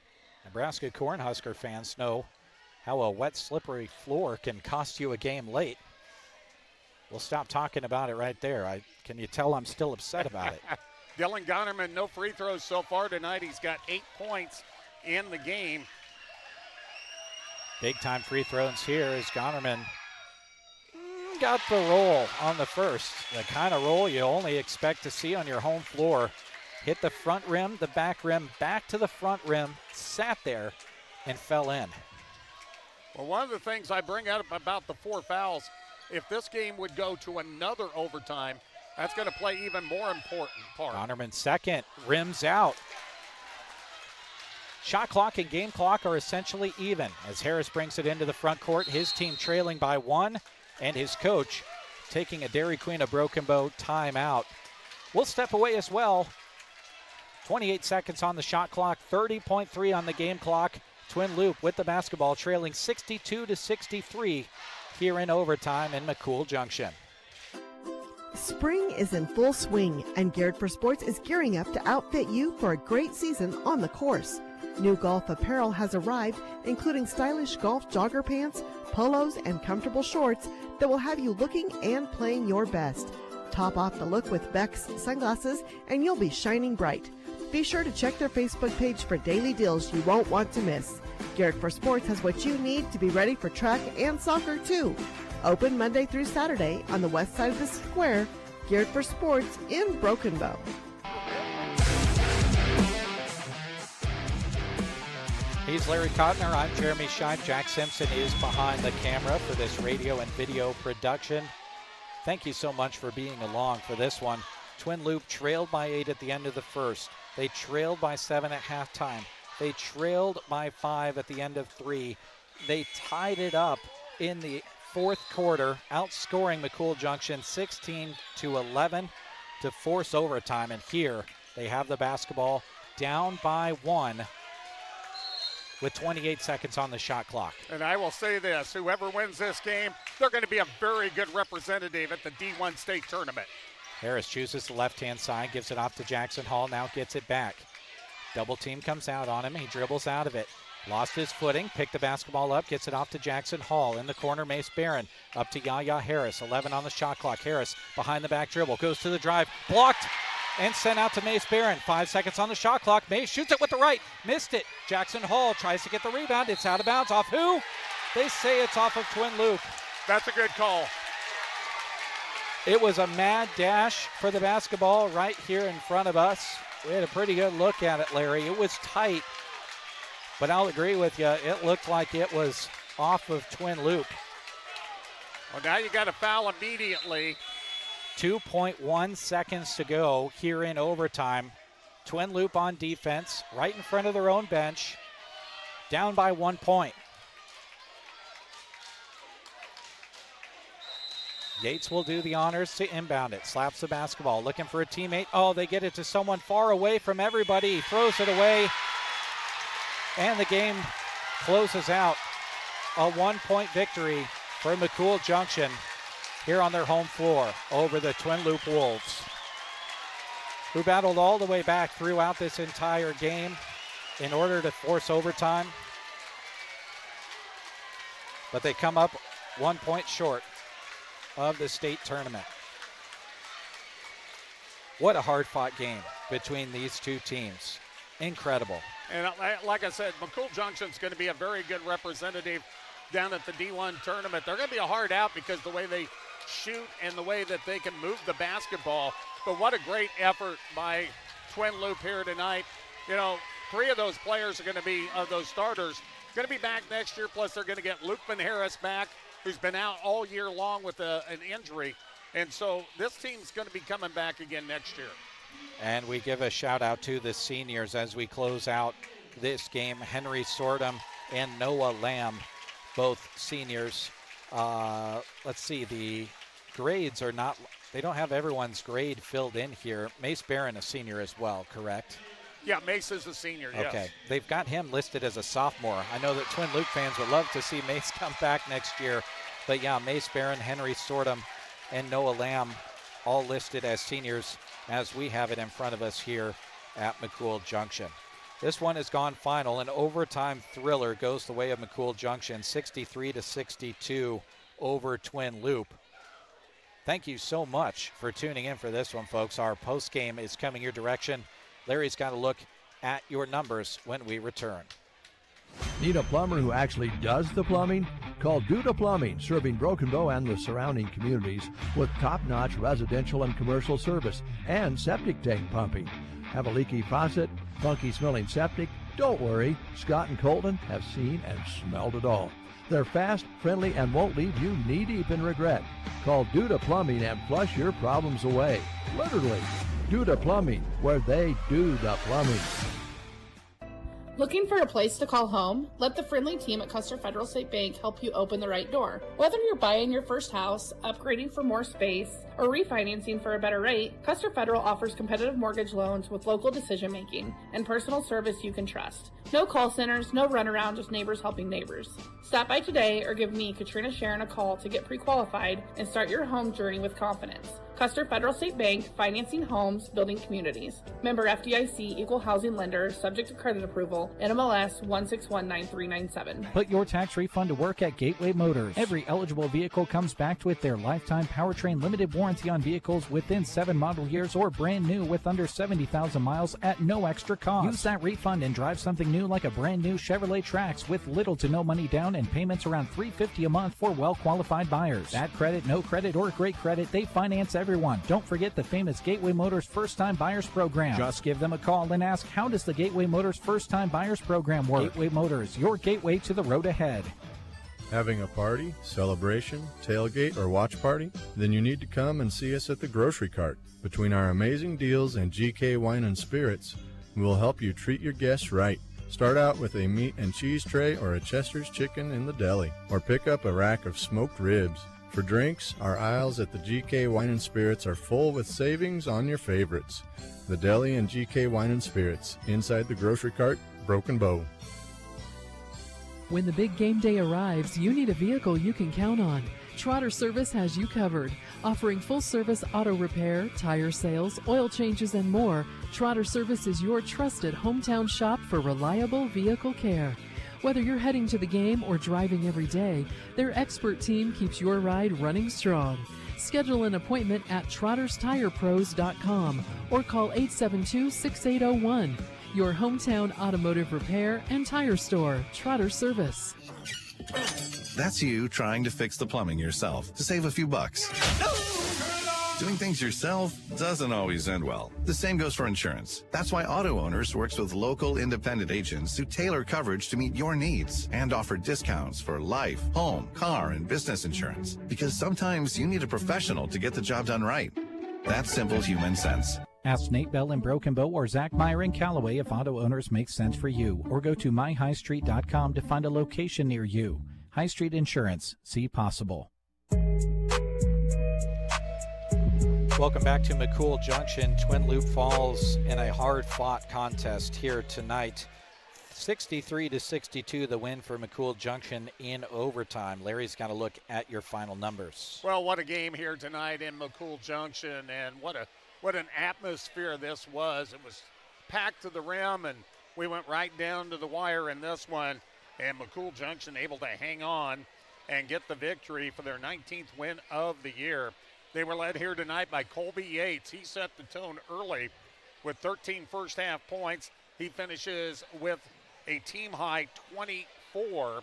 Nebraska Cornhusker fans know how a wet, slippery floor can cost you a game late. We'll stop talking about it right there. Can you tell I'm still upset about it? Dylan Gonnerman, no free throws so far tonight. He's got 8 points in the game. Big-time free throws here as Gonnerman got the roll on the first. The kind of roll you only expect to see on your home floor. Hit the front rim, the back rim, back to the front rim, sat there, and fell in. Well, one of the things I bring up about the 4 fouls, if this game would go to another overtime, that's going to play even more important part. Gonnerman second, rims out. Shot clock and game clock are essentially even as Harris brings it into the front court. His team trailing by 1, and his coach taking a Dairy Queen of Broken Bow timeout. We'll step away as well. 28 seconds on the shot clock, 30.3 on the game clock. Twin Loup with the basketball trailing 62-63 here in overtime in McCool Junction. Spring is in full swing, and Geared for Sports is gearing up to outfit you for a great season on the course. New golf apparel has arrived, including stylish golf jogger pants, polos, and comfortable shorts that will have you looking and playing your best. Top off the look with Beck's sunglasses, and you'll be shining bright. Be sure to check their Facebook page for daily deals you won't want to miss. Geared for Sports has what you need to be ready for track and soccer, too. Open Monday through Saturday on the west side of the square. Geared for Sports in Broken Bow. He's Larry Cotner. I'm Jeremy Scheib. Jack Simpson is behind the camera for this radio and video production. Thank you so much for being along for this one. Twin Loup trailed by 8 at the end of the first. They trailed by 7 at halftime. They trailed by 5 at the end of 3. They tied it up in the fourth quarter, outscoring McCool Junction 16-11 to force overtime. And here they have the basketball down by 1 with 28 seconds on the shot clock. And I will say this, whoever wins this game, they're going to be a very good representative at the D1 state tournament. Harris chooses the left-hand side, gives it off to Jackson Hall, now gets it back. Double team comes out on him, he dribbles out of it. Lost his footing, picked the basketball up, gets it off to Jackson Hall. In the corner, Mace Barron up to Yaya Harris, 11 on the shot clock. Harris behind the back dribble, goes to the drive, blocked, and sent out to Mace Barron. 5 seconds on the shot clock. Mace shoots it with the right, missed it. Jackson Hall tries to get the rebound. It's out of bounds. Off who? They say it's off of Twin Loup. That's a good call. It was a mad dash for the basketball right here in front of us. We had a pretty good look at it, Larry. It was tight, but I'll agree with you. It looked like it was off of Twin Loup. Well, now you got to foul immediately. 2.1 seconds to go here in overtime. Twin Loup on defense, right in front of their own bench, down by 1 point. Yates will do the honors to inbound it. Slaps the basketball, looking for a teammate. Oh, they get it to someone far away from everybody. He throws it away, and the game closes out. A 1 point victory for McCool Junction here on their home floor over the Twin Loup Wolves, who battled all the way back throughout this entire game in order to force overtime. But they come up 1 point short of the state tournament. What a hard-fought game between these two teams. Incredible. And like I said, McCool Junction's going to be a very good representative down at the D1 tournament. They're going to be a hard out because the way they shoot and the way that they can move the basketball. But what a great effort by Twin Loup here tonight. You know, 3 of those players are going to be, those starters, going to be back next year. Plus, they're going to get Loup and Harris back, who's been out all year long with an injury. And so this team's going to be coming back again next year. And we give a shout out to the seniors as we close out this game. Henry Sortum and Noah Lamb, both seniors. Let's see, the grades are not, they don't have everyone's grade filled in here. Mace Barron, a senior as well, correct? Yeah, Mace is a senior, yes. Okay, they've got him listed as a sophomore. I know that Twin Loup fans would love to see Mace come back next year. But yeah, Mace Barron, Henry Sortum, and Noah Lamb all listed as seniors as we have it in front of us here at McCool Junction. This one has gone final. An overtime thriller goes the way of McCool Junction, 63-62 over Twin Loup. Thank you so much for tuning in for this one, folks. Our postgame is coming your direction. Larry's got a look at your numbers when we return. Need a plumber who actually does the plumbing? Call Duda Plumbing, serving Broken Bow and the surrounding communities with top-notch residential and commercial service and septic tank pumping. Have a leaky faucet? Funky-smelling septic? Don't worry, Scott and Colton have seen and smelled it all. They're fast, friendly, and won't leave you knee-deep in regret. Call Duda Plumbing and flush your problems away. Literally. Duda Plumbing, where they do the plumbing. Looking for a place to call home? Let the friendly team at Custer Federal State Bank help you open the right door. Whether you're buying your first house, upgrading for more space, or refinancing for a better rate, Custer Federal offers competitive mortgage loans with local decision making and personal service you can trust. No call centers, no runaround, just neighbors helping neighbors. Stop by today or give me, Katrina Sharon, a call to get pre-qualified and start your home journey with confidence. Custer Federal State Bank, financing homes, building communities. Member FDIC, equal housing lender, subject to credit approval, NMLS 1619397. Put your tax refund to work at Gateway Motors. Every eligible vehicle comes backed with their lifetime powertrain limited warranty on vehicles within 7 model years or brand new with under 70,000 miles at no extra cost. Use that refund and drive something new like a brand new Chevrolet Trax with little to no money down and payments around $350 a month for well-qualified buyers. Bad credit, no credit, or great credit, they finance everyone. Don't forget the famous Gateway Motors First-Time Buyers Program. Just give them a call and ask, how does the Gateway Motors First-Time Buyers Program work? Gateway Motors, your gateway to the road ahead. Having a party, celebration, tailgate, or watch party? Then you need to come and see us at the Grocery Cart. Between our amazing deals and GK Wine and Spirits, we will help you treat your guests right. Start out with a meat and cheese tray or a Chester's chicken in the deli, or pick up a rack of smoked ribs. For drinks, our aisles at the GK Wine and Spirits are full with savings on your favorites. The Deli and GK Wine and Spirits, inside the Grocery Cart, Broken Bow. When the big game day arrives, you need a vehicle you can count on. Trotter Service has you covered. Offering full-service auto repair, tire sales, oil changes, and more, Trotter Service is your trusted hometown shop for reliable vehicle care. Whether you're heading to the game or driving every day, their expert team keeps your ride running strong. Schedule an appointment at trotterstirepros.com or call 872-6801. Your hometown automotive repair and tire store, Trotter Service. That's you trying to fix the plumbing yourself to save a few bucks. Doing things yourself doesn't always end well. The same goes for insurance. That's why Auto Owners works with local independent agents who tailor coverage to meet your needs and offer discounts for life, home, car, and business insurance. Because sometimes you need a professional to get the job done right. That's simple human sense. Ask Nate Bell in Broken Bow or Zach Meyer in Callaway if Auto Owners makes sense for you, or go to myhighstreet.com to find a location near you. High Street Insurance. See possible. Welcome back to McCool Junction. Twin Loup Falls in a hard-fought contest here tonight. 63-62, the win for McCool Junction in overtime. Larry's got to look at your final numbers. Well, what a game here tonight in McCool Junction, and what an atmosphere this was. It was packed to the rim, and we went right down to the wire in this one. And McCool Junction able to hang on and get the victory for their 19th win of the year. They were led here tonight by Colby Yates. He set the tone early with 13 first-half points. He finishes with a team-high 24.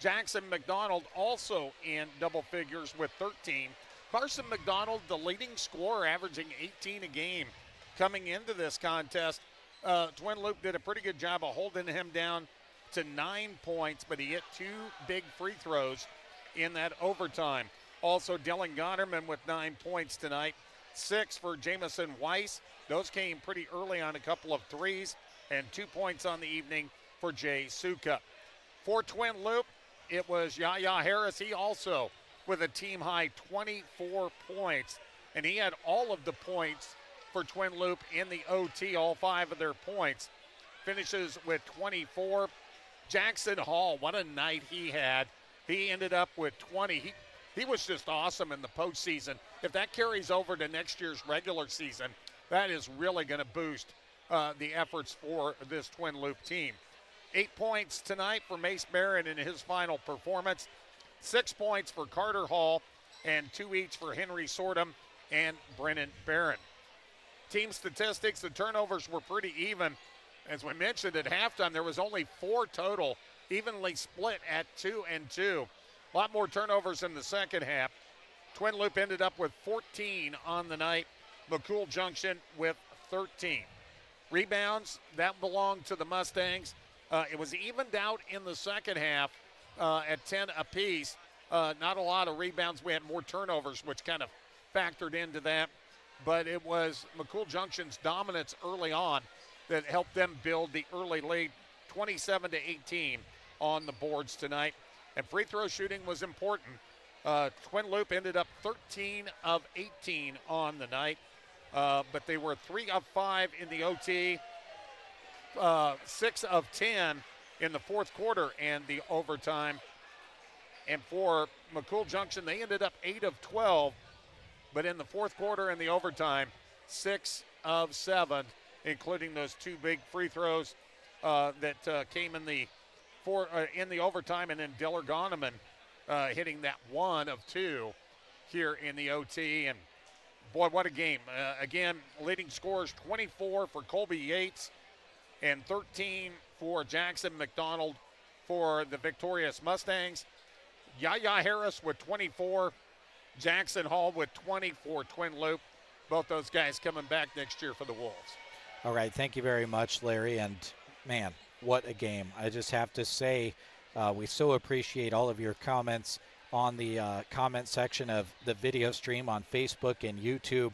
Jackson McDonald also in double figures with 13. Carson McDonald, the leading scorer, averaging 18 a game. Coming into this contest, Twin Loup did a pretty good job of holding him down to 9 points, but he hit 2 big free throws in that overtime. Also, Dylan Gonerman with 9 points tonight. 6 for Jamison Weiss. Those came pretty early on a couple of threes. And 2 points on the evening for Jay Suka. For Twin Loup, it was Yaya Harris. He also with a team-high 24 points. And he had all of the points for Twin Loup in the OT, all 5 of their points. Finishes with 24. Jackson Hall, what a night he had. He ended up with 20. He was just awesome in the postseason. If that carries over to next year's regular season, that is really going to boost the efforts for this Twin Loup team. 8 points tonight for Mace Barron in his final performance. 6 points for Carter Hall, and 2 each for Henry Sortum and Brennan Barron. Team statistics, the turnovers were pretty even. As we mentioned at halftime, there was only 4 total evenly split at 2-2. A lot more turnovers in the second half. Twin Loup ended up with 14 on the night. McCool Junction with 13. Rebounds, that belonged to the Mustangs. It was evened out in the second half at 10 apiece. Not a lot of rebounds. We had more turnovers, which kind of factored into that. But it was McCool Junction's dominance early on that helped them build the early lead, 27-18 on the boards tonight. And free throw shooting was important. Twin Loup ended up 13 of 18 on the night, but they were 3 of 5 in the OT, 6 of 10 in the fourth quarter and the overtime. And for McCool Junction, they ended up 8 of 12, but in the fourth quarter and the overtime, 6 of 7, including those 2 big free throws that came in the overtime, and then Diller Goneman hitting that 1 of 2 here in the OT. And boy, what a game. Again, leading scorers 24 for Colby Yates and 13 for Jackson McDonald for the victorious Mustangs. Yaya Harris with 24, Jackson Hall with 20 for Twin Loup. Both those guys coming back next year for the Wolves. All right, thank you very much, Larry. And, man, what a game. I just have to say, we so appreciate all of your comments on the comment section of the video stream on Facebook and YouTube,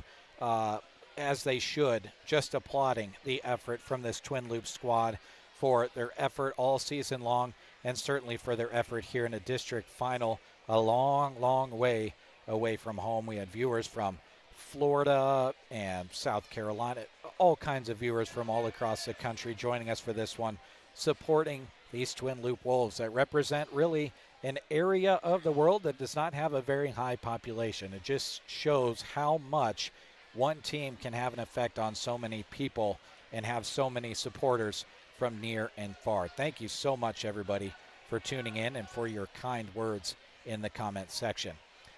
as they should, just applauding the effort from this Twin Loup squad for their effort all season long, and certainly for their effort here in a district final, a long, long way away from home. We had viewers from Florida and South Carolina, all kinds of viewers from all across the country joining us for this one, supporting these Twin Loup Wolves that represent really an area of the world that does not have a very high population. It just shows how much one team can have an effect on so many people and have so many supporters from near and far. Thank you so much, everybody, for tuning in and for your kind words in the comment section.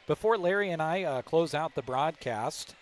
Before Larry and I close out the broadcast,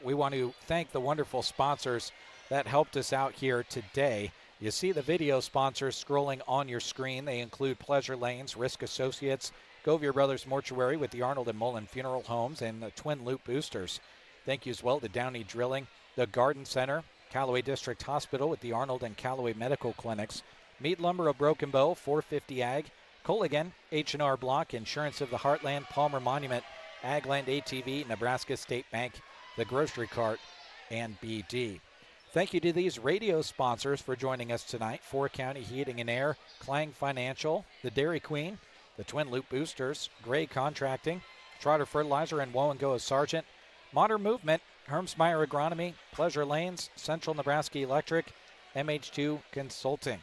we want to thank the wonderful sponsors that helped us out here today. You see the video sponsors scrolling on your screen. They include Pleasure Lanes, Risk Associates, Govier Brothers Mortuary with the Arnold and Mullen Funeral Homes, and the Twin Loup Boosters. Thank you as well to Downey Drilling, the Garden Center, Callaway District Hospital with the Arnold and Callaway Medical Clinics, Mead Lumber of Broken Bow, 450 Ag, Colligan, H&R Block, Insurance of the Heartland, Palmer Monument, Agland ATV, Nebraska State Bank, The Grocery Cart, and BD. Thank you to these radio sponsors for joining us tonight: Four County Heating and Air, Clang Financial, the Dairy Queen, the Twin Loup Boosters, Gray Contracting, Trotter Fertilizer and Woe and Go as Sargent, Modern Movement, Hermsmeyer Agronomy, Pleasure Lanes, Central Nebraska Electric, MH2 Consulting.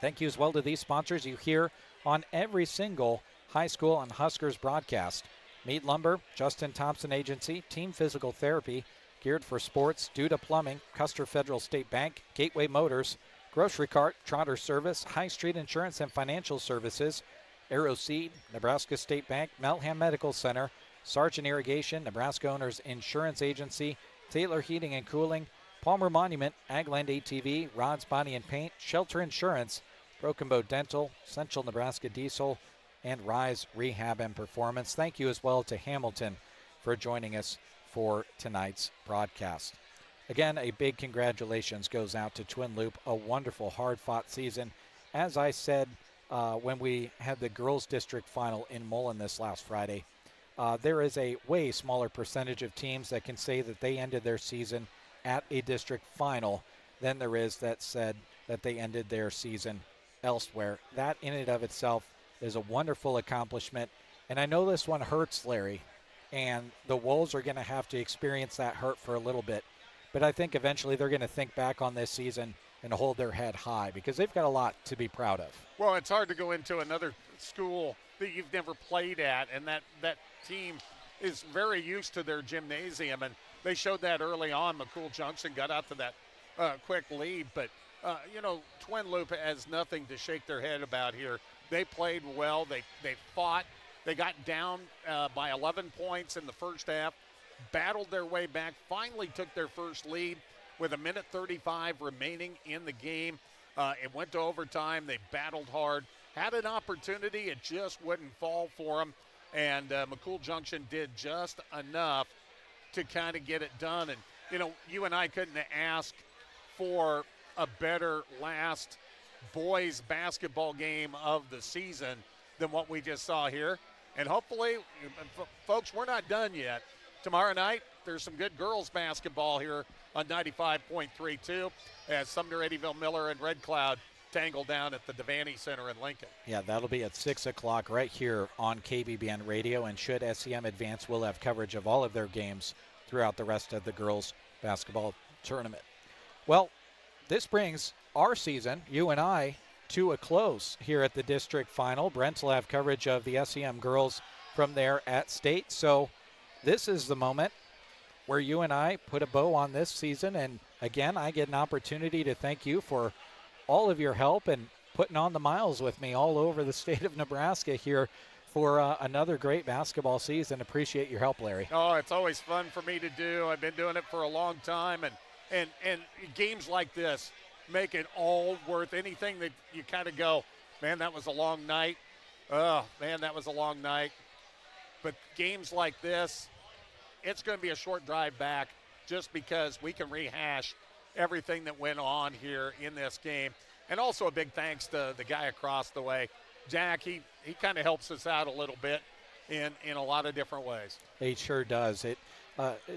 Thank you as well to these sponsors you hear on every single high school and Huskers broadcast: Mead Lumber, Justin Thompson Agency, Team Physical Therapy, Geared for Sports, Duda Plumbing, Custer Federal State Bank, Gateway Motors, Grocery Cart, Trotter Service, High Street Insurance and Financial Services, Arrow Seed, Nebraska State Bank, Melham Medical Center, Sargent Irrigation, Nebraska Owners Insurance Agency, Taylor Heating and Cooling, Palmer Monument, Agland ATV, Rods Body and Paint, Shelter Insurance, Broken Bow Dental, Central Nebraska Diesel, and Rise Rehab and Performance. Thank you as well to Hamilton for joining us for tonight's broadcast. Again, a big congratulations goes out to Twin Loup. A wonderful, hard-fought season. As I said when we had the girls' district final in Mullen this last Friday, there is a way smaller percentage of teams that can say that they ended their season at a district final than there is that said that they ended their season elsewhere. That in and of itself is a wonderful accomplishment. And I know this one hurts, Larry, and the Wolves are going to have to experience that hurt for a little bit. But I think eventually they're going to think back on this season and hold their head high because they've got a lot to be proud of. Well, it's hard to go into another school that you've never played at, and that team is very used to their gymnasium, and they showed that early on. McCool Junction got out to that quick lead, but, Twin Loup has nothing to shake their head about here. They played well. They fought. They got down by 11 points in the first half, battled their way back, finally took their first lead with 1:35 remaining in the game. It went to overtime. They battled hard, had an opportunity. It just wouldn't fall for them. And McCool Junction did just enough to kind of get it done. And, you know, you and I couldn't ask for a better last boys basketball game of the season than what we just saw here. And hopefully, folks, we're not done yet. Tomorrow night, there's some good girls basketball here on 95.3 too, as Sumner, Eddyville, Miller, and Red Cloud tangle down at the Devaney Center in Lincoln. Yeah, that'll be at 6 o'clock right here on KBBN Radio, and should SEM advance, we'll have coverage of all of their games throughout the rest of the girls basketball tournament. Well, this brings our season, you and I, to a close here at the district final. Brent will have coverage of the SEM girls from there at state. So this is the moment where you and I put a bow on this season. And again, I get an opportunity to thank you for all of your help and putting on the miles with me all over the state of Nebraska here for another great basketball season. Appreciate your help, Larry. Oh, it's always fun for me to do. I've been doing it for a long time. And games like this make it all worth anything that you kind of go, man, that was a long night. Oh, man, that was a long night. But games like this, it's going to be a short drive back just because we can rehash everything that went on here in this game. And also a big thanks to the guy across the way. Jack, he kind of helps us out a little bit in a lot of different ways. He sure does.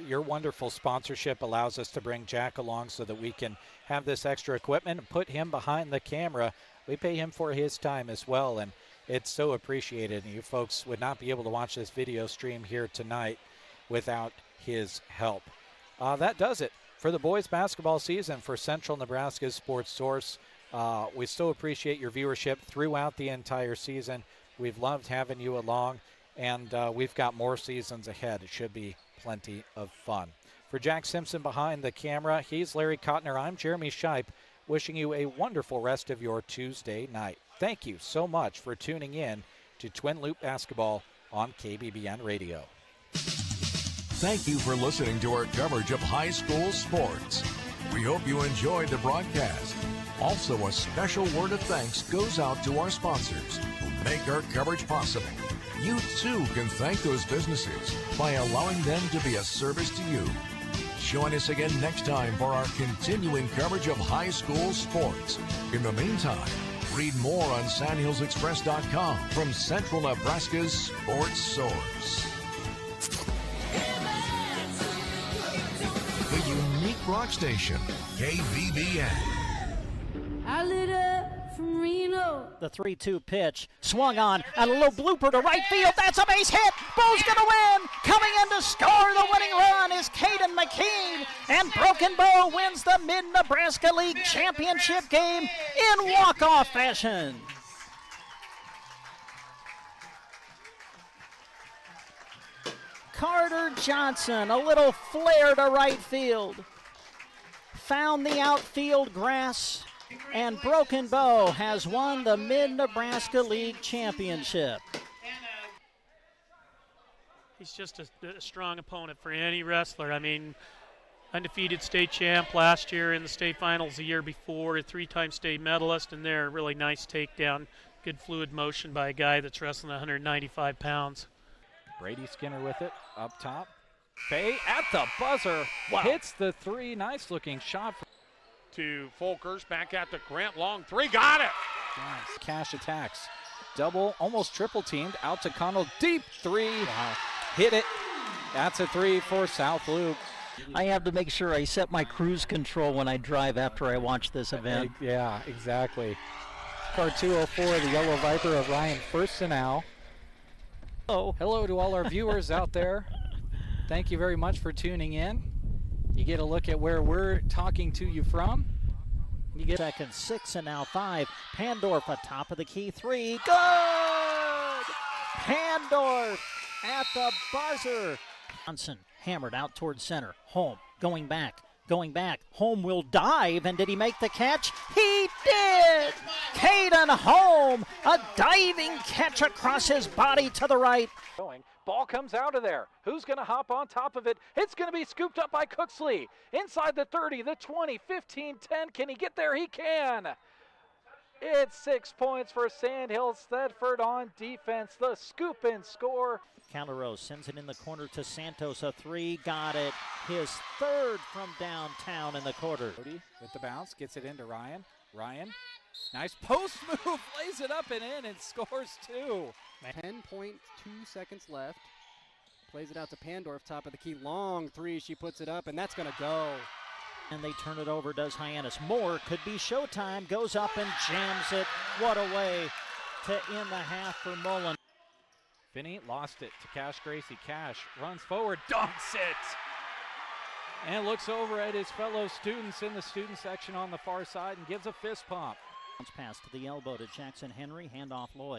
Your wonderful sponsorship allows us to bring Jack along so that we can have this extra equipment and put him behind the camera. We pay him for his time as well, and it's so appreciated. And you folks would not be able to watch this video stream here tonight without his help. That does it for the boys basketball season for Central Nebraska's Sports Source. We so appreciate your viewership throughout the entire season. We've loved having you along, and we've got more seasons ahead. It should be plenty of fun. For Jack Simpson behind the camera, he's Larry Kottner. I'm Jeremy Scheib, wishing you a wonderful rest of your Tuesday night. Thank you so much for tuning in to Twin Loop Basketball on KBBN Radio. Thank you for listening to our coverage of high school sports. We hope you enjoyed the broadcast. Also, a special word of thanks goes out to our sponsors who make our coverage possible. You too can thank those businesses by allowing them to be a service to you. Join us again next time for our continuing coverage of high school sports. In the meantime, read more on SandhillsExpress.com from Central Nebraska's Sports Source. The unique rock station, KBBN. I lit up from Reno. The 3-2 pitch, swung on, and a little blooper to right field. That's a base hit. Bo's going to win. Coming in to score the winning run is Caden McKean. And Broken Bow wins the Mid-Nebraska League Championship game in walk-off fashion. Carter Johnson, a little flare to right field. Found the outfield grass. And Broken Bow has won the Mid-Nebraska League Championship. He's just a strong opponent for any wrestler. I mean, undefeated state champ last year in the state finals the year before, a three-time state medalist, and there, really nice takedown, good fluid motion by a guy that's wrestling 195 pounds. Brady Skinner with it, up top. Fay at the buzzer, hits the three, nice-looking shot. To Folkers, back at the Grant, long three, got it! Nice. Cash attacks. Double, almost triple teamed, out to Connell, deep three. Wow. Hit it. That's a three for South Loop. I have to make sure I set my cruise control when I drive after I watch this event. Yeah, exactly. Car 204, the Yellow Viper of Ryan Firstenau. Hello to all our viewers out there. Thank you very much for tuning in. You get a look at where we're talking to you from. You get second, 6, and now 5. Pandorf atop of the key 3. Good! Pandorf at the buzzer. Johnson hammered out towards center. Home, going back. Home will dive, and did he make the catch? He did! Caden Home, a diving catch across his body to the right. Ball comes out of there. Who's going to hop on top of it? It's going to be scooped up by Cooksley. Inside the 30, the 20, 15, 10. Can he get there? He can. It's 6 points for Sandhill. Thedford on defense. The scoop and score. Calderos sends it in the corner to Santos. A three. Got it. His third from downtown in the quarter. With the bounce, gets it into Ryan. Ryan, nice post move, lays it up and in and scores two. 10.2 seconds left. Plays it out to Pandorf, top of the key. Long three, she puts it up, and that's going to go. And they turn it over, does Hyannis. More could be showtime. Goes up and jams it. What a way to end the half for Mullen. Finney lost it to Cash Gracie. Cash runs forward, dunks it, and looks over at his fellow students in the student section on the far side and gives a fist pump. Pass to the elbow to Jackson Henry. Handoff Lloyd.